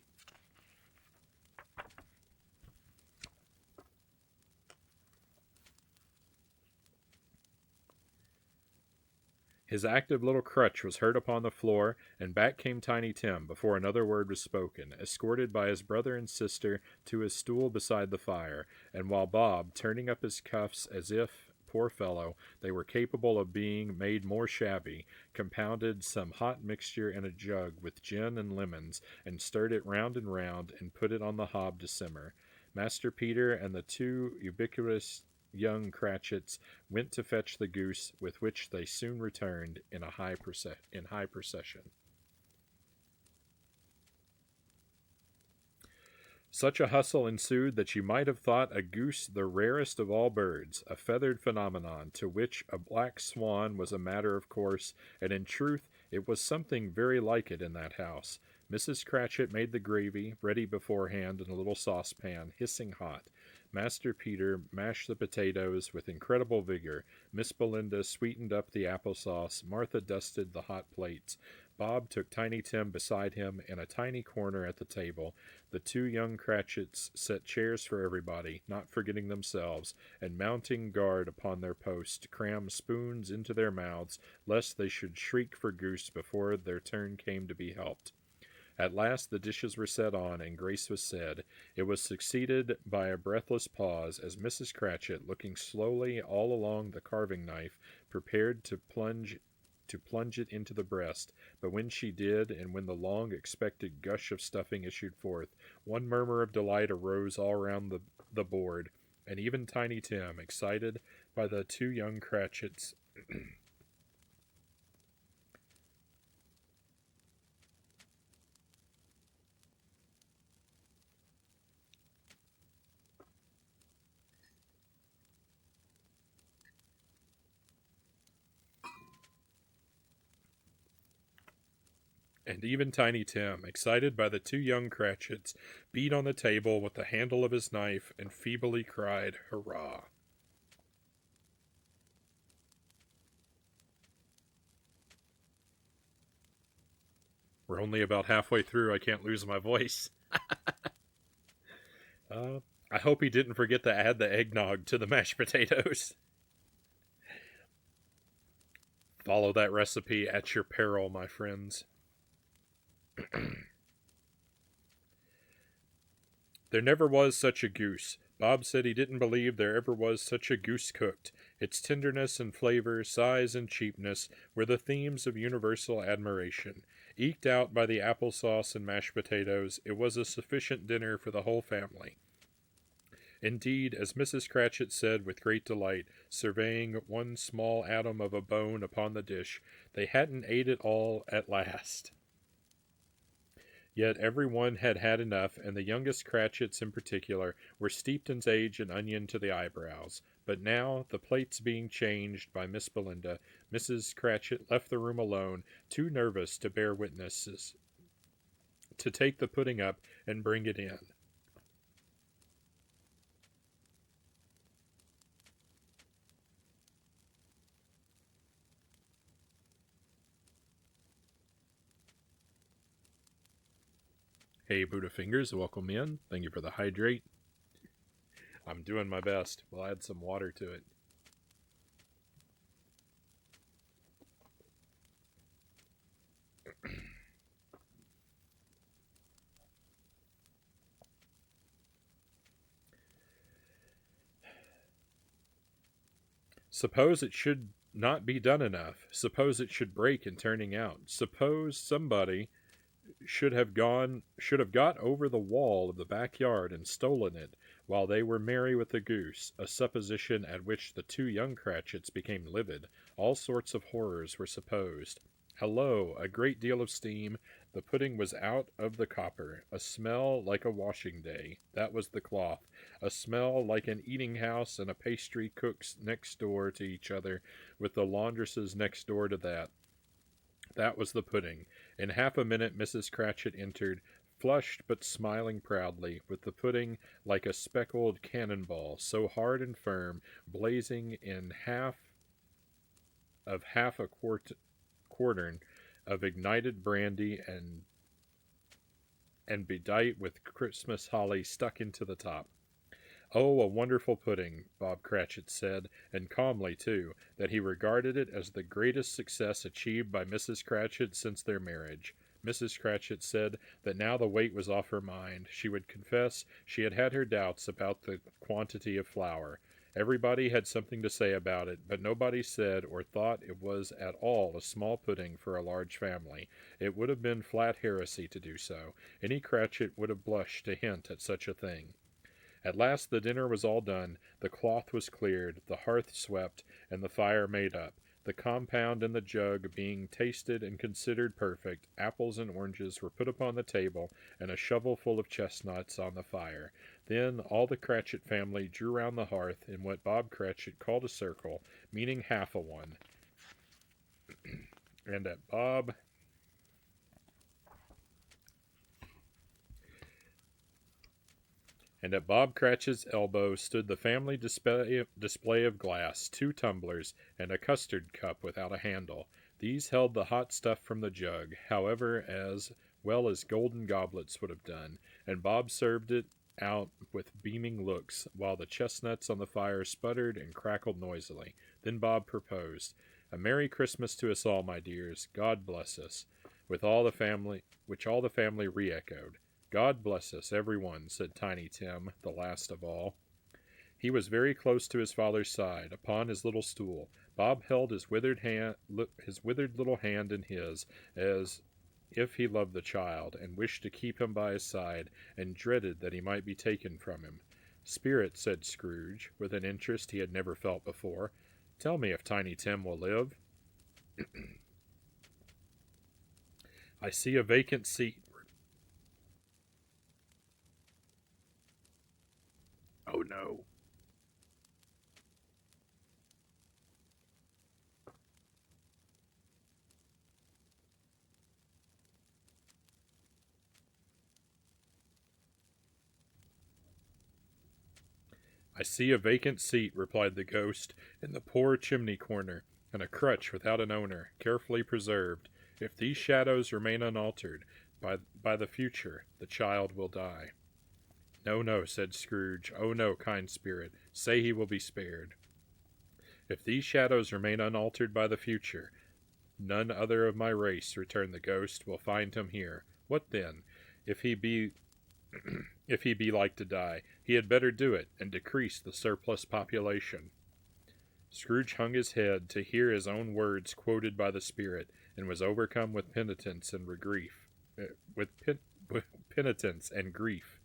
His active little crutch was hurt upon the floor, and back came Tiny Tim before another word was spoken, escorted by his brother and sister to his stool beside the fire, and while Bob, turning up his cuffs as if, poor fellow, they were capable of being made more shabby, compounded some hot mixture in a jug with gin and lemons, and stirred it round and round, and put it on the hob to simmer. Master Peter and the two ubiquitous young Cratchits went to fetch the goose, with which they soon returned in high procession. Such a hustle ensued that you might have thought a goose the rarest of all birds, a feathered phenomenon, to which a black swan was a matter of course, and in truth it was something very like it in that house. Mrs. Cratchit made the gravy, ready beforehand in a little saucepan, hissing hot. Master Peter mashed the potatoes with incredible vigor. Miss Belinda sweetened up the applesauce. Martha dusted the hot plates. Bob took Tiny Tim beside him in a tiny corner at the table. The two young Cratchits set chairs for everybody, not forgetting themselves, and mounting guard upon their post, crammed spoons into their mouths, lest they should shriek for goose before their turn came to be helped. At last the dishes were set on, and grace was said. It was succeeded by a breathless pause, as Mrs. Cratchit, looking slowly all along the carving knife, prepared to plunge it into the breast, but when she did, and when the long-expected gush of stuffing issued forth, one murmur of delight arose all round the board, and even Tiny Tim, excited by the two young Cratchits, beat on the table with the handle of his knife and feebly cried, "Hurrah!" We're only about halfway through. I can't lose my voice. Uh, I hope he didn't forget to add the eggnog to the mashed potatoes. Follow that recipe at your peril, my friends. There never was such a goose. Bob said he didn't believe there ever was such a goose cooked. Its tenderness and flavor, size and cheapness were the themes of universal admiration. Eked out by the applesauce and mashed potatoes, it was a sufficient dinner for the whole family. Indeed, as Mrs. Cratchit said with great delight, surveying one small atom of a bone upon the dish, they hadn't ate it all at last. Yet every one had had enough, and the youngest Cratchits in particular were steeped in sage and onion to the eyebrows. But now, the plates being changed by Miss Belinda, Mrs. Cratchit left the room alone, too nervous to bear witnesses, to take the pudding up and bring it in. Hey, Buddha Fingers, welcome in. Thank you for the hydrate. I'm doing my best. We'll add some water to it. Suppose it should not be done enough. Suppose it should break in turning out. Suppose somebody should have got over the wall of the backyard and stolen it while they were merry with the goose, a supposition at which the two young Cratchits became livid. All sorts of horrors were supposed. Hello, a great deal of steam. The pudding was out of the copper. A smell like a washing day. That was the cloth. A smell like an eating house and a pastry cook's next door to each other, with the laundresses next door to that. That was the pudding. In half a minute Mrs. Cratchit entered, flushed but smiling proudly, with the pudding like a speckled cannon ball, so hard and firm, blazing in half a quartern of ignited brandy and bedight with Christmas holly stuck into the top. Oh, a wonderful pudding, Bob Cratchit said, and calmly, too, that he regarded it as the greatest success achieved by Mrs. Cratchit since their marriage. Mrs. Cratchit said that now the weight was off her mind. She would confess she had had her doubts about the quantity of flour. Everybody had something to say about it, but nobody said or thought it was at all a small pudding for a large family. It would have been flat heresy to do so. Any Cratchit would have blushed to hint at such a thing. At last the dinner was all done, the cloth was cleared, the hearth swept, and the fire made up. The compound in the jug being tasted and considered perfect, apples and oranges were put upon the table, and a shovelful of chestnuts on the fire. Then all the Cratchit family drew round the hearth in what Bob Cratchit called a circle, meaning half a one. and at Bob and at Bob Cratchit's elbow stood the family display of glass, 2 tumblers, and a custard cup without a handle. These held the hot stuff from the jug, however, as well as golden goblets would have done, and Bob served it out with beaming looks, while the chestnuts on the fire sputtered and crackled noisily. Then Bob proposed, "A Merry Christmas to us all, my dears. God bless us," which all the family re-echoed. "God bless us, every one," said Tiny Tim, the last of all. He was very close to his father's side, upon his little stool. Bob held his withered little hand in his, as if he loved the child, and wished to keep him by his side, and dreaded that he might be taken from him. "Spirit," said Scrooge, with an interest he had never felt before, "tell me if Tiny Tim will live." "I see a vacant seat." "Oh, no." "I see a vacant seat," replied the ghost, "in the poor chimney corner, and a crutch without an owner, carefully preserved. If these shadows remain unaltered, by the future, the child will die." "No, no," said Scrooge. "Oh, no, kind spirit. Say he will be spared." "If these shadows remain unaltered by the future, none other of my race," returned the ghost, "will find him here. What then? If he be if he be like to die, he had better do it, and decrease the surplus population." Scrooge hung his head to hear his own words quoted by the spirit, and was overcome with penitence and grief. With penitence and grief.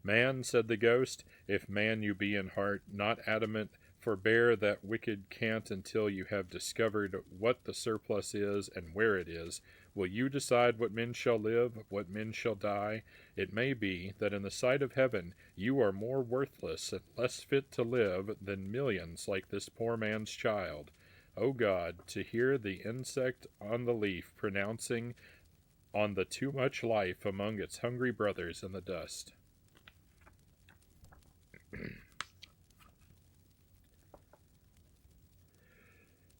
"Man," said the ghost, "if man you be in heart, not adamant, forbear that wicked cant until you have discovered what the surplus is and where it is. Will you decide what men shall live, what men shall die? It may be that in the sight of heaven you are more worthless and less fit to live than millions like this poor man's child. O God, to hear the insect on the leaf pronouncing on the too much life among its hungry brothers in the dust."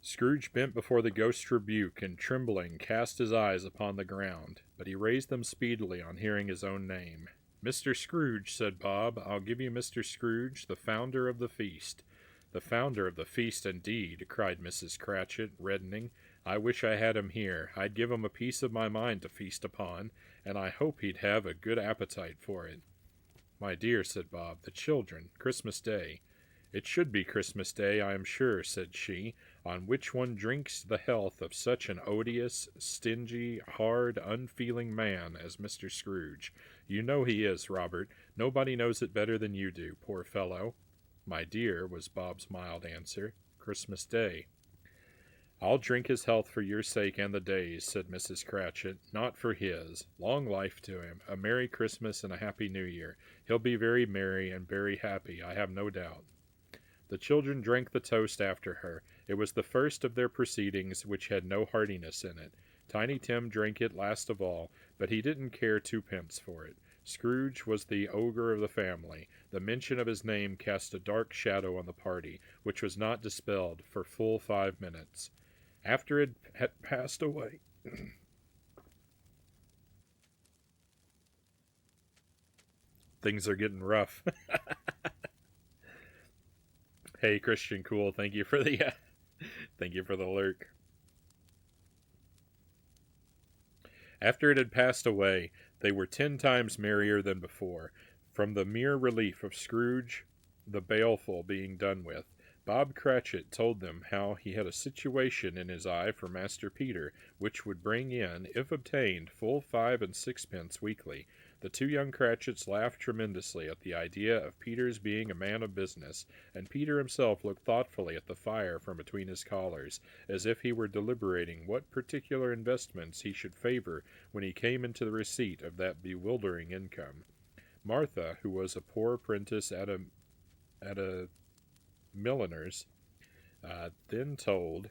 Scrooge bent before the ghost's rebuke, and trembling cast his eyes upon the ground, but he raised them speedily on hearing his own name. "Mr. Scrooge," said Bob, "I'll give you Mr. Scrooge, the founder of the feast." "The founder of the feast, indeed!" cried Mrs. Cratchit, reddening. "I wish I had him here. I'd give him a piece of my mind to feast upon, and I hope he'd have a good appetite for it." "My dear," said Bob, "the children, Christmas Day." "It should be Christmas Day, I am sure," said she, "on which one drinks the health of such an odious, stingy, hard, unfeeling man as Mr. Scrooge. You know he is, Robert. Nobody knows it better than you do, poor fellow." "My dear," was Bob's mild answer, "Christmas Day." "I'll drink his health for your sake and the day's," said Mrs. Cratchit, "not for his. Long life to him, a Merry Christmas and a Happy New Year. He'll be very merry and very happy, I have no doubt." The children drank the toast after her. It was the first of their proceedings which had no heartiness in it. Tiny Tim drank it last of all, but he didn't care twopence for it. Scrooge was the ogre of the family. The mention of his name cast a dark shadow on the party, which was not dispelled for full 5 minutes. After it had passed away, things are getting rough. Hey, Christian Cool, thank you for the thank you for the lurk. After it had passed away, they were 10 times merrier than before, from the mere relief of Scrooge the Baleful being done with. Bob Cratchit told them how he had a situation in his eye for Master Peter, which would bring in, if obtained, full 5 and 6pence weekly. The 2 young Cratchits laughed tremendously at the idea of Peter's being a man of business, and Peter himself looked thoughtfully at the fire from between his collars, as if he were deliberating what particular investments he should favor when he came into the receipt of that bewildering income. Martha, who was a poor apprentice at a milliner's, then told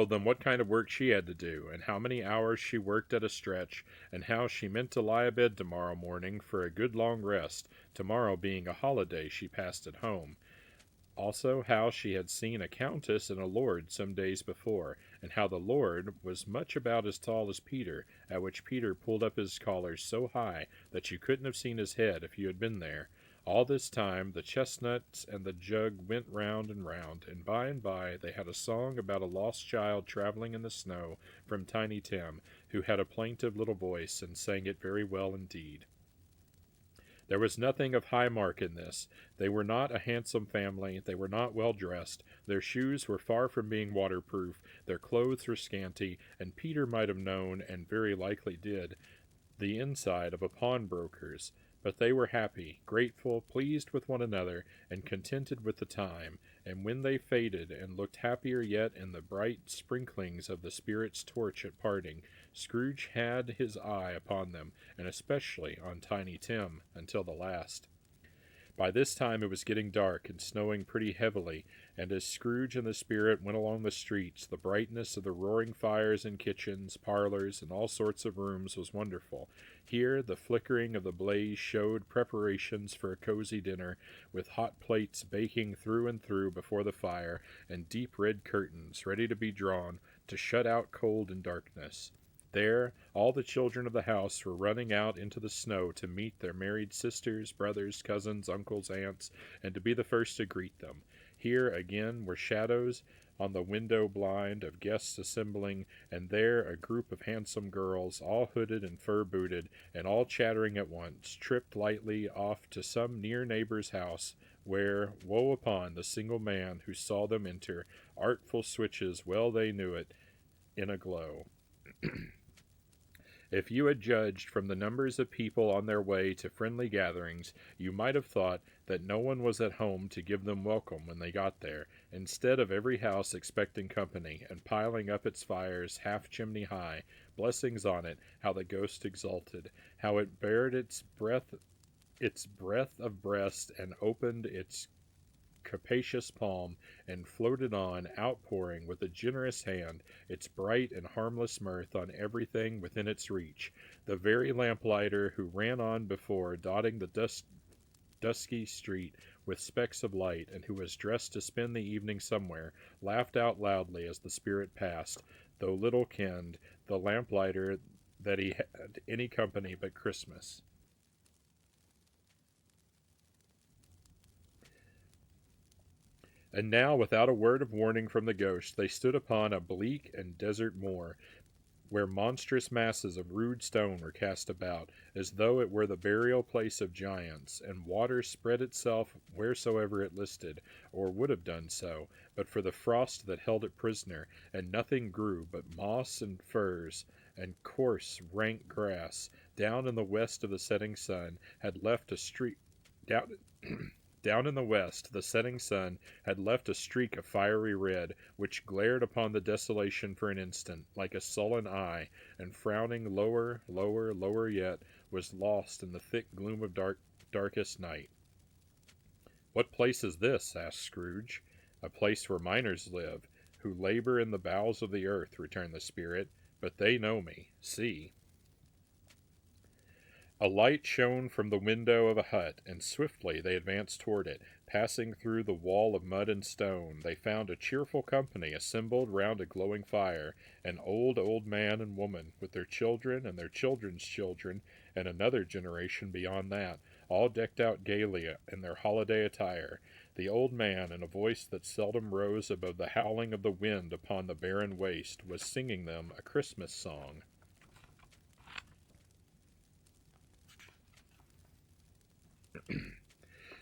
them what kind of work she had to do, and how many hours she worked at a stretch, and how she meant to lie abed tomorrow morning for a good long rest, tomorrow being a holiday she passed at home. Also how she had seen a countess and a lord some days before, and how the lord was much about as tall as Peter, at which Peter pulled up his collars so high that you couldn't have seen his head if you had been there. All this time the chestnuts and the jug went round, and by they had a song about a lost child traveling in the snow from Tiny Tim, who had a plaintive little voice and sang it very well indeed. There was nothing of high mark in this. They were not a handsome family, they were not well dressed, their shoes were far from being waterproof, their clothes were scanty, and Peter might have known, and very likely did, the inside of a pawnbroker's. But they were happy, grateful, pleased with one another, and contented with the time, and when they faded, and looked happier yet in the bright sprinklings of the spirit's torch at parting, Scrooge had his eye upon them, and especially on Tiny Tim, until the last. By this time it was getting dark and snowing pretty heavily, and as Scrooge and the spirit went along the streets, the brightness of the roaring fires in kitchens, parlors, and all sorts of rooms was wonderful. Here the flickering of the blaze showed preparations for a cozy dinner, with hot plates baking through and through before the fire, and deep red curtains ready to be drawn to shut out cold and darkness. There, all the children of the house were running out into the snow to meet their married sisters, brothers, cousins, uncles, aunts, and to be the first to greet them. Here, again, were shadows on the window blind of guests assembling, and there a group of handsome girls, all hooded and fur-booted, and all chattering at once, tripped lightly off to some near neighbor's house, where, woe upon the single man who saw them enter, artful switches, well they knew it, in a glow. If you had judged from the numbers of people on their way to friendly gatherings, you might have thought that no one was at home to give them welcome when they got there, instead of every house expecting company, and piling up its fires half chimney high, blessings on it, how the ghost exulted, how it bared its breath of breast, and opened its capacious palm, and floated on, outpouring with a generous hand its bright and harmless mirth on everything within its reach. The very lamplighter who ran on before, dotting the dusky street with specks of light, and who was dressed to spend the evening somewhere, laughed out loudly as the spirit passed, though little kenned the lamplighter that he had any company but Christmas. And now, without a word of warning from the ghost, they stood upon a bleak and desert moor, where monstrous masses of rude stone were cast about, as though it were the burial place of giants, and water spread itself wheresoever it listed, or would have done so, but for the frost that held it prisoner, and nothing grew but moss and furze, and coarse, rank grass. Down in the west of the setting sun had left a streak down down in the west the setting sun had left a streak of fiery red, which glared upon the desolation for an instant, like a sullen eye, and frowning lower, lower, lower yet, was lost in the thick gloom of darkest night. "What place is this?" asked Scrooge. "A place where miners live, who labor in the bowels of the earth," returned the spirit. "But they know me. See." A light shone from the window of a hut, and swiftly they advanced toward it. Passing through the wall of mud and stone, they found a cheerful company assembled round a glowing fire, an old man and woman, with their children and their children's children, and another generation beyond that, all decked out gaily in their holiday attire. The old man, in a voice that seldom rose above the howling of the wind upon the barren waste, was singing them a Christmas song.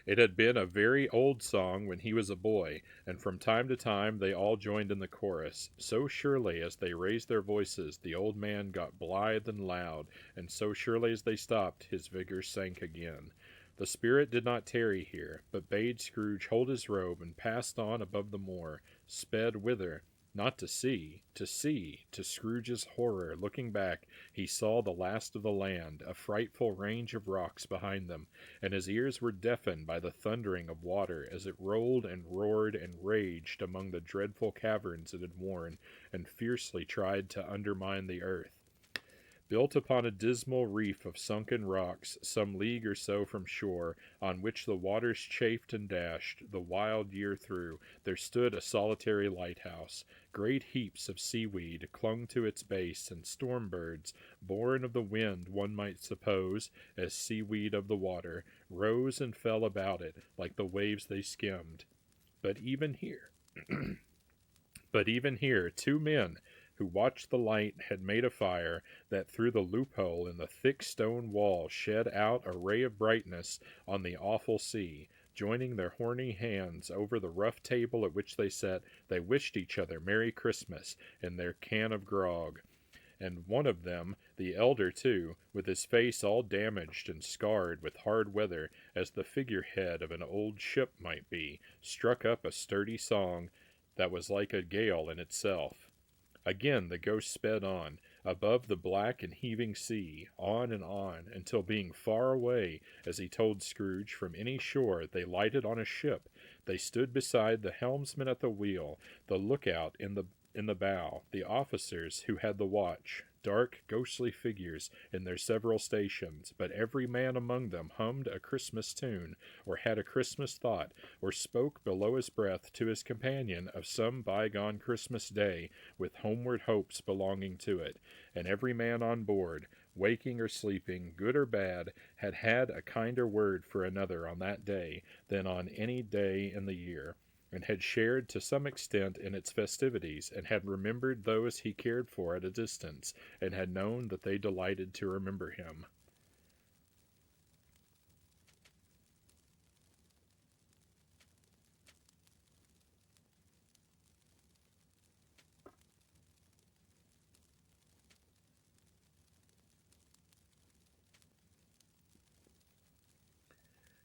It had been a very old song when he was a boy, and from time to time they all joined in the chorus. So surely as they raised their voices, the old man got blithe and loud, and so surely as they stopped, his vigor sank again. The spirit did not tarry here, but bade Scrooge hold his robe, and passed on above the moor. Sped whither? Not to see, to see. To Scrooge's horror, looking back, he saw the last of the land, a frightful range of rocks behind them, and his ears were deafened by the thundering of water as it rolled and roared and raged among the dreadful caverns it had worn, and fiercely tried to undermine the earth. Built upon a dismal reef of sunken rocks, some league or so from shore, on which the waters chafed and dashed the wild year through, there stood a solitary lighthouse. Great heaps of seaweed clung to its base, and storm birds, born of the wind, one might suppose, as seaweed of the water, rose and fell about it like the waves they skimmed. But even here, two men who watched the light had made a fire that through the loophole in the thick stone wall shed out a ray of brightness on the awful sea. Joining their horny hands over the rough table at which they sat, they wished each other Merry Christmas in their can of grog. And one of them, the elder too, with his face all damaged and scarred with hard weather, as the figurehead of an old ship might be, struck up a sturdy song that was like a gale in itself. Again the ghost sped on, above the black and heaving sea, on, until being far away, as he told Scrooge, from any shore, they lighted on a ship. They stood beside the helmsman at the wheel, the lookout in the bow, the officers who had the watch, dark, ghostly figures in their several stations, but every man among them hummed a Christmas tune, or had a Christmas thought, or spoke below his breath to his companion of some bygone Christmas day, with homeward hopes belonging to it, and every man on board, waking or sleeping, good or bad, had had a kinder word for another on that day than on any day in the year, and had shared to some extent in its festivities, and had remembered those he cared for at a distance, and had known that they delighted to remember him.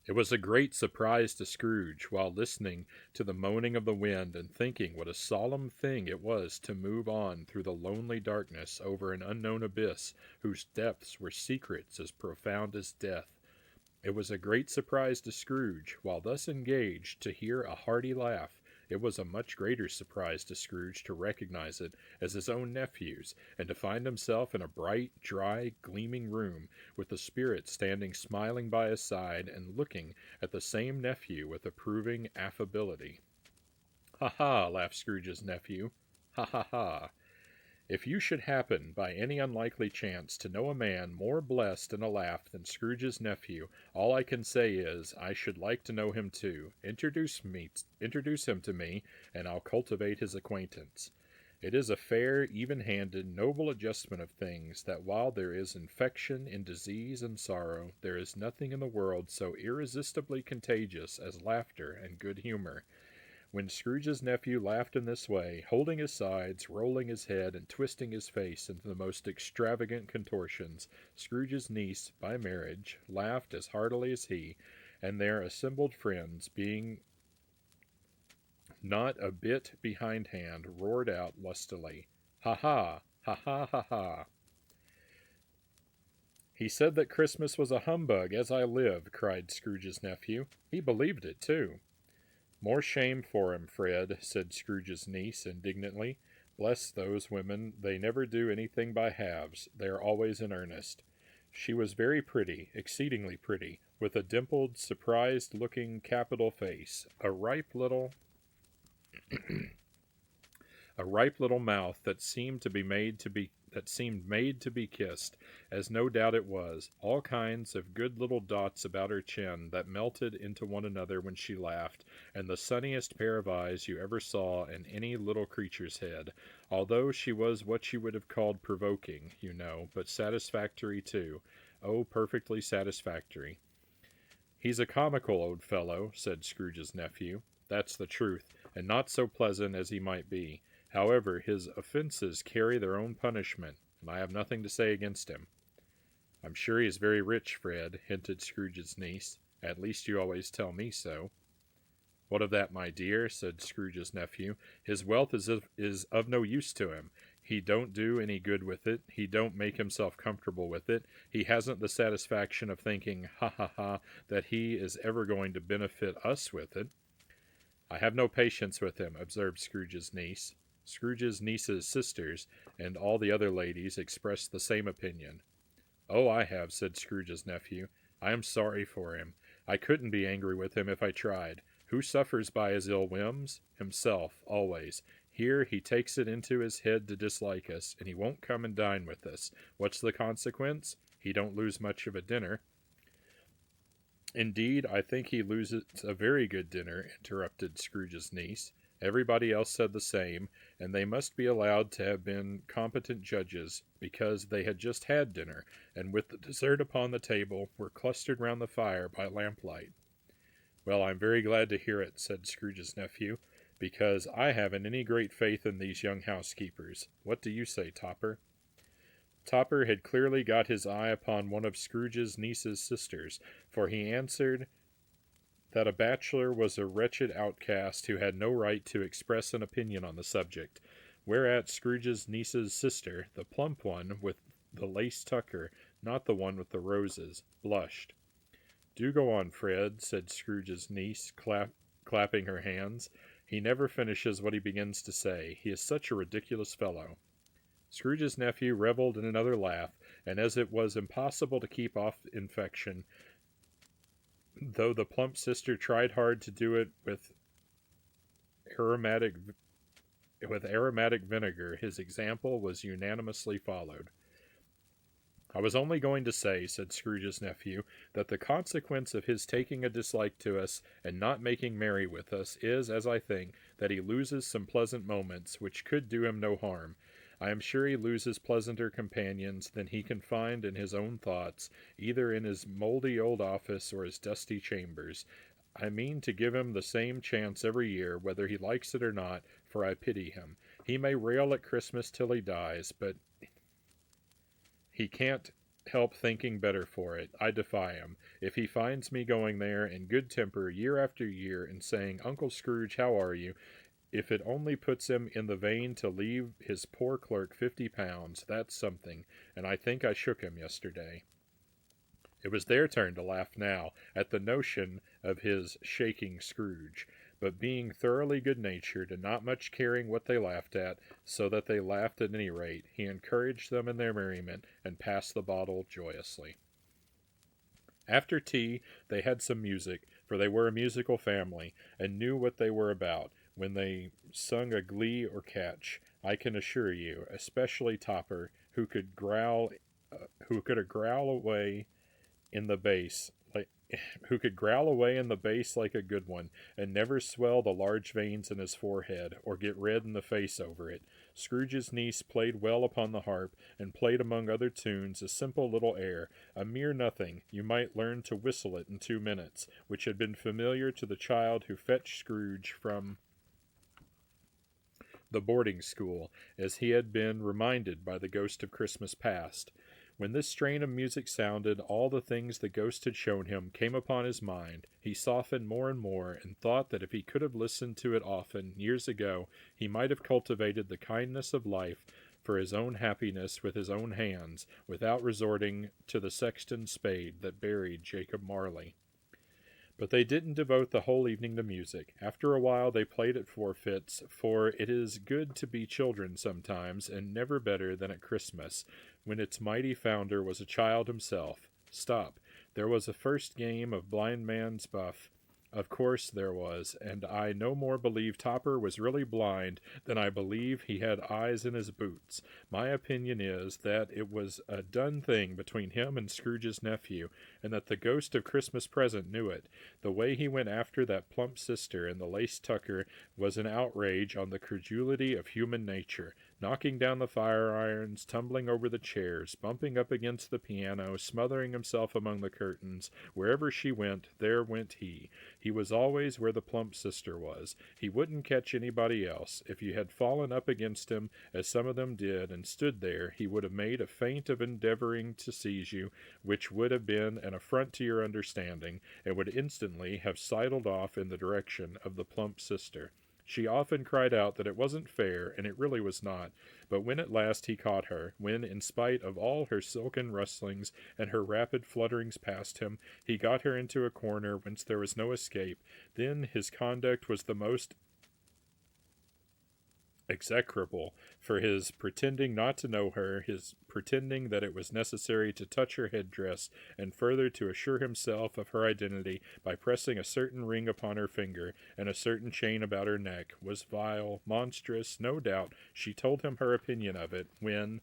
It was a great surprise to Scrooge, while listening to the moaning of the wind, and thinking what a solemn thing it was to move on through the lonely darkness over an unknown abyss whose depths were secrets as profound as death. It was a great surprise to Scrooge, while thus engaged, to hear a hearty laugh. It was a much greater surprise to Scrooge to recognize it as his own nephew's, and to find himself in a bright, dry, gleaming room, with the spirit standing smiling by his side, and looking at the same nephew with approving affability. "Ha ha!" laughed Scrooge's nephew. "Ha ha ha! If you should happen, by any unlikely chance, to know a man more blessed in a laugh than Scrooge's nephew, all I can say is, I should like to know him too. Introduce him to me, and I'll cultivate his acquaintance." It is a fair, even-handed, noble adjustment of things that while there is infection in disease and sorrow, there is nothing in the world so irresistibly contagious as laughter and good humor. When Scrooge's nephew laughed in this way, holding his sides, rolling his head, and twisting his face into the most extravagant contortions, Scrooge's niece, by marriage, laughed as heartily as he, and their assembled friends, being not a bit behindhand, roared out lustily, "Ha ha! Ha ha ha ha!" "He said that Christmas was a humbug, as I live," cried Scrooge's nephew. "He believed it, too." "More shame for him, Fred," said Scrooge's niece indignantly. "Bless those women, they never do anything by halves. They are always in earnest." She was very pretty, exceedingly pretty, with a dimpled, surprised-looking capital face, a ripe little mouth that seemed made to be kissed, as no doubt it was, all kinds of good little dots about her chin that melted into one another when she laughed, and the sunniest pair of eyes you ever saw in any little creature's head, although she was what you would have called provoking, you know, but satisfactory too. Oh, perfectly satisfactory. "He's a comical old fellow," said Scrooge's nephew. "That's the truth, and not so pleasant as he might be. However, his offences carry their own punishment, and I have nothing to say against him." "I'm sure he is very rich, Fred," hinted Scrooge's niece. "At least you always tell me so." "What of that, my dear?" said Scrooge's nephew. "His wealth is of no use to him. He don't do any good with it. He don't make himself comfortable with it. He hasn't the satisfaction of thinking, ha ha ha, that he is ever going to benefit us with it." "I have no patience with him," observed Scrooge's niece. Scrooge's niece's sisters, and all the other ladies, expressed the same opinion. "Oh, I have," said Scrooge's nephew. "I am sorry for him. I couldn't be angry with him if I tried. Who suffers by his ill whims? Himself, always. Here he takes it into his head to dislike us, and he won't come and dine with us. What's the consequence? He don't lose much of a dinner." "Indeed, I think he loses a very good dinner," interrupted Scrooge's niece. Everybody else said the same, and they must be allowed to have been competent judges, because they had just had dinner, and with the dessert upon the table, were clustered round the fire by lamplight. "Well, I'm very glad to hear it," said Scrooge's nephew, "because I haven't any great faith in these young housekeepers. What do you say, Topper?" Topper had clearly got his eye upon one of Scrooge's niece's sisters, for he answered that a bachelor was a wretched outcast who had no right to express an opinion on the subject, whereat Scrooge's niece's sister, the plump one with the lace tucker, not the one with the roses, blushed. "Do go on, Fred," said Scrooge's niece, clapping her hands. "He never finishes what he begins to say. He is such a ridiculous fellow." Scrooge's nephew revelled in another laugh, and as it was impossible to keep off infection, though the plump sister tried hard to do it with aromatic vinegar, his example was unanimously followed. "I was only going to say," said Scrooge's nephew, "that the consequence of his taking a dislike to us and not making merry with us is, as I think, that he loses some pleasant moments which could do him no harm. I am sure he loses pleasanter companions than he can find in his own thoughts, either in his mouldy old office or his dusty chambers. I mean to give him the same chance every year, whether he likes it or not, for I pity him. He may rail at Christmas till he dies, but he can't help thinking better for it. I defy him. If he finds me going there in good temper year after year and saying, 'Uncle Scrooge, how are you?' if it only puts him in the vein to leave his poor clerk £50, that's something, and I think I shook him yesterday." It was their turn to laugh now, at the notion of his shaking Scrooge, but being thoroughly good-natured, and not much caring what they laughed at, so that they laughed at any rate, he encouraged them in their merriment, and passed the bottle joyously. After tea they had some music, for they were a musical family, and knew what they were about, when they sung a glee or catch, I can assure you, especially Topper, who could growl away in the bass, like a good one, and never swell the large veins in his forehead, or get red in the face over it. Scrooge's niece played well upon the harp, and played among other tunes a simple little air, a mere nothing, you might learn to whistle it in 2 minutes, which had been familiar to the child who fetched Scrooge from the boarding school, as he had been reminded by the ghost of Christmas past. When this strain of music sounded, all the things the ghost had shown him came upon his mind. He softened more and more, and thought that if he could have listened to it often, years ago, he might have cultivated the kindness of life for his own happiness with his own hands, without resorting to the sexton's spade that buried Jacob Marley. But they didn't devote the whole evening to music. After a while they played at forfeits, for it is good to be children sometimes, and never better than at Christmas, when its mighty founder was a child himself. Stop. There was a first game of blind man's buff. Of course there was, and I no more believe Topper was really blind than I believe he had eyes in his boots. My opinion is that it was a done thing between him and Scrooge's nephew, and that the ghost of Christmas present knew it. The way he went after that plump sister in the lace tucker was an outrage on the credulity of human nature, knocking down the fire irons, tumbling over the chairs, bumping up against the piano, smothering himself among the curtains. Wherever she went, there went he. He was always where the plump sister was. He wouldn't catch anybody else. If you had fallen up against him, as some of them did, and stood there, he would have made a feint of endeavoring to seize you, which would have been an affront to your understanding, and would instantly have sidled off in the direction of the plump sister. She often cried out that it wasn't fair, and it really was not. But when at last he caught her, when, in spite of all her silken rustlings and her rapid flutterings past him, he got her into a corner whence there was no escape, then his conduct was the most execrable, for his pretending not to know her, his pretending that it was necessary to touch her headdress, and further to assure himself of her identity by pressing a certain ring upon her finger and a certain chain about her neck, was vile, monstrous. No doubt she told him her opinion of it, when,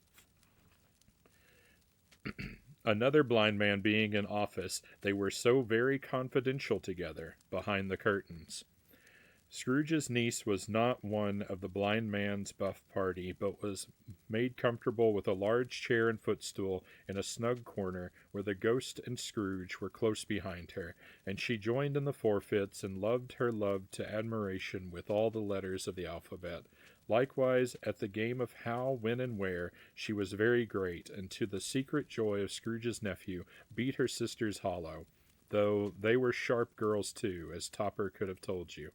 another blind man being in office, they were so very confidential together behind the curtains. Scrooge's niece was not one of the blind man's buff party, but was made comfortable with a large chair and footstool in a snug corner where the ghost and Scrooge were close behind her, and she joined in the forfeits and loved her love to admiration with all the letters of the alphabet. Likewise, at the game of how, when, and where, she was very great, and to the secret joy of Scrooge's nephew, beat her sisters hollow, though they were sharp girls too, as Topper could have told you.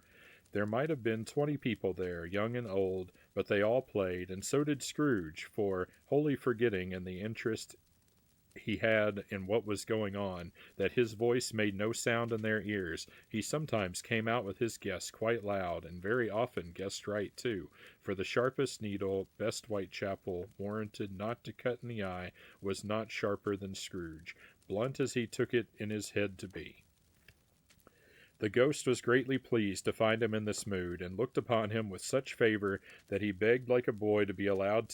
There might have been 20 people there, young and old, but they all played, and so did Scrooge, for, wholly forgetting in the interest he had in what was going on, that his voice made no sound in their ears, he sometimes came out with his guess quite loud, and very often guessed right too, for the sharpest needle best Whitechapel warranted not to cut in the eye was not sharper than Scrooge, blunt as he took it in his head to be. The ghost was greatly pleased to find him in this mood, and looked upon him with such favor that he begged like a boy to be allowed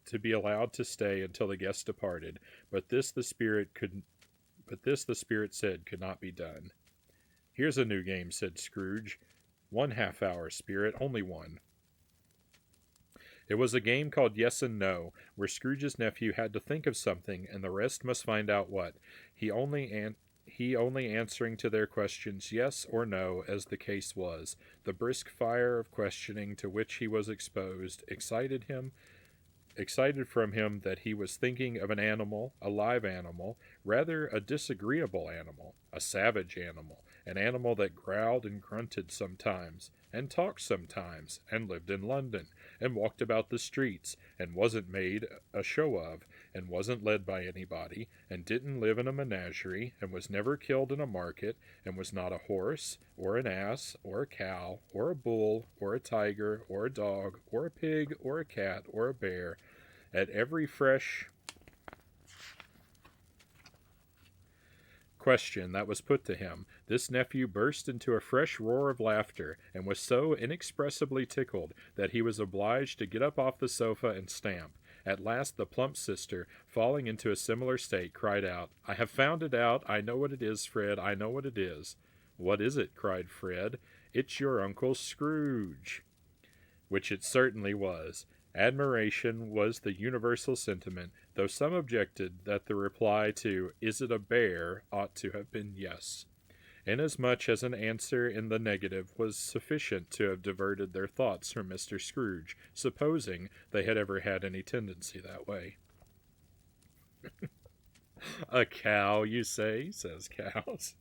to stay until the guest departed. But this the spirit said could not be done. "Here's a new game," said Scrooge. "1 half-hour, spirit, only one." It was a game called Yes and No, where Scrooge's nephew had to think of something, and the rest must find out what. He only answering to their questions yes or no, as the case was. The brisk fire of questioning to which he was exposed excited from him that he was thinking of an animal, a live animal, rather a disagreeable animal, a savage animal, an animal that growled and grunted sometimes, and talked sometimes, and lived in London, and walked about the streets, and wasn't made a show of, and wasn't led by anybody, and didn't live in a menagerie, and was never killed in a market, and was not a horse, or an ass, or a cow, or a bull, or a tiger, or a dog, or a pig, or a cat, or a bear. At every fresh question that was put to him, this nephew burst into a fresh roar of laughter, and was so inexpressibly tickled that he was obliged to get up off the sofa and stamp. At last the plump sister, falling into a similar state, cried out, "I have found it out. I know what it is, Fred. I know what it is." "What is it?" cried Fred. "It's your Uncle Scrooge." which it certainly was. Admiration was the universal sentiment, though some objected that the reply to "Is it a bear?" ought to have been yes, inasmuch as an answer in the negative was sufficient to have diverted their thoughts from Mr. Scrooge, supposing they had ever had any tendency that way. A cow, you say, says Cows.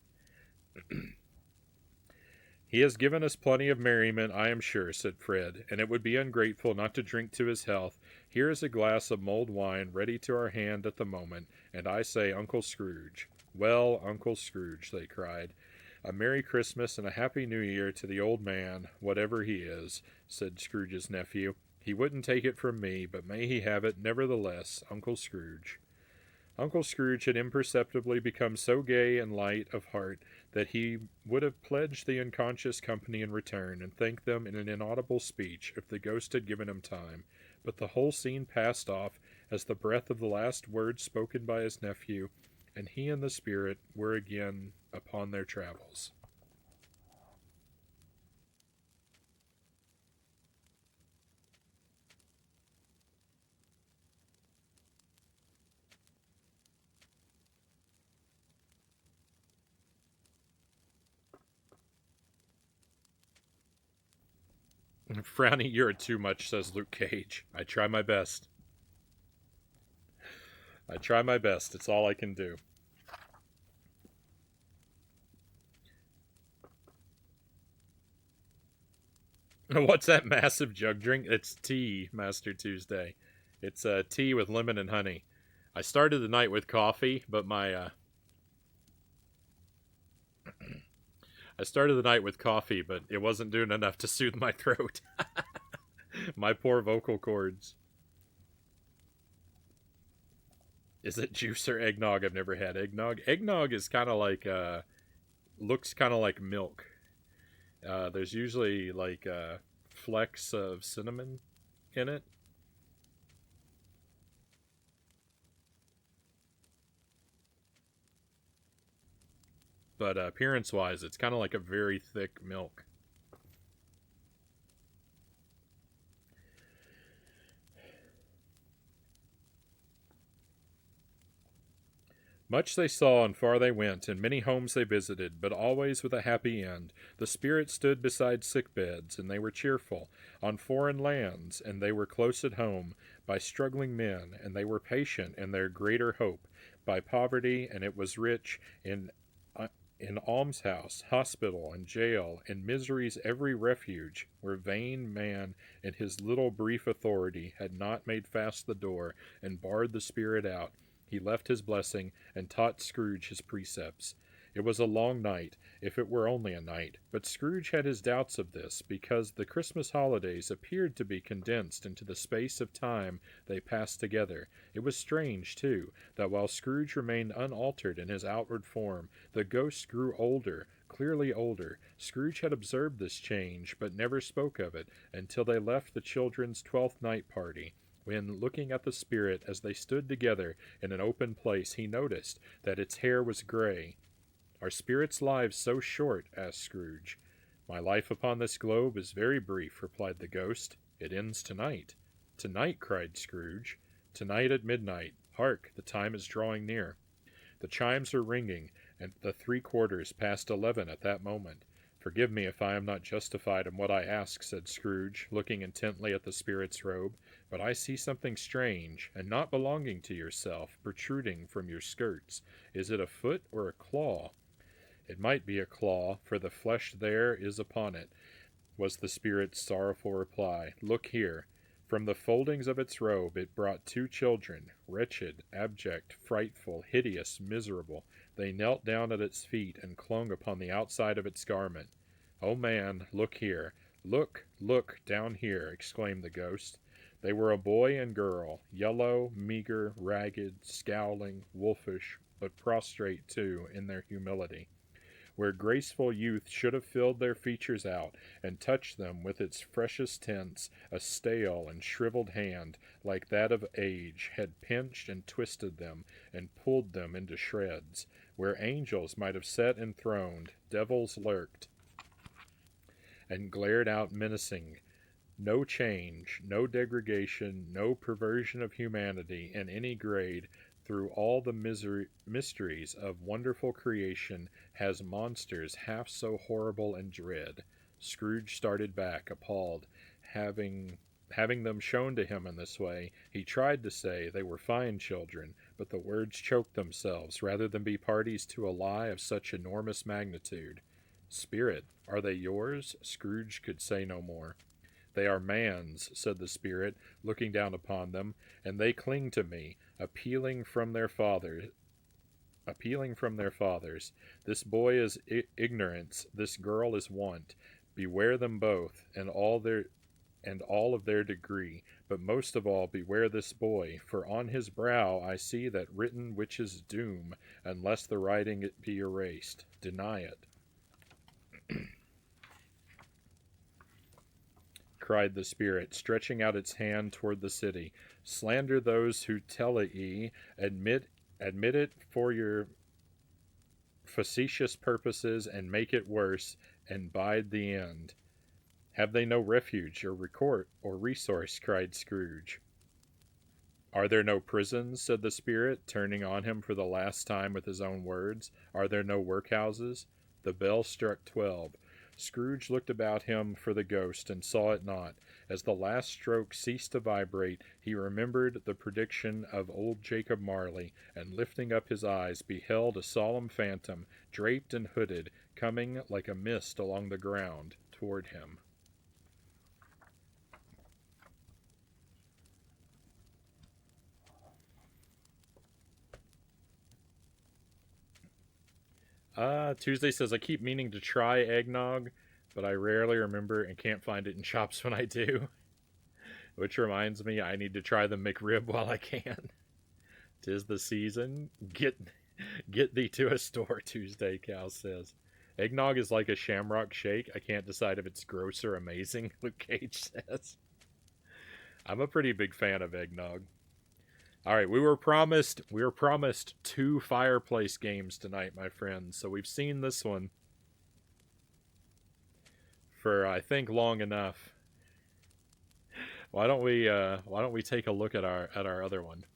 He has given us plenty of merriment, I am sure, said Fred, and it would be ungrateful not to drink to his health. Here is a glass of mulled wine ready to our hand at the moment, and I say Uncle Scrooge. Well, Uncle Scrooge, they cried. A Merry Christmas and a Happy New Year to the old man, whatever he is, said Scrooge's nephew. He wouldn't take it from me, but may he have it nevertheless, Uncle Scrooge. Uncle Scrooge had imperceptibly become so gay and light of heart that he would have pledged the unconscious company in return, and thanked them in an inaudible speech if the ghost had given him time. But the whole scene passed off as the breath of the last words spoken by his nephew, and he and the spirit were again upon their travels. Frownie, you're too much, says Luke Cage. I try my best. I try my best. It's all I can do. What's that massive jug drink? It's tea, Master Tuesday. It's tea with lemon and honey. I started the night with coffee, but I started the night with coffee, but it wasn't doing enough to soothe my throat. My poor vocal cords. Is it juice or eggnog? I've never had eggnog. Eggnog is kind of like looks kind of like milk. There's usually like flecks of cinnamon in it. But appearance wise, it's kind of like a very thick milk. Much they saw and far they went, and many homes they visited, but always with a happy end. The spirits stood beside sick beds, and they were cheerful. On foreign lands, and they were close at home. By struggling men, and they were patient in their greater hope. By poverty, and it was rich in almshouse, hospital, and jail, in misery's every refuge, where vain man in his little brief authority had not made fast the door and barred the spirit out, he left his blessing and taught Scrooge his precepts. It was a long night, if it were only a night, but Scrooge had his doubts of this, because the Christmas holidays appeared to be condensed into the space of time they passed together. It was strange, too, that while Scrooge remained unaltered in his outward form, the ghost grew older, clearly older. Scrooge had observed this change, but never spoke of it until they left the children's 12th night party. When, looking at the spirit as they stood together in an open place, he noticed that its hair was gray. Are spirits' lives so short? Asked Scrooge. My life upon this globe is very brief, replied the ghost. It ends tonight. Tonight, cried Scrooge. Tonight at midnight. Hark, the time is drawing near. The chimes are ringing, and the 3/4 past 11 at that moment. Forgive me if I am not justified in what I ask, said Scrooge, looking intently at the spirit's robe, but I see something strange, and not belonging to yourself, protruding from your skirts. Is it a foot or a claw? It might be a claw, for the flesh there is upon it, was the spirit's sorrowful reply. Look here. From the foldings of its robe it brought 2 children, wretched, abject, frightful, hideous, miserable. They knelt down at its feet and clung upon the outside of its garment. Oh, man, look here. Look, look, down here, exclaimed the ghost. They were a boy and girl, yellow, meager, ragged, scowling, wolfish, but prostrate, too, in their humility. Where graceful youth should have filled their features out and touched them with its freshest tints, a stale and shriveled hand, like that of age, had pinched and twisted them and pulled them into shreds. Where angels might have sat enthroned, devils lurked and glared out menacing. No change, no degradation, no perversion of humanity in any grade through all the mysteries of wonderful creation has monsters half so horrible and dread. Scrooge started back, appalled, having having them shown to him in this way. He tried to say they were fine children, but the words choked themselves rather than be parties to a lie of such enormous magnitude. Spirit, are they yours? Scrooge could say no more. They are man's, said the spirit, looking down upon them, and they cling to me, appealing from their fathers. This boy is ignorance, this girl is want. Beware them both, and all of their degree, but most of all beware this boy, for on his brow I see that written which is doom, unless the writing it be erased. Deny it. Cried the spirit, stretching out its hand toward the city. Slander those who tell it ye, admit it for your facetious purposes, and make it worse, and bide the end. Have they no refuge, or recourt, or resource? Cried Scrooge. Are there no prisons? Said the spirit, turning on him for the last time with his own words. Are there no workhouses? The bell struck 12. Scrooge looked about him for the ghost, and saw it not. As the last stroke ceased to vibrate, he remembered the prediction of old Jacob Marley, and lifting up his eyes, beheld a solemn phantom, draped and hooded, coming like a mist along the ground toward him. Tuesday says, I keep meaning to try eggnog, but I rarely remember and can't find it in shops when I do. Which reminds me, I need to try the McRib while I can. 'Tis the season. Get thee to a store, Tuesday, Cal says. Eggnog is like a shamrock shake. I can't decide if it's gross or amazing, Luke Cage says. I'm a pretty big fan of eggnog. All right, we were promised 2 Fireplace games tonight, my friends. So we've seen this one for I think long enough. Why don't we take a look at our other one?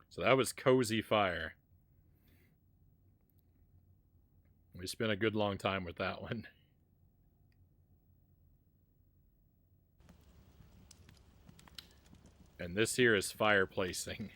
So that was Cozy Fire. We spent a good long time with that one. And this here is Fireplacing.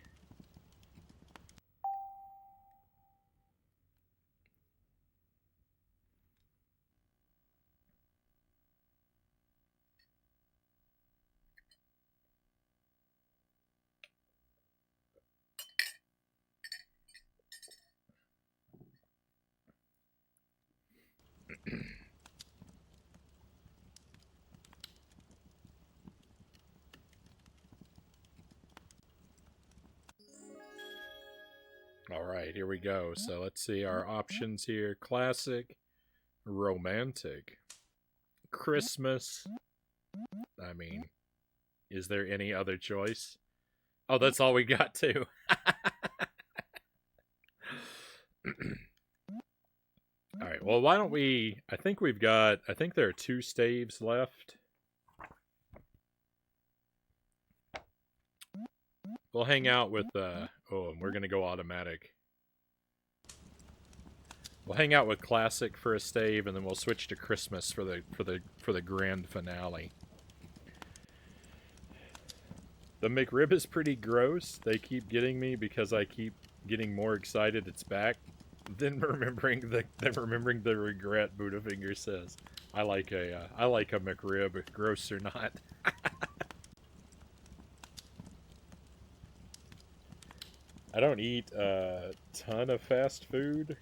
All right, here we go. So let's see our options here. Classic, romantic, Christmas. I mean, is there any other choice? Oh, that's all we got too. All right, well, why don't we... I think there are 2 staves left. We'll hang out with, oh, and we're going to go automatic. We'll hang out with classic for a stave, and then we'll switch to Christmas for the grand finale. The McRib is pretty gross. They keep getting me because I keep getting more excited it's back than remembering the regret. Buddhafinger says, I like a McRib, gross or not. I don't eat a ton of fast food.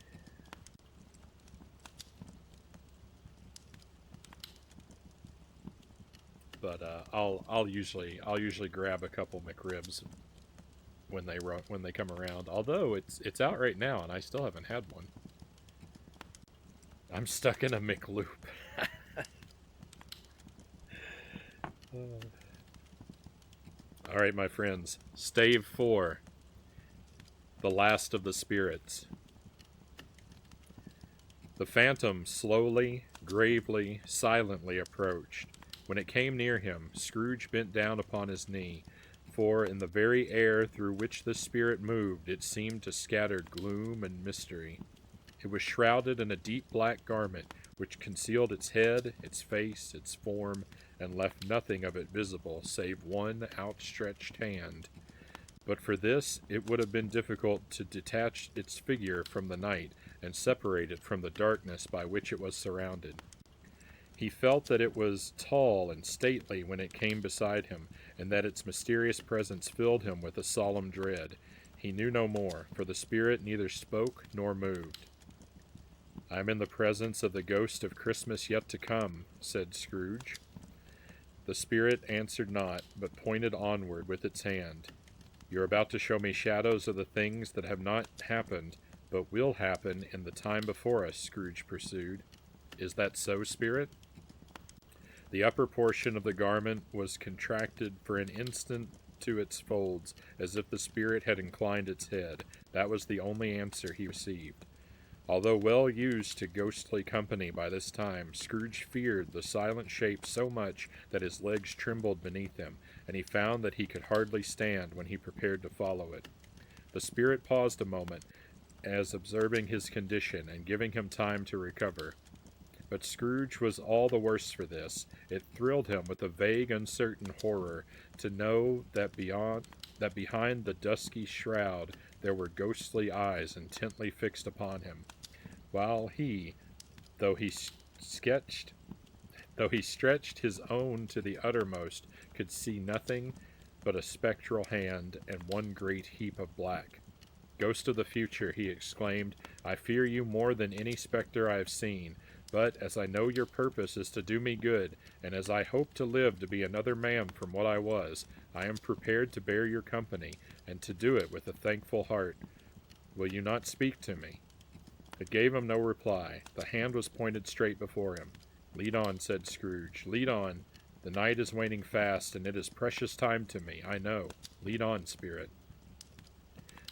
But I'll usually grab a couple McRibs when they come around. Although it's out right now and I still haven't had one. I'm stuck in a McLoop. All right, my friends. Stave 4. The Last of the Spirits. The phantom slowly, gravely, silently approached. When it came near him, Scrooge bent down upon his knee, for in the very air through which the spirit moved it seemed to scatter gloom and mystery. It was shrouded in a deep black garment, which concealed its head, its face, its form, and left nothing of it visible save one outstretched hand. But for this it would have been difficult to detach its figure from the night and separate it from the darkness by which it was surrounded. He felt that it was tall and stately when it came beside him, and that its mysterious presence filled him with a solemn dread. He knew no more, for the spirit neither spoke nor moved. "I am in the presence of the ghost of Christmas yet to come," said Scrooge. The spirit answered not, but pointed onward with its hand. "You're about to show me shadows of the things that have not happened, but will happen in the time before us," Scrooge pursued. "Is that so, spirit?" The upper portion of the garment was contracted for an instant to its folds, as if the spirit had inclined its head. That was the only answer he received. Although well used to ghostly company by this time, Scrooge feared the silent shape so much that his legs trembled beneath him, and he found that he could hardly stand when he prepared to follow it. The spirit paused a moment, as observing his condition and giving him time to recover. But Scrooge was all the worse for this. It thrilled him with a vague, uncertain horror to know that behind the dusky shroud there were ghostly eyes intently fixed upon him, while he, though he stretched his own to the uttermost, could see nothing but a spectral hand and one great heap of black. "Ghost of the future," he exclaimed, "I fear you more than any spectre I have seen. But as I know your purpose is to do me good, and as I hope to live to be another man from what I was, I am prepared to bear your company, and to do it with a thankful heart. Will you not speak to me?" It gave him no reply. The hand was pointed straight before him. "Lead on," said Scrooge. "Lead on. The night is waning fast, and it is precious time to me, I know. Lead on, spirit."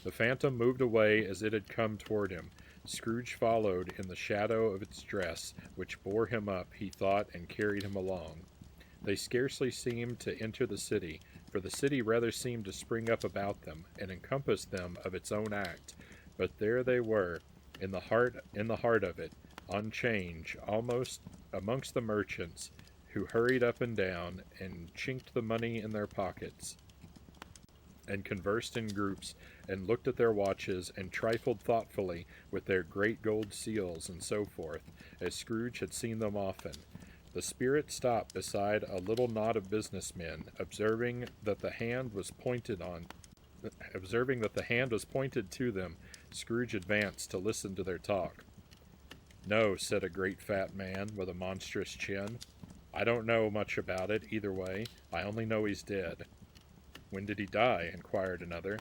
The phantom moved away as it had come toward him. Scrooge followed in the shadow of its dress, which bore him up, he thought, and carried him along. They scarcely seemed to enter the city, for the city rather seemed to spring up about them, and encompass them of its own act. But there they were, in the heart of it, on 'change, almost amongst the merchants, who hurried up and down, and chinked the money in their pockets, and conversed in groups, and looked at their watches, and trifled thoughtfully with their great gold seals, and so forth, as Scrooge had seen them often. The spirit stopped beside a little knot of businessmen, observing that the hand was pointed to them. Scrooge advanced to listen to their talk. "No," said a great fat man with a monstrous chin. "I don't know much about it, either way. I only know he's dead." "When did he die?" inquired another.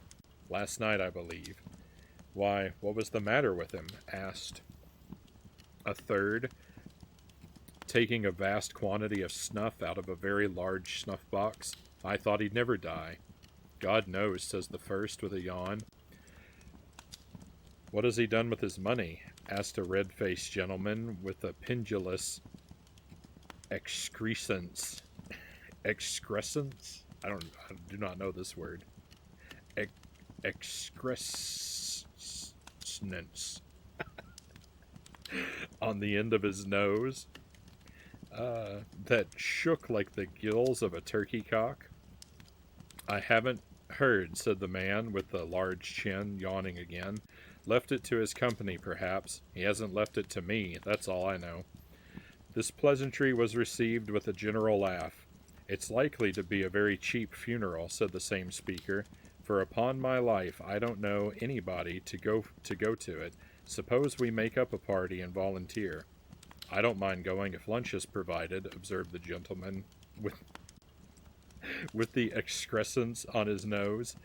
"Last night, I believe." "Why, what was the matter with him?" asked a third, taking a vast quantity of snuff out of a very large snuff box. "I thought he'd never die." "God knows," says the first with a yawn. "What has he done with his money?" asked a red-faced gentleman with a pendulous excrescence. Excrescence? I do not know this word. Excrescence on the end of his nose, that shook like the gills of a turkey cock. "I haven't heard," said the man with the large chin, yawning again. "Left it to his company, perhaps. He hasn't left it to me, that's all I know." This pleasantry was received with a general laugh. "It's likely to be a very cheap funeral," said the same speaker, "for upon my life I don't know anybody to go to it. Suppose we make up a party and volunteer." "I don't mind going if lunch is provided," observed the gentleman with the excrescence on his nose.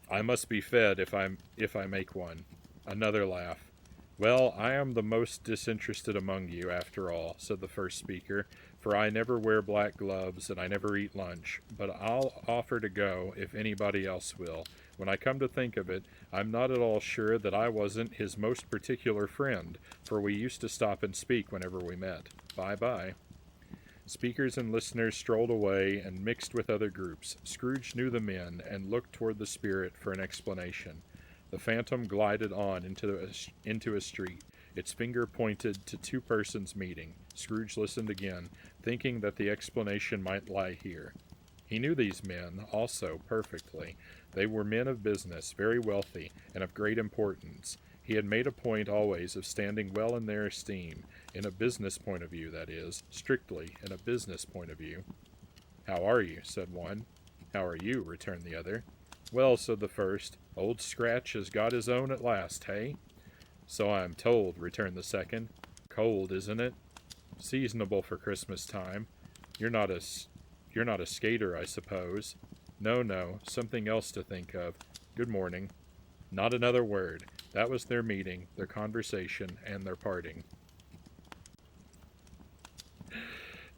"I must be fed if I make one." Another laugh. "Well, I am the most disinterested among you, after all," said the first speaker, for I never wear black gloves and I never eat lunch, but I'll offer to go if anybody else will. When I come to think of it, I'm not at all sure that I wasn't his most particular friend, for we used to stop and speak whenever we met. Bye-bye." Speakers and listeners strolled away and mixed with other groups. Scrooge knew the men and looked toward the spirit for an explanation. The phantom glided on into a street. Its finger pointed to two persons meeting. Scrooge listened again, thinking that the explanation might lie here. He knew these men, also, perfectly. They were men of business, very wealthy, and of great importance. He had made a point always of standing well in their esteem, in a business point of view, that is, strictly in a business point of view. "How are you?" said one. "How are you?" returned the other. "Well," said the first, "Old Scratch has got his own at last, hey?" "So I am told," returned the second. "Cold, isn't it?" "Seasonable for Christmas time. You're not a skater, I suppose?" No, something else to think of. Good morning." Not another word. That was their meeting, their conversation, and their parting.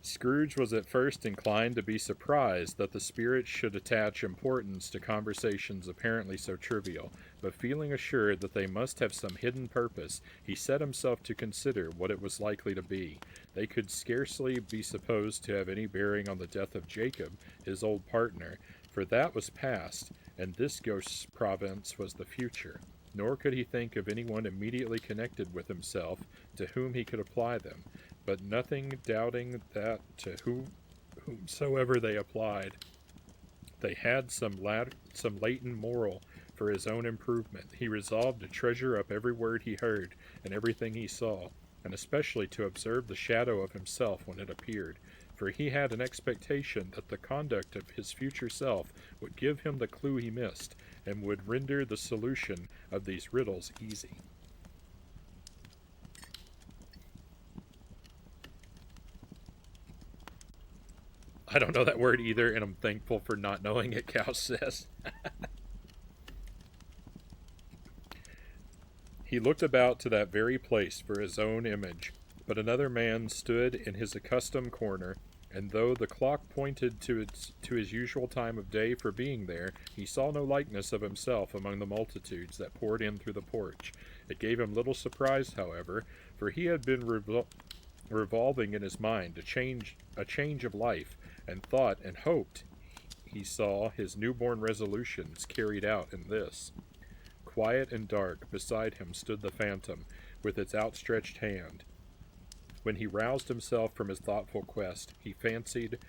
Scrooge was at first inclined to be surprised that the spirit should attach importance to conversations apparently so trivial, but feeling assured that they must have some hidden purpose, he set himself to consider what it was likely to be. They could scarcely be supposed to have any bearing on the death of Jacob, his old partner, for that was past, and this ghost's province was the future. Nor could he think of anyone immediately connected with himself to whom he could apply them, but nothing doubting that to whomsoever they applied, they had some latent moral for his own improvement. He resolved to treasure up every word he heard and everything he saw, and especially to observe the shadow of himself when it appeared, for he had an expectation that the conduct of his future self would give him the clue he missed, and would render the solution of these riddles easy. I don't know that word either, and I'm thankful for not knowing it, Cal says. He looked about to that very place for his own image, but another man stood in his accustomed corner, and though the clock pointed to his usual time of day for being there, he saw no likeness of himself among the multitudes that poured in through the porch. It gave him little surprise, however, for he had been revolving in his mind a change of life, and thought and hoped he saw his newborn resolutions carried out in this. Quiet and dark, beside him stood the phantom, with its outstretched hand. When he roused himself from his thoughtful quest, he fancied,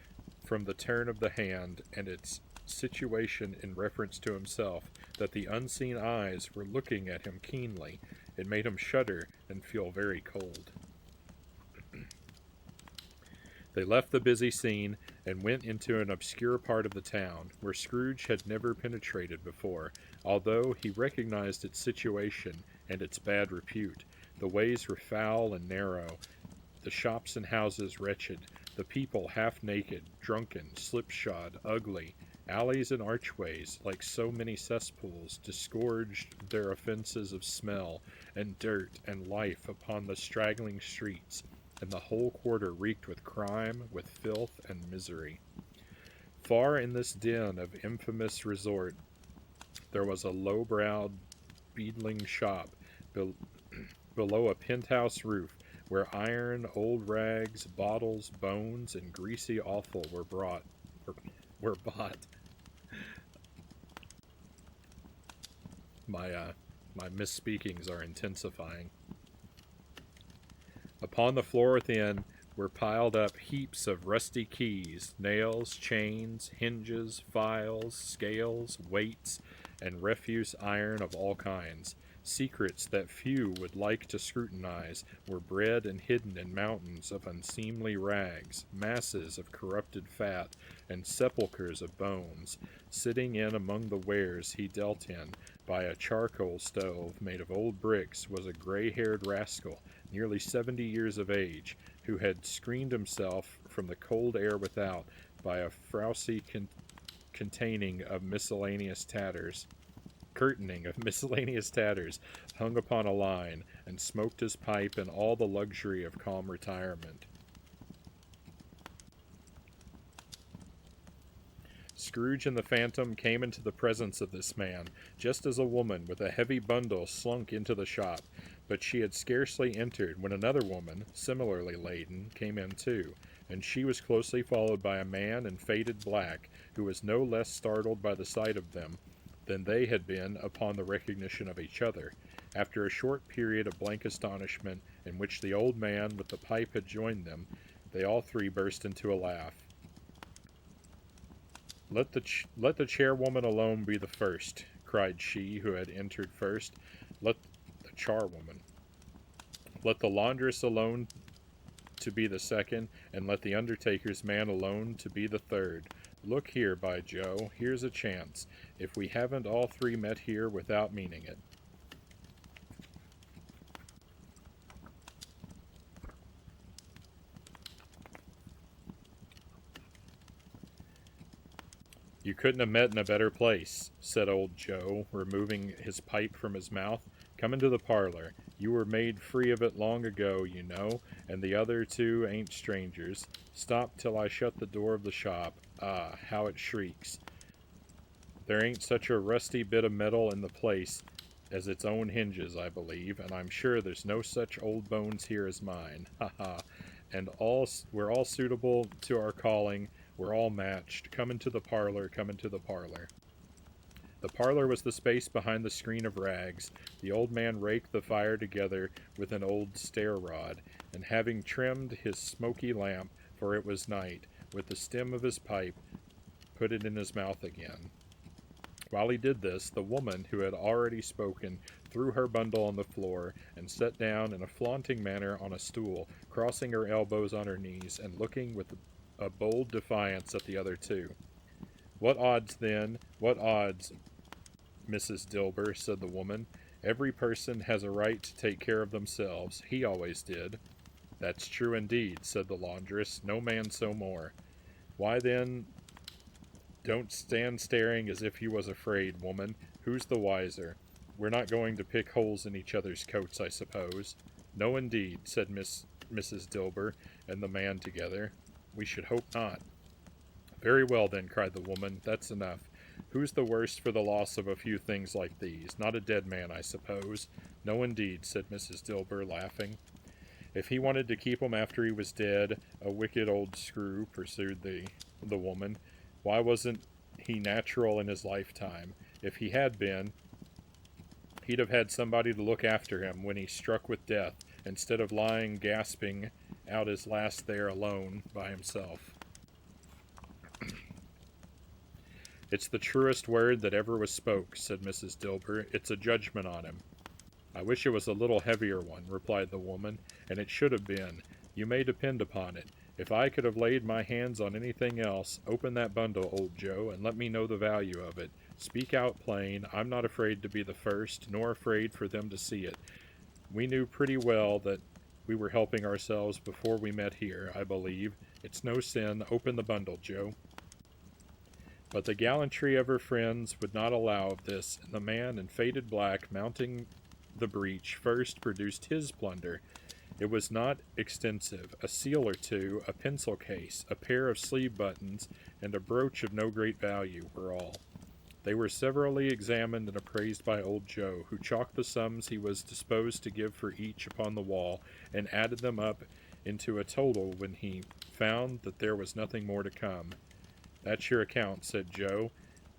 from the turn of the hand and its situation in reference to himself, that the unseen eyes were looking at him keenly. It made him shudder and feel very cold. They left the busy scene and went into an obscure part of the town, where Scrooge had never penetrated before, although he recognized its situation and its bad repute. The ways were foul and narrow, the shops and houses wretched, the people half naked, drunken, slipshod, ugly. Alleys and archways, like so many cesspools, disgorged their offences of smell and dirt and life upon the straggling streets, and the whole quarter reeked with crime, with filth and misery. Far in this den of infamous resort, there was a low-browed, beetling shop below a penthouse roof, where iron, old rags, bottles, bones, and greasy offal were bought. My misspeakings are intensifying. Upon the floor within were piled up heaps of rusty keys, nails, chains, hinges, files, scales, weights, and refuse iron of all kinds. Secrets that few would like to scrutinize were bred and hidden in mountains of unseemly rags, masses of corrupted fat, and sepulchres of bones. Sitting in among the wares he dealt in, by a charcoal stove made of old bricks, was a gray-haired rascal, nearly 70 years of age, who had screened himself from the cold air without by a frowsy curtaining of miscellaneous tatters, hung upon a line, and smoked his pipe in all the luxury of calm retirement. Scrooge and the Phantom came into the presence of this man, just as a woman with a heavy bundle slunk into the shop, but she had scarcely entered when another woman, similarly laden, came in too, and she was closely followed by a man in faded black, who was no less startled by the sight of them than they had been upon the recognition of each other. After a short period of blank astonishment, in which the old man with the pipe had joined them, they all three burst into a laugh. Let the chairwoman alone be the first, cried she who had entered first. Let the charwoman. Let the laundress alone to be the second, and let the undertaker's man alone to be the third. Look here, by Joe, here's a chance, if we haven't all three met here without meaning it. You couldn't have met in a better place, said old Joe, removing his pipe from his mouth. Come into the parlor. You were made free of it long ago, you know, and the other two ain't strangers. Stop till I shut the door of the shop. Ah, how it shrieks. There ain't such a rusty bit of metal in the place as its own hinges, I believe, and I'm sure there's no such old bones here as mine. Ha ha. And we're all suitable to our calling. We're all matched. Come into the parlor, come into the parlor. The parlor was the space behind the screen of rags. The old man raked the fire together with an old stair-rod, and having trimmed his smoky lamp, for it was night, with the stem of his pipe, put it in his mouth again. While he did this, the woman, who had already spoken, threw her bundle on the floor, and sat down in a flaunting manner on a stool, crossing her elbows on her knees, and looking with a bold defiance at the other two. What odds, then? What odds, Mrs. Dilber, said the woman. Every person has a right to take care of themselves. He always did. That's true indeed, said the laundress. No man so more. Why, then, don't stand staring as if you was afraid, woman. Who's the wiser? We're not going to pick holes in each other's coats, I suppose. No, indeed, said Mrs. Dilber and the man together. We should hope not. Very well, then, cried the woman. That's enough. Who's the worse for the loss of a few things like these? Not a dead man, I suppose. No, indeed, said Mrs. Dilber, laughing. If he wanted to keep 'em after he was dead, a wicked old screw, pursued the woman. Why wasn't he natural in his lifetime? If he had been, he'd have had somebody to look after him when he struck with death, instead of lying gasping out his last there alone by himself. It's the truest word that ever was spoke, said Mrs. Dilber. It's a judgment on him. I wish it was a little heavier one, replied the woman, and it should have been. You may depend upon it. If I could have laid my hands on anything else, open that bundle, old Joe, and let me know the value of it. Speak out plain. I'm not afraid to be the first, nor afraid for them to see it. We knew pretty well that we were helping ourselves before we met here, I believe. It's no sin. Open the bundle, Joe. But the gallantry of her friends would not allow of this, and the man in faded black, mounting the breach, first produced his plunder. It was not extensive. A seal or two, a pencil case, a pair of sleeve buttons, and a brooch of no great value were all. They were severally examined and appraised by old Joe, who chalked the sums he was disposed to give for each upon the wall, and added them up into a total when he found that there was nothing more to come. That's your account, said Joe,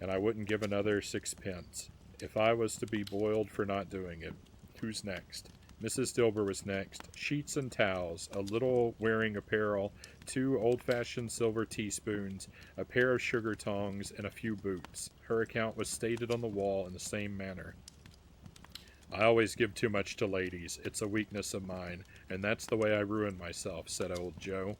and I wouldn't give another 6 pence, if I was to be boiled for not doing it. Who's next? Mrs. Dilber was next. Sheets and towels, a little wearing apparel, 2 old-fashioned silver teaspoons, a pair of sugar tongs, and a few boots. Her account was stated on the wall in the same manner. I always give too much to ladies. It's a weakness of mine, and that's the way I ruin myself, said old Joe.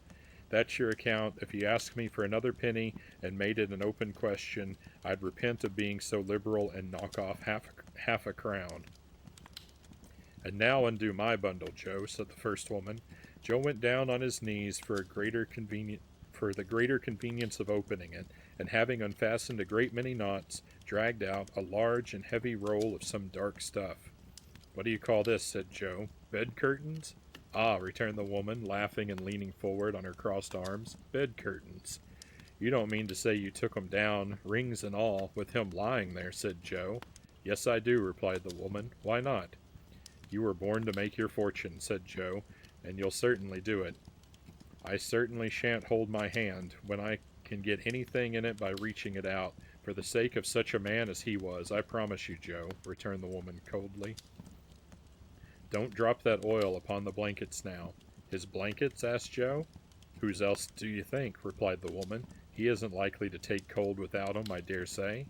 That's your account. If you asked me for another penny and made it an open question, I'd repent of being so liberal and knock off half a crown. And now undo my bundle, Joe, said the first woman. Joe went down on his knees for the greater convenience of opening it, and having unfastened a great many knots, dragged out a large and heavy roll of some dark stuff. What do you call this? Said Joe. Bed curtains? Ah, returned the woman, laughing and leaning forward on her crossed arms. Bed curtains. You don't mean to say you took him down, rings and all, with him lying there, said Joe. Yes, I do, replied the woman. Why not? You were born to make your fortune, said Joe, and you'll certainly do it. I certainly shan't hold my hand when I can get anything in it by reaching it out, for the sake of such a man as he was, I promise you, Joe, returned the woman coldly. Don't drop that oil upon the blankets now. His blankets? Asked Joe. Whose else do you think? Replied the woman. He isn't likely to take cold without 'em, I dare say.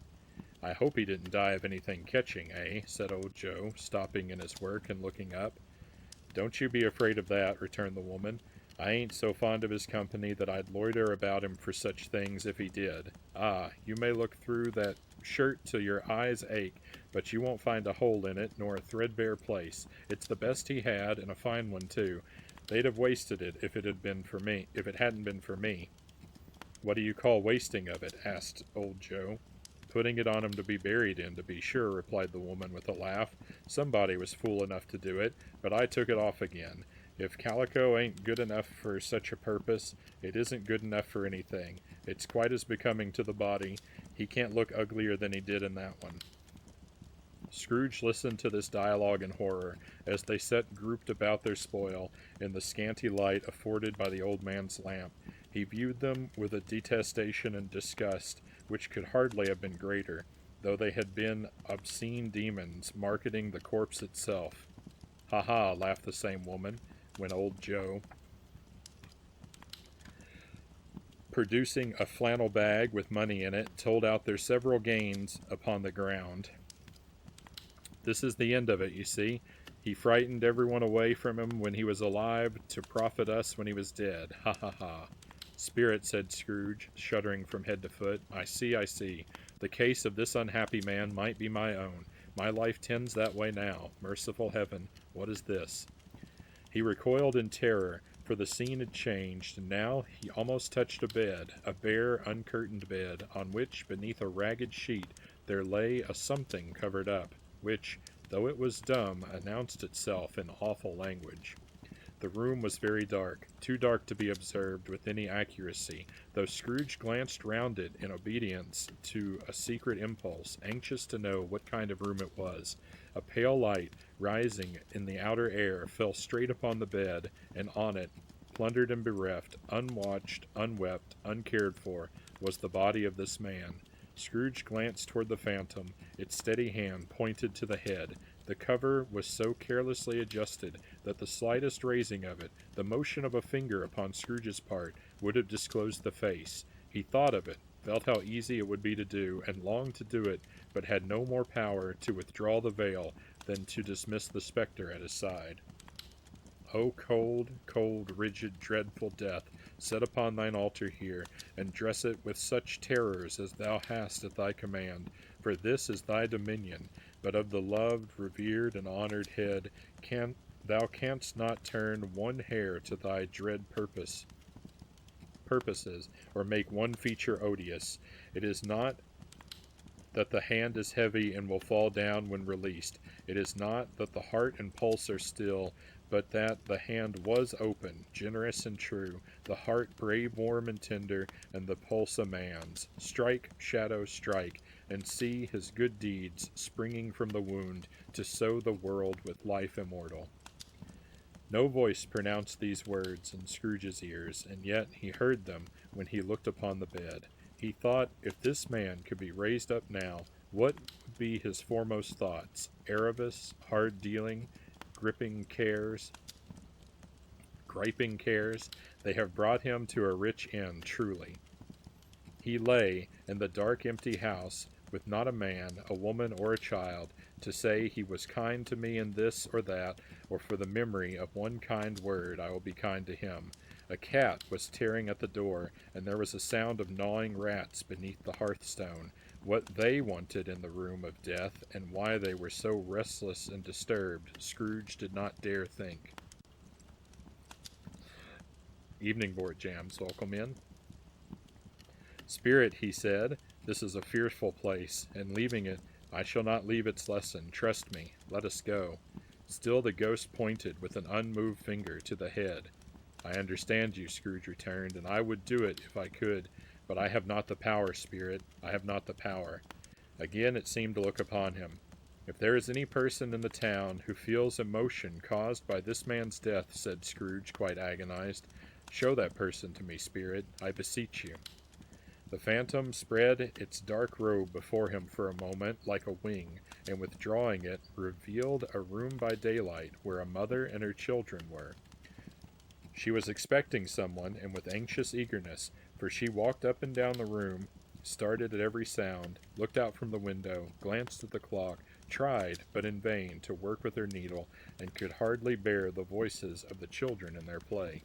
I hope he didn't die of anything catching, eh? Said old Joe, stopping in his work and looking up. Don't you be afraid of that, returned the woman. I ain't so fond of his company that I'd loiter about him for such things if he did. Ah, you may look through that shirt till your eyes ache, but you won't find a hole in it, nor a threadbare place. It's the best he had, and a fine one too. They'd have wasted it if it hadn't been for me. What do you call wasting of it? Asked old Joe. Putting it on him to be buried in, to be sure, replied the woman with a laugh. Somebody was fool enough to do it, but I took it off again. If calico ain't good enough for such a purpose, it isn't good enough for anything. It's quite as becoming to the body. He can't look uglier than he did in that one. Scrooge listened to this dialogue in horror, as they sat grouped about their spoil, in the scanty light afforded by the old man's lamp. He viewed them with a detestation and disgust, which could hardly have been greater, though they had been obscene demons, marketing the corpse itself. Ha ha, laughed the same woman, when old Joe, producing a flannel bag with money in it, told out their several gains upon the ground. This is the end of it, you see. He frightened everyone away from him when he was alive to profit us when he was dead. Ha ha ha. Spirit, said Scrooge, shuddering from head to foot. I see, I see. The case of this unhappy man might be my own. My life tends that way now. Merciful heaven, what is this? He recoiled in terror, for the scene had changed, and now he almost touched a bed, a bare, uncurtained bed, on which, beneath a ragged sheet, there lay a something covered up, which, though it was dumb, announced itself in awful language. The room was very dark, too dark to be observed with any accuracy, though Scrooge glanced round it in obedience to a secret impulse, anxious to know what kind of room it was. A pale light, rising in the outer air, fell straight upon the bed, and on it, plundered and bereft, unwatched, unwept, uncared for, was the body of this man. Scrooge glanced toward the phantom. Its steady hand pointed to the head. The cover was so carelessly adjusted that the slightest raising of it, the motion of a finger upon Scrooge's part, would have disclosed the face. He thought of it, felt how easy it would be to do, and longed to do it, but had no more power to withdraw the veil than to dismiss the spectre at his side. O cold, cold, rigid, dreadful death, set upon thine altar here, and dress it with such terrors as thou hast at thy command, for this is thy dominion, but of the loved, revered, and honored head thou canst not turn one hair to thy dread purposes, or make one feature odious. It is not that the hand is heavy and will fall down when released. It is not that the heart and pulse are still, but that the hand was open, generous and true, the heart brave, warm, and tender, and the pulse a man's. Strike, shadow, strike, and see his good deeds springing from the wound to sow the world with life immortal. No voice pronounced these words in Scrooge's ears, and yet he heard them when he looked upon the bed. He thought, if this man could be raised up now, what would be his foremost thoughts? Erebus, hard dealing, griping cares, they have brought him to a rich end, truly. He lay in the dark, empty house, with not a man, a woman, or a child, to say he was kind to me in this or that, or for the memory of one kind word I will be kind to him. A cat was tearing at the door, and there was a sound of gnawing rats beneath the hearthstone. What they wanted in the room of death, and why they were so restless and disturbed, Scrooge did not dare think. Evening Board Jams, welcome in. Spirit, he said, this is a fearful place, and leaving it, I shall not leave its lesson. Trust me. Let us go. Still the ghost pointed with an unmoved finger to the head. I understand you, Scrooge returned, and I would do it if I could, But I have not the power, spirit, I have not the power. Again it seemed to look upon him. If there is any person in the town who feels emotion caused by this man's death, said Scrooge, quite agonized, show that person to me, spirit, I beseech you. The phantom spread its dark robe before him for a moment like a wing, and withdrawing it, revealed a room by daylight where a mother and her children were. She was expecting someone, and with anxious eagerness, for she walked up and down the room, started at every sound, looked out from the window, glanced at the clock, tried, but in vain, to work with her needle, and could hardly bear the voices of the children in their play.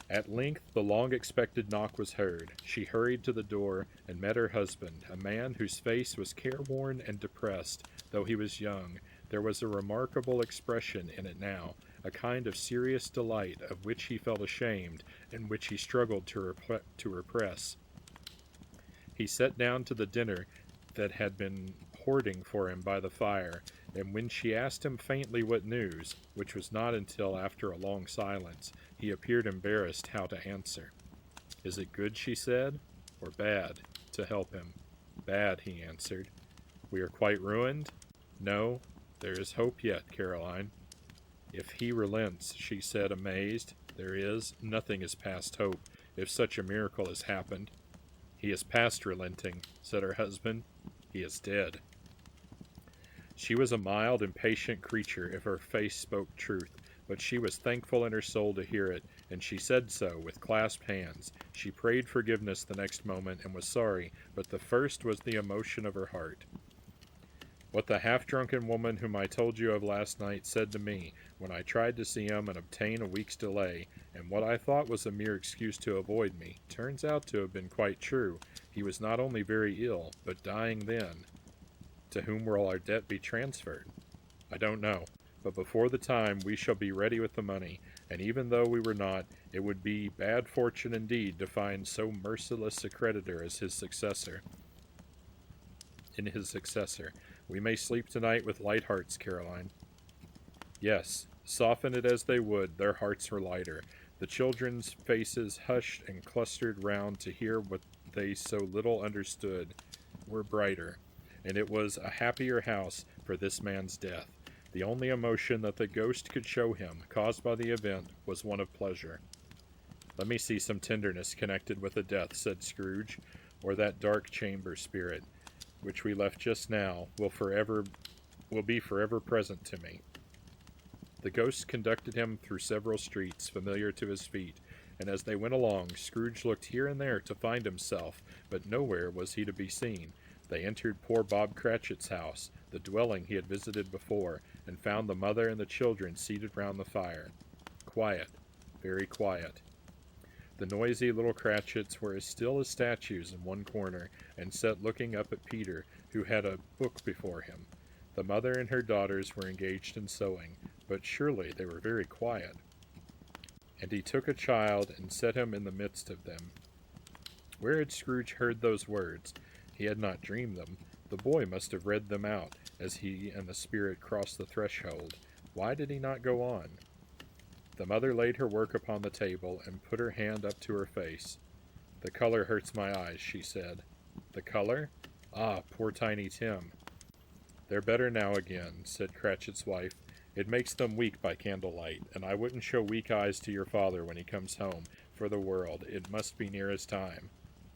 At length the long-expected knock was heard. She hurried to the door, and met her husband, a man whose face was careworn and depressed. Though he was young, there was a remarkable expression in it now, a kind of serious delight of which he felt ashamed, and which he struggled to repress. He sat down to the dinner that had been hoarding for him by the fire, and when she asked him faintly what news, which was not until after a long silence, he appeared embarrassed how to answer. Is it good, she said, or bad, to help him? Bad, he answered. We are quite ruined? No, there is hope yet, Caroline. If he relents, she said, amazed, there is, nothing is past hope, if such a miracle has happened. He is past relenting, said her husband. He is dead. She was a mild and patient creature if her face spoke truth, but she was thankful in her soul to hear it, and she said so with clasped hands. She prayed forgiveness the next moment and was sorry, but the first was the emotion of her heart. What the half-drunken woman whom I told you of last night said to me when I tried to see him and obtain a week's delay, and what I thought was a mere excuse to avoid me, turns out to have been quite true. He was not only very ill, but dying then. To whom will our debt be transferred? I don't know, but before the time we shall be ready with the money, and even though we were not, it would be bad fortune indeed to find so merciless a creditor as his successor. In his successor. We may sleep tonight with light hearts, Caroline. Yes, soften it as they would, their hearts were lighter. The children's faces, hushed and clustered round to hear what they so little understood, were brighter, and it was a happier house for this man's death. The only emotion that the ghost could show him, caused by the event, was one of pleasure. Let me see some tenderness connected with the death, said Scrooge, or that dark chamber spirit, which we left just now, will be forever present to me. The ghost conducted him through several streets familiar to his feet, and as they went along, Scrooge looked here and there to find himself, but nowhere was he to be seen. They entered poor Bob Cratchit's house, the dwelling he had visited before, and found the mother and the children seated round the fire. Quiet, very quiet. The noisy little Cratchits were as still as statues in one corner, and sat looking up at Peter, who had a book before him. The mother and her daughters were engaged in sewing, but surely they were very quiet. And he took a child and set him in the midst of them. Where had Scrooge heard those words? He had not dreamed them. The boy must have read them out as he and the spirit crossed the threshold. Why did he not go on? The mother laid her work upon the table and put her hand up to her face. The color hurts my eyes, she said. The color? Ah, poor Tiny Tim. They're better now again, said Cratchit's wife. It makes them weak by candlelight, and I wouldn't show weak eyes to your father when he comes home, for the world. It must be near his time.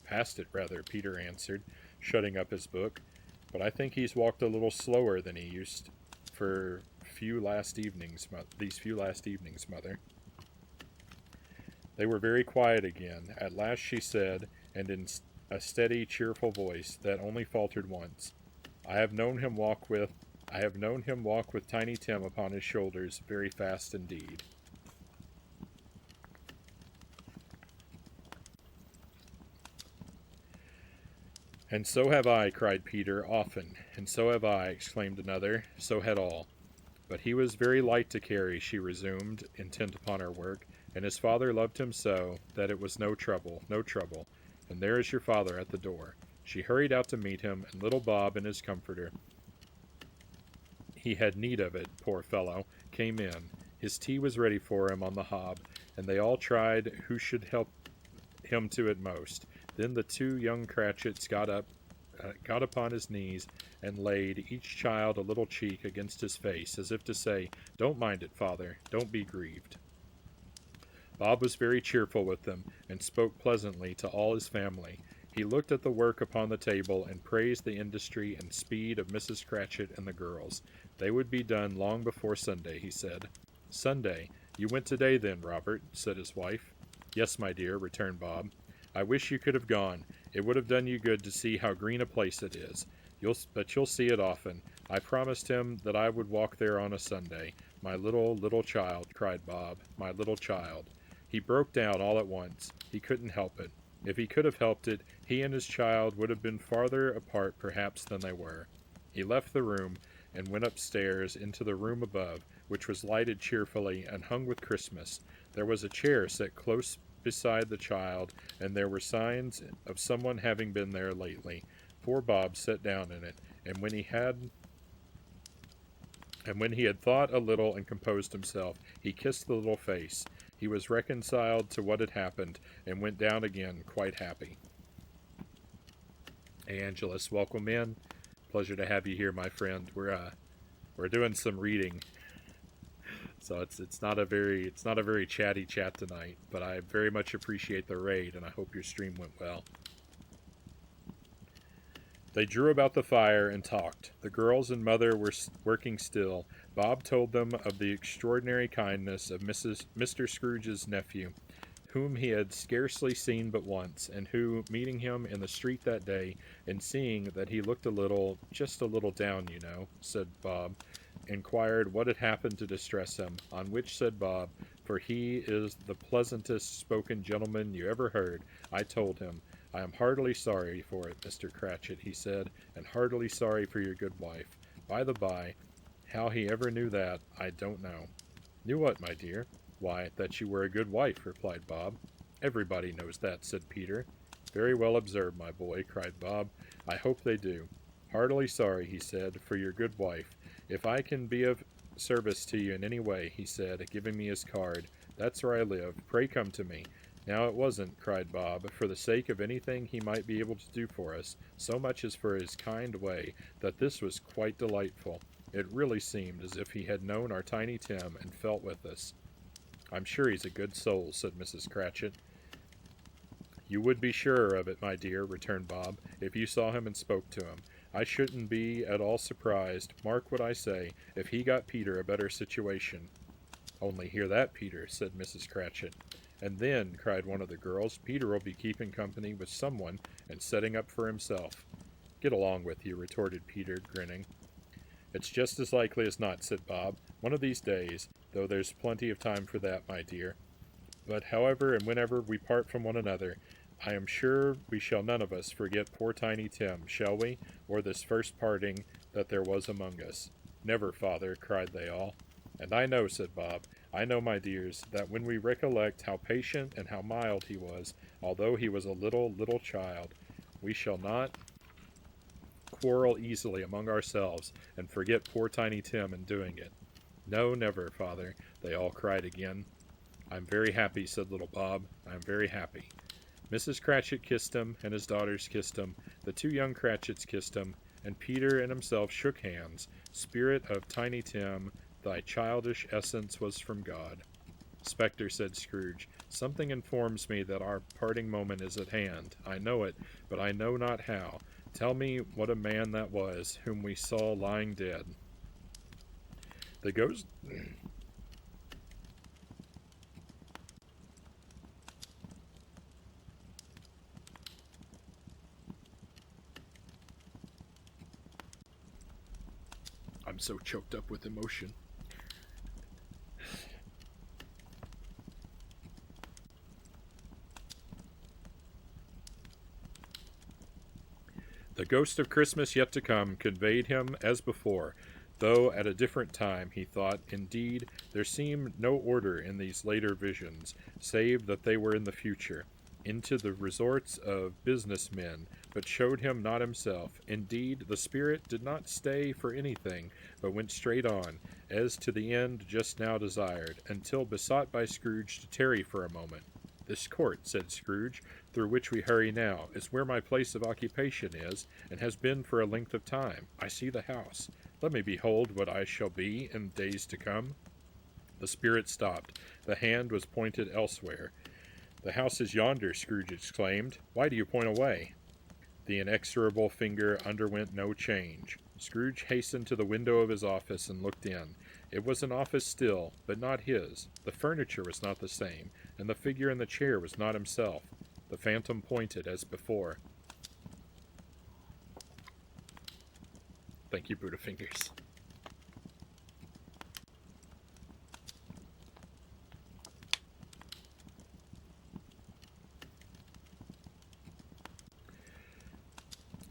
Past it, rather, Peter answered, shutting up his book. But I think he's walked a little slower than he used for these few last evenings, Mother. They were very quiet again. At last she said, and in a steady, cheerful voice that only faltered once, I have known him walk with Tiny Tim upon his shoulders very fast indeed. And so have I, cried Peter, often. And so have I, exclaimed another. So had all. But he was very light to carry, she resumed, intent upon her work, and his father loved him so that it was no trouble, and there is your father at the door. She hurried out to meet him, and little Bob and his comforter, he had need of it, poor fellow, came in. His tea was ready for him on the hob, and they all tried who should help him to it most. Then the two young Cratchits got upon his knees, and laid each child a little cheek against his face, as if to say, "Don't mind it, father, don't be grieved." Bob was very cheerful with them, and spoke pleasantly to all his family. He looked at the work upon the table, and praised the industry and speed of Mrs. Cratchit and the girls. They would be done long before Sunday, he said. "Sunday? You went today, then, Robert?" said his wife. "Yes, my dear," returned Bob. "I wish you could have gone. It would have done you good to see how green a place it is. But you'll see it often. I promised him that I would walk there on a Sunday. My little child," cried Bob. "My little child." He broke down all at once. He couldn't help it. If he could have helped it, he and his child would have been farther apart perhaps than they were. He left the room, and went upstairs into the room above, which was lighted cheerfully and hung with Christmas. There was a chair set close beside the child, and there were signs of someone having been there lately. Poor Bob sat down in it, and when he had thought a little and composed himself, he kissed the little face. He was reconciled to what had happened, and went down again quite happy. Hey, Angelus, welcome in. Pleasure to have you here, my friend. We're doing some reading, so it's not a very chatty chat tonight. But I very much appreciate the raid, and I hope your stream went well. They drew about the fire and talked. The girls and mother were working still. Bob told them of the extraordinary kindness of Mr. Scrooge's nephew, whom he had scarcely seen but once, and who, meeting him in the street that day, and seeing that he looked just a little down, you know, said Bob, inquired what had happened to distress him, on which said Bob, "For he is the pleasantest spoken gentleman you ever heard, I told him. I am heartily sorry for it, Mr. Cratchit," he said, "and heartily sorry for your good wife. By the by, how he ever knew that, I don't know." "Knew what, my dear?" "Why, that you were a good wife," replied Bob. "Everybody knows that," said Peter. "Very well observed, my boy," cried Bob. "I hope they do. Heartily sorry," he said, "for your good wife. If I can be of service to you in any way," he said, giving me his card, "that's where I live. Pray come to me." "Now it wasn't," cried Bob, "for the sake of anything he might be able to do for us, so much as for his kind way, that this was quite delightful. It really seemed as if he had known our Tiny Tim and felt with us." "I'm sure he's a good soul," said Mrs. Cratchit. "You would be surer of it, my dear," returned Bob, "if you saw him and spoke to him. I shouldn't be at all surprised, mark what I say, if he got Peter a better situation." "Only hear that, Peter," said Mrs. Cratchit. "And then," cried one of the girls, "Peter will be keeping company with someone and setting up for himself." "Get along with you," retorted Peter, grinning. "It's just as likely as not," said Bob. "One of these days, though there's plenty of time for that, my dear. But however and whenever we part from one another, I am sure we shall none of us forget poor Tiny Tim, shall we, or this first parting that there was among us?" "Never, father," cried they all. "And I know," said Bob, "I know, my dears, that when we recollect how patient and how mild he was, although he was a little child, we shall not quarrel easily among ourselves, and forget poor Tiny Tim in doing it." "No, never, father," they all cried again. "I'm very happy," said little Bob. "I'm very happy." Mrs. Cratchit kissed him, and his daughters kissed him. The two young Cratchits kissed him, and Peter and himself shook hands. "Spirit of Tiny Tim, thy childish essence was from God." "Spectre," said Scrooge, "something informs me that our parting moment is at hand. I know it, but I know not how. Tell me what a man that was, whom we saw lying dead." The ghost... I'm so choked up with emotion. The ghost of Christmas yet to come conveyed him as before, though at a different time, he thought. Indeed, there seemed no order in these later visions, save that they were in the future, into the resorts of business men, but showed him not himself. Indeed, the spirit did not stay for anything, but went straight on, as to the end just now desired, until besought by Scrooge to tarry for a moment. "This court," said Scrooge, "through which we hurry now, is where my place of occupation is, and has been for a length of time. I see the house. Let me behold what I shall be in days to come." The spirit stopped. The hand was pointed elsewhere. "The house is yonder," Scrooge exclaimed. "Why do you point away?" The inexorable finger underwent no change. Scrooge hastened to the window of his office and looked in. It was an office still, but not his. The furniture was not the same, and the figure in the chair was not himself. The phantom pointed as before. Thank you, Buddha Fingers.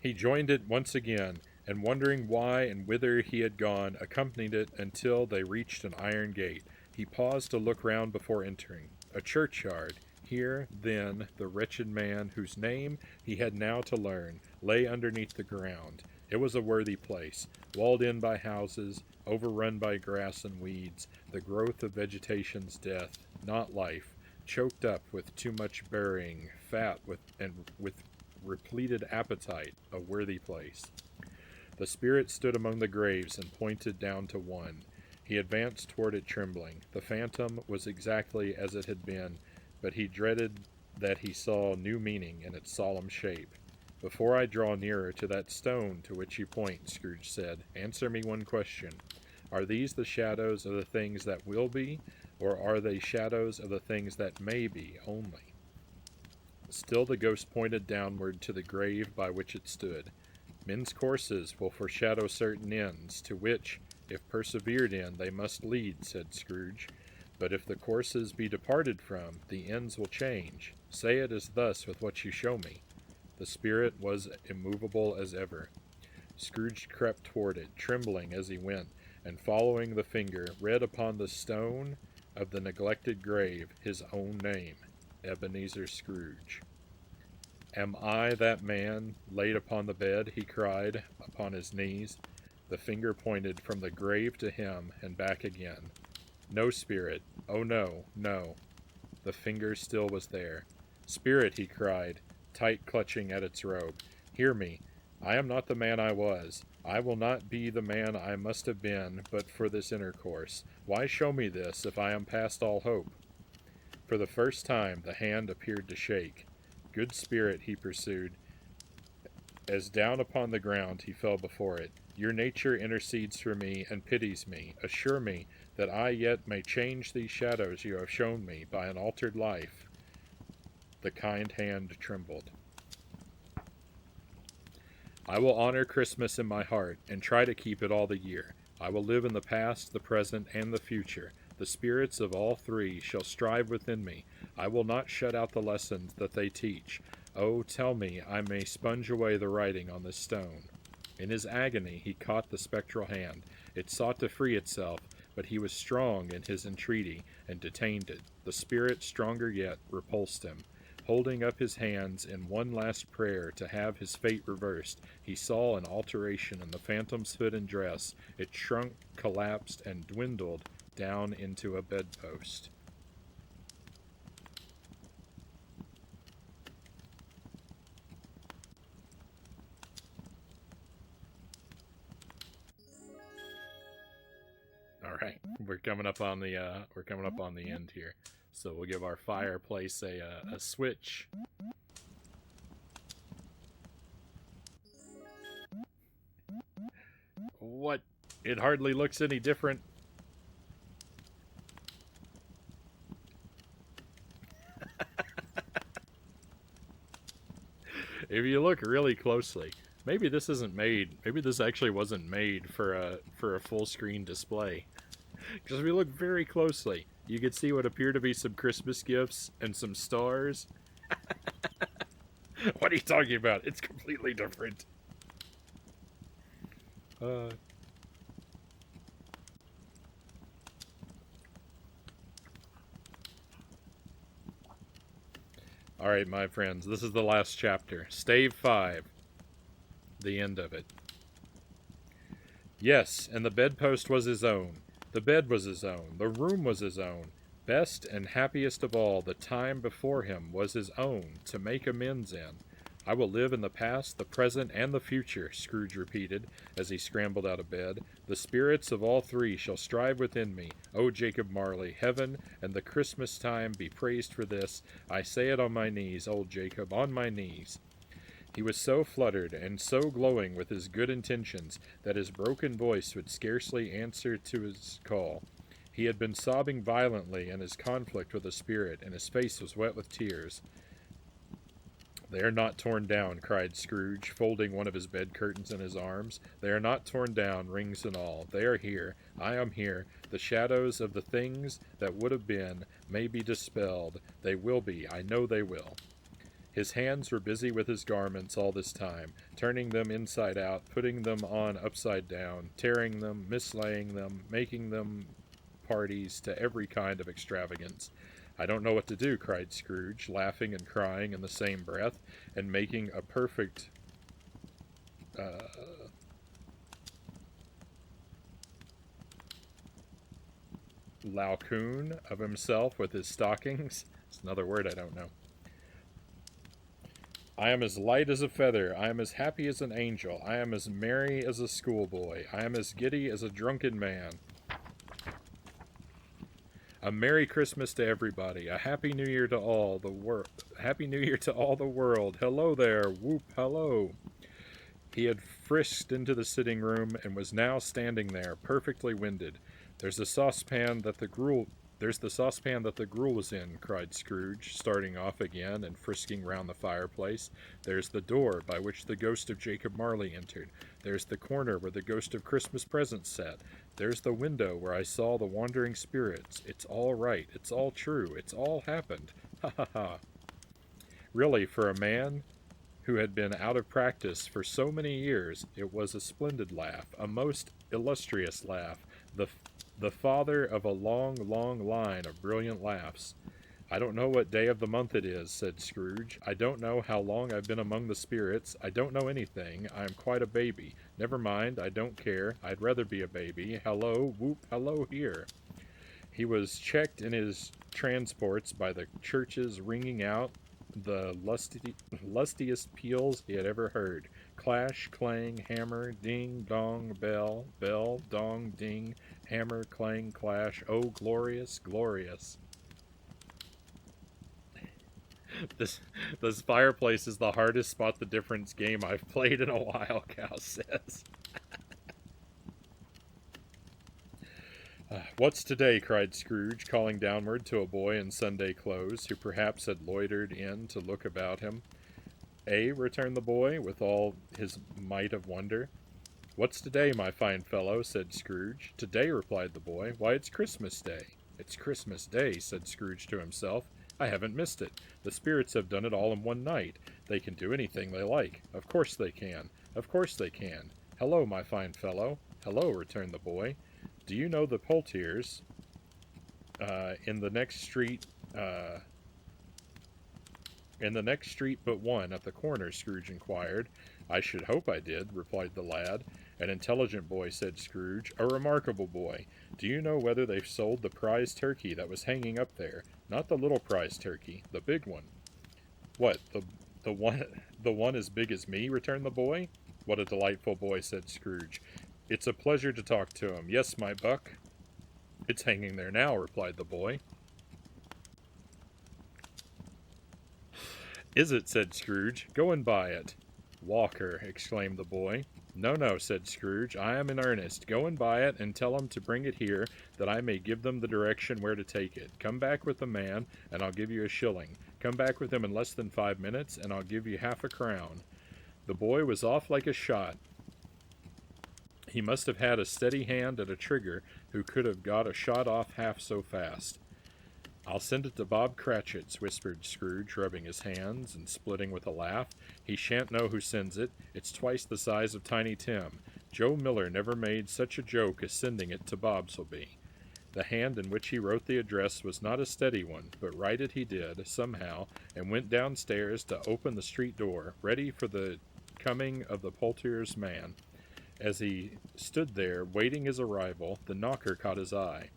He joined it once again, and wondering why and whither he had gone, accompanied it until they reached an iron gate. He paused to look round before entering. A churchyard. Here, then, the wretched man, whose name he had now to learn, lay underneath the ground. It was a worthy place, walled in by houses, overrun by grass and weeds, the growth of vegetation's death, not life, choked up with too much burying, fat with repleted appetite, a worthy place. The spirit stood among the graves and pointed down to one. He advanced toward it trembling. The phantom was exactly as it had been, but he dreaded that he saw new meaning in its solemn shape. "Before I draw nearer to that stone to which you point," Scrooge said, "answer me one question. Are these the shadows of the things that will be, or are they shadows of the things that may be only?" Still the ghost pointed downward to the grave by which it stood. "Men's courses will foreshadow certain ends, to which, if persevered in, they must lead," said Scrooge. "But if the courses be departed from, the ends will change. Say it is thus with what you show me." The spirit was immovable as ever. Scrooge crept toward it, trembling as he went, and following the finger, read upon the stone of the neglected grave his own name, Ebenezer Scrooge. "Am I that man laid upon the bed?" he cried, upon his knees. The finger pointed from the grave to him and back again. "No, spirit. Oh, no, no." The finger still was there. "Spirit," he cried, tight clutching at its robe, "hear me. I am not the man I was. I will not be the man I must have been but for this intercourse. Why show me this if I am past all hope?" For the first time the hand appeared to shake. "Good spirit," he pursued, as down upon the ground he fell before it, "your nature intercedes for me and pities me. Assure me that I yet may change these shadows you have shown me by an altered life." The kind hand trembled. "I will honor Christmas in my heart, and try to keep it all the year. I will live in the past, the present, and the future. The spirits of all three shall strive within me. I will not shut out the lessons that they teach. Oh, tell me I may sponge away the writing on this stone." In his agony he caught the spectral hand. It sought to free itself, but he was strong in his entreaty, and detained it. The spirit, stronger yet, repulsed him. Holding up his hands in one last prayer to have his fate reversed, he saw an alteration in the phantom's hood and dress. It shrunk, collapsed, and dwindled down into a bedpost. All right, we're coming up on the end here, so we'll give our fireplace a switch. What? It hardly looks any different. If you look really closely, maybe this isn't made. Maybe this actually wasn't made for a full screen display. Because if you look very closely, you can see what appear to be some Christmas gifts and some stars. What are you talking about? It's completely different. Alright, my friends, this is the last chapter. Stave 5. The end of it. Yes, and the bedpost was his own. The bed was his own. The room was his own. Best and happiest of all, the time before him was his own to make amends in. I will live in the past, the present, and the future, Scrooge repeated, as he scrambled out of bed. The spirits of all three shall strive within me. O Jacob Marley, heaven and the Christmas time be praised for this. I say it on my knees, old Jacob, on my knees. He was so fluttered and so glowing with his good intentions that his broken voice would scarcely answer to his call. He had been sobbing violently in his conflict with the spirit, and his face was wet with tears. "They are not torn down," cried Scrooge, folding one of his bed curtains in his arms. "They are not torn down, rings and all. They are here. I am here. The shadows of the things that would have been may be dispelled. They will be. I know they will." His hands were busy with his garments all this time, turning them inside out, putting them on upside down, tearing them, mislaying them, making them parties to every kind of extravagance. "I don't know what to do," cried Scrooge, laughing and crying in the same breath, and making a perfect laucoon of himself with his stockings. It's another word I don't know. "I am as light as a feather. I am as happy as an angel. I am as merry as a schoolboy. I am as giddy as a drunken man. A Merry Christmas to everybody. A Happy New Year to all the world. Happy New Year to all the world. Hello there. Whoop, hello." He had frisked into the sitting room and was now standing there, perfectly winded. There's the saucepan that the gruel was in," cried Scrooge, starting off again and frisking round the fireplace. "There's the door by which the ghost of Jacob Marley entered. There's the corner where the ghost of Christmas presents sat. There's the window where I saw the wandering spirits. It's all right. It's all true. It's all happened. Ha ha ha." Really, for a man who had been out of practice for so many years, it was a splendid laugh, a most illustrious laugh, the father of a long, long line of brilliant laughs. "I don't know what day of the month it is," said Scrooge. "I don't know how long I've been among the spirits. I don't know anything. I am quite a baby. Never mind, I don't care. I'd rather be a baby. Hello, whoop, hello here." He was checked in his transports by the churches ringing out the lustiest peals he had ever heard. Clash, clang, hammer, ding, dong, bell, bell, dong, ding, hammer, clang, clash. Oh, glorious, glorious. This fireplace is the hardest spot the difference game I've played in a while, Cal says. "What's today?" cried Scrooge, calling downward to a boy in Sunday clothes, who perhaps had loitered in to look about him. Returned the boy, with all his might of wonder. "What's today, my fine fellow?" said Scrooge. "Today," replied the boy. "Why, it's Christmas Day." "It's Christmas Day," said Scrooge to himself. "I haven't missed it. The spirits have done it all in one night. They can do anything they like. Of course they can. Of course they can. Hello, my fine fellow." "Hello," returned the boy. "Do you know the Poultiers in the next street but one at the corner?" Scrooge inquired. "I should hope I did," replied the lad. "An intelligent boy," said Scrooge. "A remarkable boy. Do you know whether they've sold the prize turkey that was hanging up there? Not the little prize turkey, the big one." "What, the one as big as me?" returned the boy. "What a delightful boy," said Scrooge. "It's a pleasure to talk to him. Yes, my buck." "It's hanging there now," replied the boy. "Is it?" said Scrooge. "Go and buy it." "Walker!" exclaimed the boy. "No, no," said Scrooge. "I am in earnest. Go and buy it, and tell 'em to bring it here, that I may give them the direction where to take it. Come back with the man, and I'll give you a shilling. Come back with him in less than 5 minutes, and I'll give you half a crown." The boy was off like a shot. He must have had a steady hand at a trigger who could have got a shot off half so fast. "I'll send it to Bob Cratchit's," whispered Scrooge, rubbing his hands and splitting with a laugh. "He shan't know who sends it. It's twice the size of Tiny Tim. Joe Miller never made such a joke as sending it to Bobsleby." The hand in which he wrote the address was not a steady one, but write it he did, somehow, and went downstairs to open the street door, ready for the coming of the Poultier's man. As he stood there, waiting his arrival, the knocker caught his eye.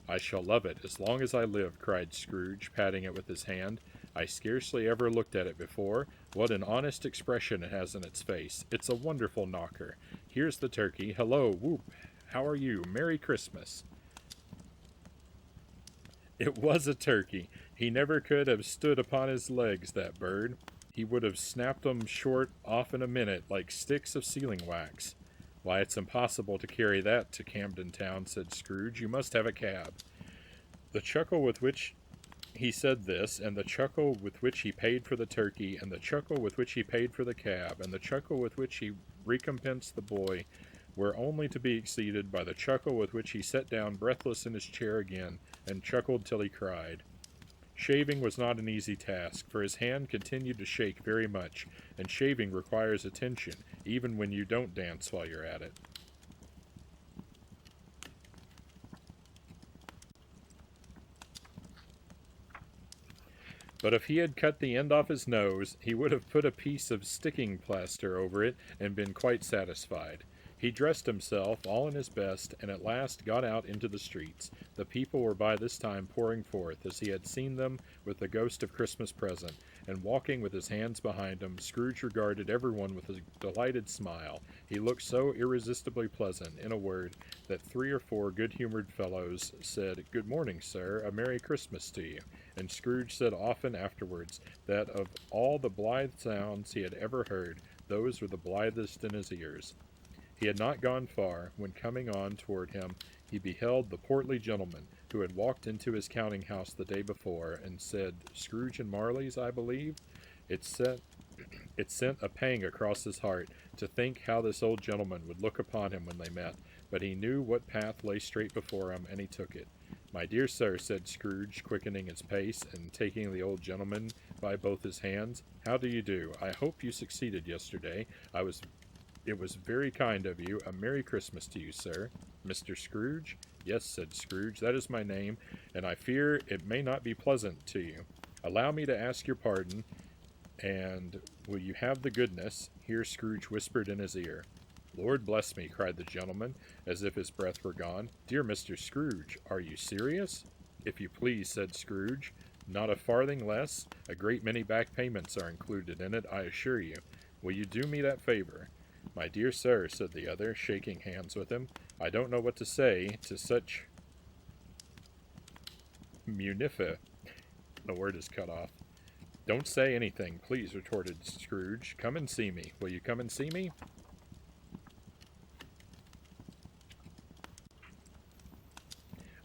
I shall love it as long as I live, cried Scrooge, patting it with his hand. I scarcely ever looked at it before. What an honest expression it has in its face. It's a wonderful knocker. Here's the turkey. Hello, whoop. How are you? Merry Christmas. It was a turkey. He never could have stood upon his legs, that bird. He would have snapped 'em short off in a minute, like sticks of sealing wax. Why, it's impossible to carry that to Camden Town, said Scrooge. You must have a cab. The chuckle with which he said this, and the chuckle with which he paid for the turkey, and the chuckle with which he paid for the cab, and the chuckle with which he recompensed the boy, were only to be exceeded by the chuckle with which he sat down breathless in his chair again, and chuckled till he cried. Shaving was not an easy task, for his hand continued to shake very much, and shaving requires attention, even when you don't dance while you're at it. But if he had cut the end off his nose, he would have put a piece of sticking plaster over it and been quite satisfied. He dressed himself, all in his best, and at last got out into the streets. The people were by this time pouring forth, as he had seen them with the ghost of Christmas present, and walking with his hands behind him, Scrooge regarded everyone with a delighted smile. He looked so irresistibly pleasant, in a word, that 3 or 4 good-humored fellows said, "Good morning, sir, a Merry Christmas to you," and Scrooge said often afterwards that of all the blithe sounds he had ever heard, those were the blithest in his ears. He had not gone far, when coming on toward him, he beheld the portly gentleman who had walked into his counting-house the day before, and said, "Scrooge and Marley's, I believe?" It sent a pang across his heart to think how this old gentleman would look upon him when they met, but he knew what path lay straight before him, and he took it. "My dear sir," said Scrooge, quickening his pace, and taking the old gentleman by both his hands, "how do you do? I hope you succeeded yesterday. It was very kind of you. A Merry Christmas to you, sir." "Mr. Scrooge?" "Yes," said Scrooge, "that is my name, and I fear it may not be pleasant to you. Allow me to ask your pardon, and will you have the goodness—" Here Scrooge whispered in his ear. "Lord bless me," cried the gentleman, as if his breath were gone. "Dear Mr. Scrooge, are you serious?" "If you please," said Scrooge. "Not a farthing less. A great many back payments are included in it, I assure you. Will you do me that favor?" "My dear sir," said the other, shaking hands with him, "I don't know what to say to such munifi—" The word is cut off. "Don't say anything, please," retorted Scrooge. "Come and see me. Will you come and see me?"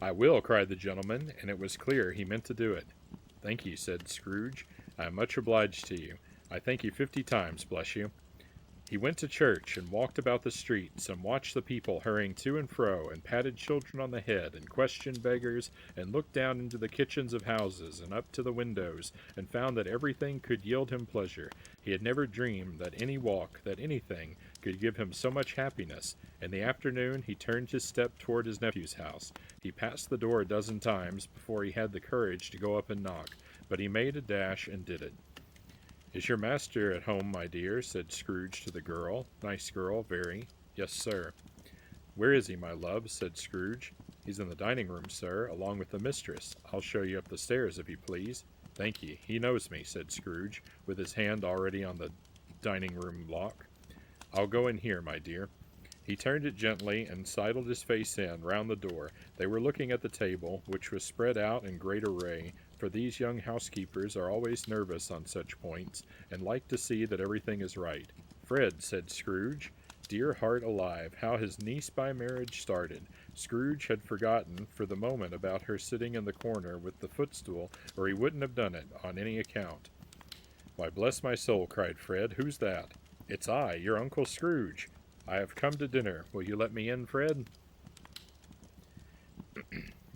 "I will," cried the gentleman, and it was clear he meant to do it. "Thank you," said Scrooge. "I am much obliged to you. I thank you 50 times, bless you." He went to church, and walked about the streets, and watched the people hurrying to and fro, and patted children on the head, and questioned beggars, and looked down into the kitchens of houses, and up to the windows, and found that everything could yield him pleasure. He had never dreamed that any walk, that anything, could give him so much happiness. In the afternoon he turned his step toward his nephew's house. He passed the door a dozen times before he had the courage to go up and knock, but he made a dash and did it. "Is your master at home, my dear?" said Scrooge to the girl. "Nice girl, very." "Yes, sir." "Where is he, my love?" said Scrooge. "He's in the dining-room, sir, along with the mistress. I'll show you up the stairs, if you please." "Thank ye. He knows me," said Scrooge, with his hand already on the dining-room lock. "I'll go in here, my dear." He turned it gently, and sidled his face in, round the door. They were looking at the table, which was spread out in great array, for these young housekeepers are always nervous on such points, and like to see that everything is right. "Fred," said Scrooge. Dear heart alive, how his niece by marriage started! Scrooge had forgotten for the moment about her sitting in the corner with the footstool, or he wouldn't have done it, on any account. "Why, bless my soul," cried Fred, "who's that?" "It's I, your Uncle Scrooge. I have come to dinner. Will you let me in, Fred?"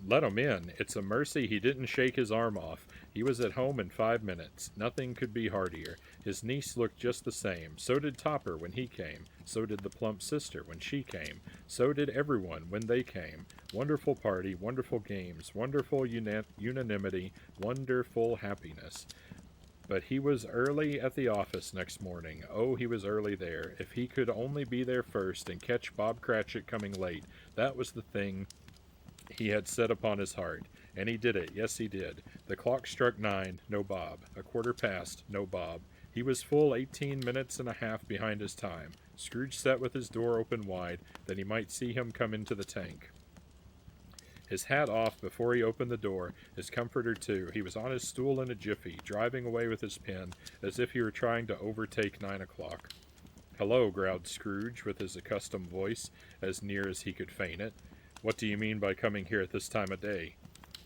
"Let him in. It's a mercy he didn't shake his arm off. He was at home in 5 minutes. Nothing could be heartier. His niece looked just the same. So did Topper when he came. So did the plump sister when she came. So did everyone when they came. Wonderful party, wonderful games, wonderful unanimity, wonderful happiness. But he was early at the office next morning. Oh, he was early there. If he could only be there first and catch Bob Cratchit coming late, that was the thing he had set upon his heart. And he did it. Yes, he did. The clock struck 9, no Bob. A quarter past, no Bob. He was full 18 minutes and a half behind his time. Scrooge sat with his door open wide, that he might see him come into the tank. His hat off before he opened the door, his comforter too. He was on his stool in a jiffy, driving away with his pen, as if he were trying to overtake 9 o'clock. "Hello," growled Scrooge, with his accustomed voice, as near as he could feign it. "What do you mean by coming here at this time of day?"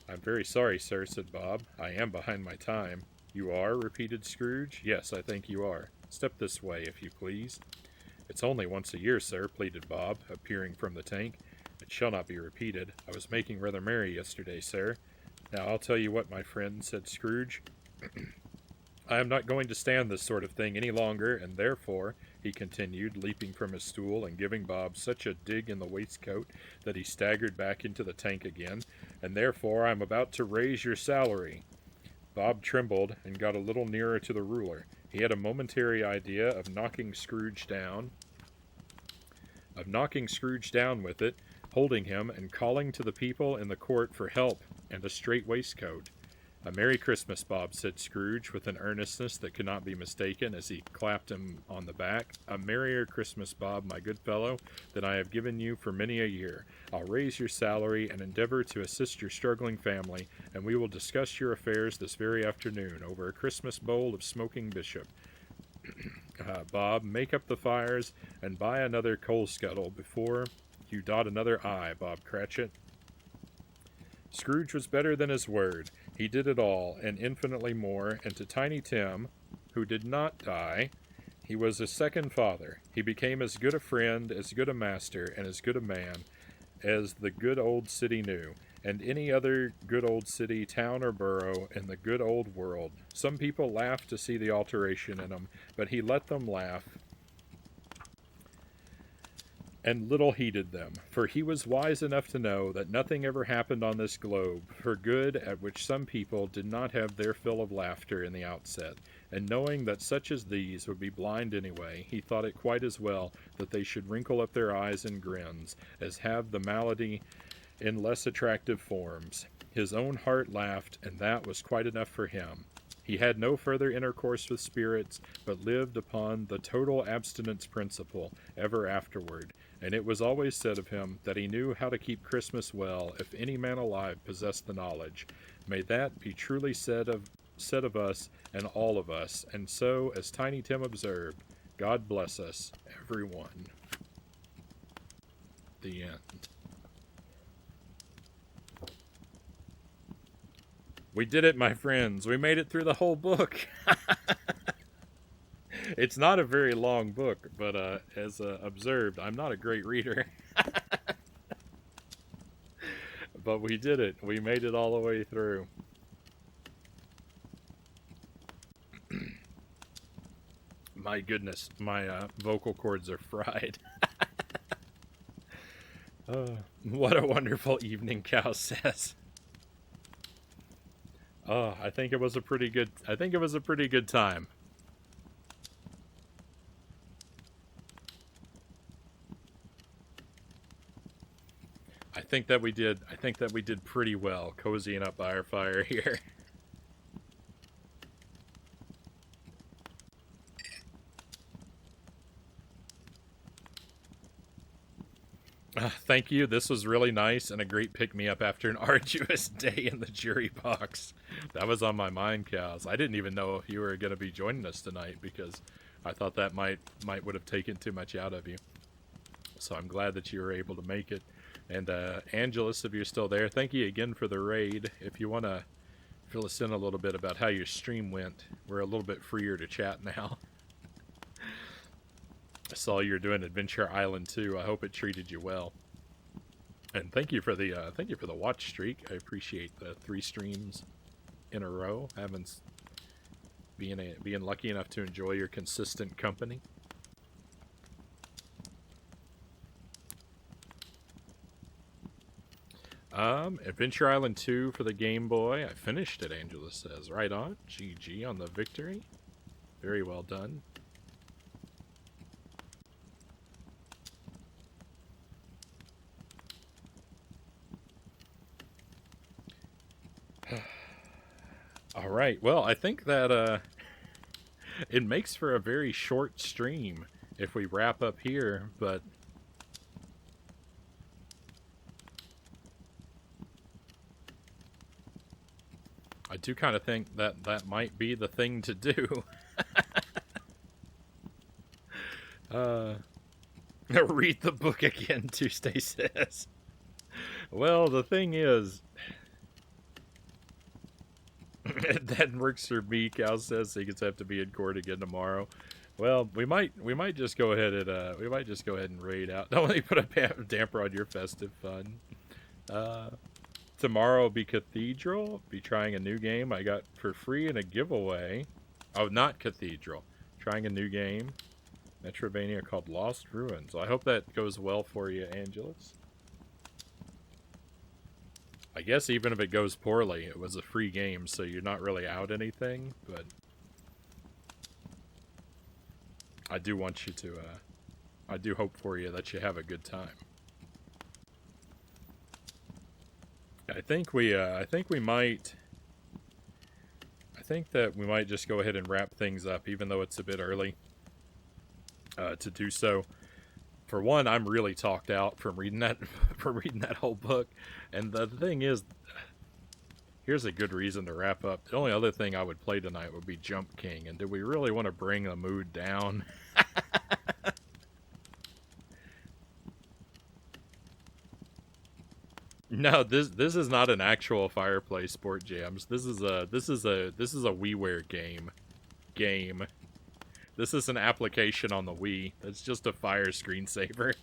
"I'm very sorry, sir," said Bob. "I am behind my time." "You are?" repeated Scrooge. "Yes, I think you are. Step this way, if you please." "It's only once a year, sir," pleaded Bob, appearing from the tank. "It shall not be repeated. I was making rather merry yesterday, sir." "Now, I'll tell you what, my friend," said Scrooge. "I am not going to stand this sort of thing any longer, and therefore," he continued, leaping from his stool and giving Bob such a dig in the waistcoat that he staggered back into the tank again, "and therefore I am about to raise your salary." Bob trembled and got a little nearer to the ruler. He had a momentary idea of knocking Scrooge down with it, holding him and calling to the people in the court for help and a straight waistcoat. "A Merry Christmas, Bob," said Scrooge, with an earnestness that could not be mistaken, as he clapped him on the back. "A merrier Christmas, Bob, my good fellow, than I have given you for many a year. I'll raise your salary and endeavor to assist your struggling family, and we will discuss your affairs this very afternoon over a Christmas bowl of smoking bishop. Bob, make up the fires and buy another coal scuttle before you dot another I, Bob Cratchit." Scrooge was better than his word. He did it all, and infinitely more, and to Tiny Tim, who did not die, he was a second father. He became as good a friend, as good a master, and as good a man as the good old city knew, and any other good old city, town, or borough in the good old world. Some people laughed to see the alteration in him, but he let them laugh, and little heeded them, for he was wise enough to know that nothing ever happened on this globe for good at which some people did not have their fill of laughter in the outset, and knowing that such as these would be blind anyway, he thought it quite as well that they should wrinkle up their eyes in grins, as have the malady in less attractive forms. His own heart laughed, and that was quite enough for him. He had no further intercourse with spirits, but lived upon the total abstinence principle ever afterward, and it was always said of him that he knew how to keep Christmas well if any man alive possessed the knowledge. May that be truly said of us and all of us, and so, as Tiny Tim observed, God bless us, every one. The end. We did it, my friends. We made it through the whole book. It's not a very long book, but as observed, I'm not a great reader. But we did it. We made it all the way through. My goodness, my vocal cords are fried. What a wonderful evening, Cow says. Oh, I think it was a pretty good time. I think that we did pretty well cozying up by our fire here. Thank you. This was really nice and a great pick-me-up after an arduous day in the jury box. That was on my mind, Cows. I didn't even know if you were going to be joining us tonight because I thought that might would have taken too much out of you. So I'm glad that you were able to make it. And Angelus, if you're still there, thank you again for the raid. If you want to fill us in a little bit about how your stream went, we're a little bit freer to chat now. I saw you're doing Adventure Island too. I hope it treated you well. And thank you for the watch streak. I appreciate the 3 streams in a row. Being lucky enough to enjoy your consistent company. Adventure Island 2 for the Game Boy. I finished it, Angela says. Right on. GG on the victory. Very well done. All right. Well, I think that it makes for a very short stream if we wrap up here, but I do kind of think that that might be the thing to do. Read the book again, Tuesday says. Well, the thing is, that works for me. Cal says he gets have to be in court again tomorrow. Well, we might just go ahead and raid out. Don't let me put a damper on your festive fun. Tomorrow will be Cathedral. Be trying a new game I got for free in a giveaway. Oh, not Cathedral. Trying a new game, Metrovania, called Lost Ruins. I hope that goes well for you, Angelus. I guess even if it goes poorly, it was a free game, so you're not really out anything, but I do want you to, I do hope for you that you have a good time. I think that we might just go ahead and wrap things up, even though it's a bit early to do so. For one, I'm really talked out from reading that whole book, and the thing is, here's a good reason to wrap up. The only other thing I would play tonight would be Jump King, and do we really want to bring the mood down? No, this is not an actual Fireplace Sport Jams. This is a WiiWare game. This is an application on the Wii. It's just a fire screensaver.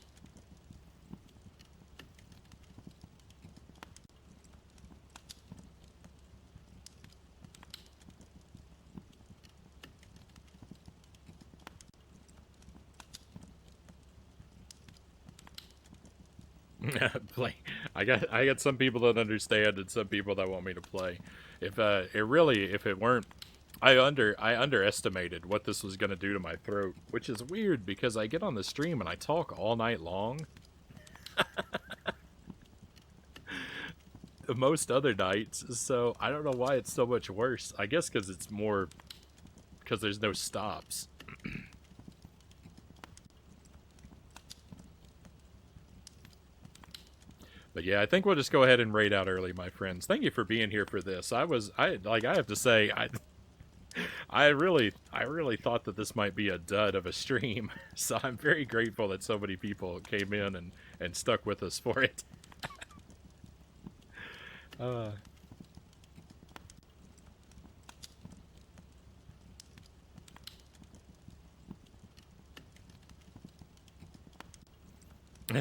Play. I got some people that understand and some people that want me to play. If it weren't, I underestimated what this was gonna do to my throat, which is weird because I get on the stream and I talk all night long. Most other nights, so I don't know why it's so much worse. I guess because it's more, because there's no stops. But yeah, I think we'll just go ahead and raid out early, my friends. Thank you for being here for this. I have to say, I really thought that this might be a dud of a stream. So I'm very grateful that so many people came in and stuck with us for it.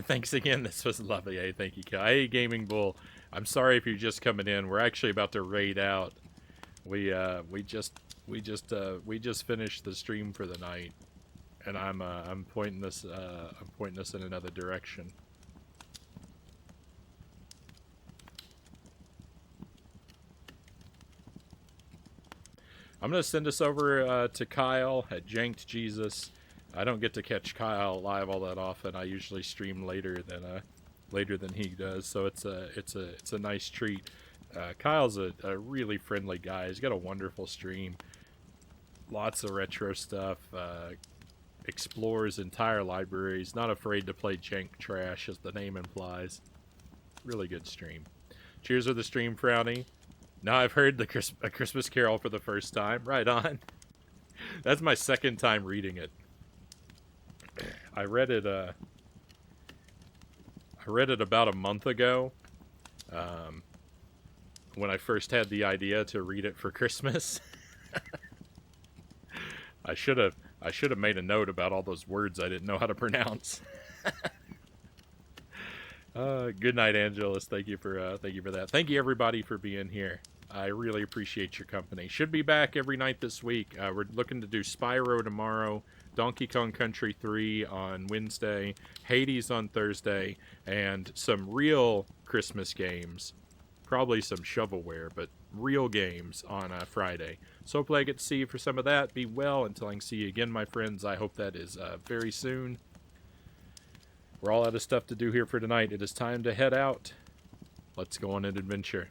Thanks again. This was lovely. Hey, thank you, Kai. Hey, Gaming Bull. I'm sorry if you're just coming in. We're actually about to raid out. We just finished the stream for the night, and I'm pointing this in another direction. I'm gonna send us over to Kyle at Janked Jesus. I don't get to catch Kyle live all that often. I usually stream later than he does, so it's a nice treat. Kyle's a really friendly guy. He's got a wonderful stream. Lots of retro stuff. Explores entire libraries. Not afraid to play jank trash, as the name implies. Really good stream. Cheers for the stream, Frownie. Now I've heard A Christmas Carol for the first time. Right on. That's my second time reading it. I read it about a month ago. When I first had the idea to read it for Christmas. I should have made a note about all those words I didn't know how to pronounce. Good night, Angelus. Thank you for that. Thank you, everybody, for being here. I really appreciate your company. Should be back every night this week. We're looking to do Spyro tomorrow, Donkey Kong Country 3 on Wednesday, Hades on Thursday, and some real Christmas games. Probably some shovelware, but real games on Friday. So hopefully I get to see you for some of that. Be well until I can see you again, my friends. I hope that is very soon. We're all out of stuff to do here for tonight. It is time to head out. Let's go on an adventure.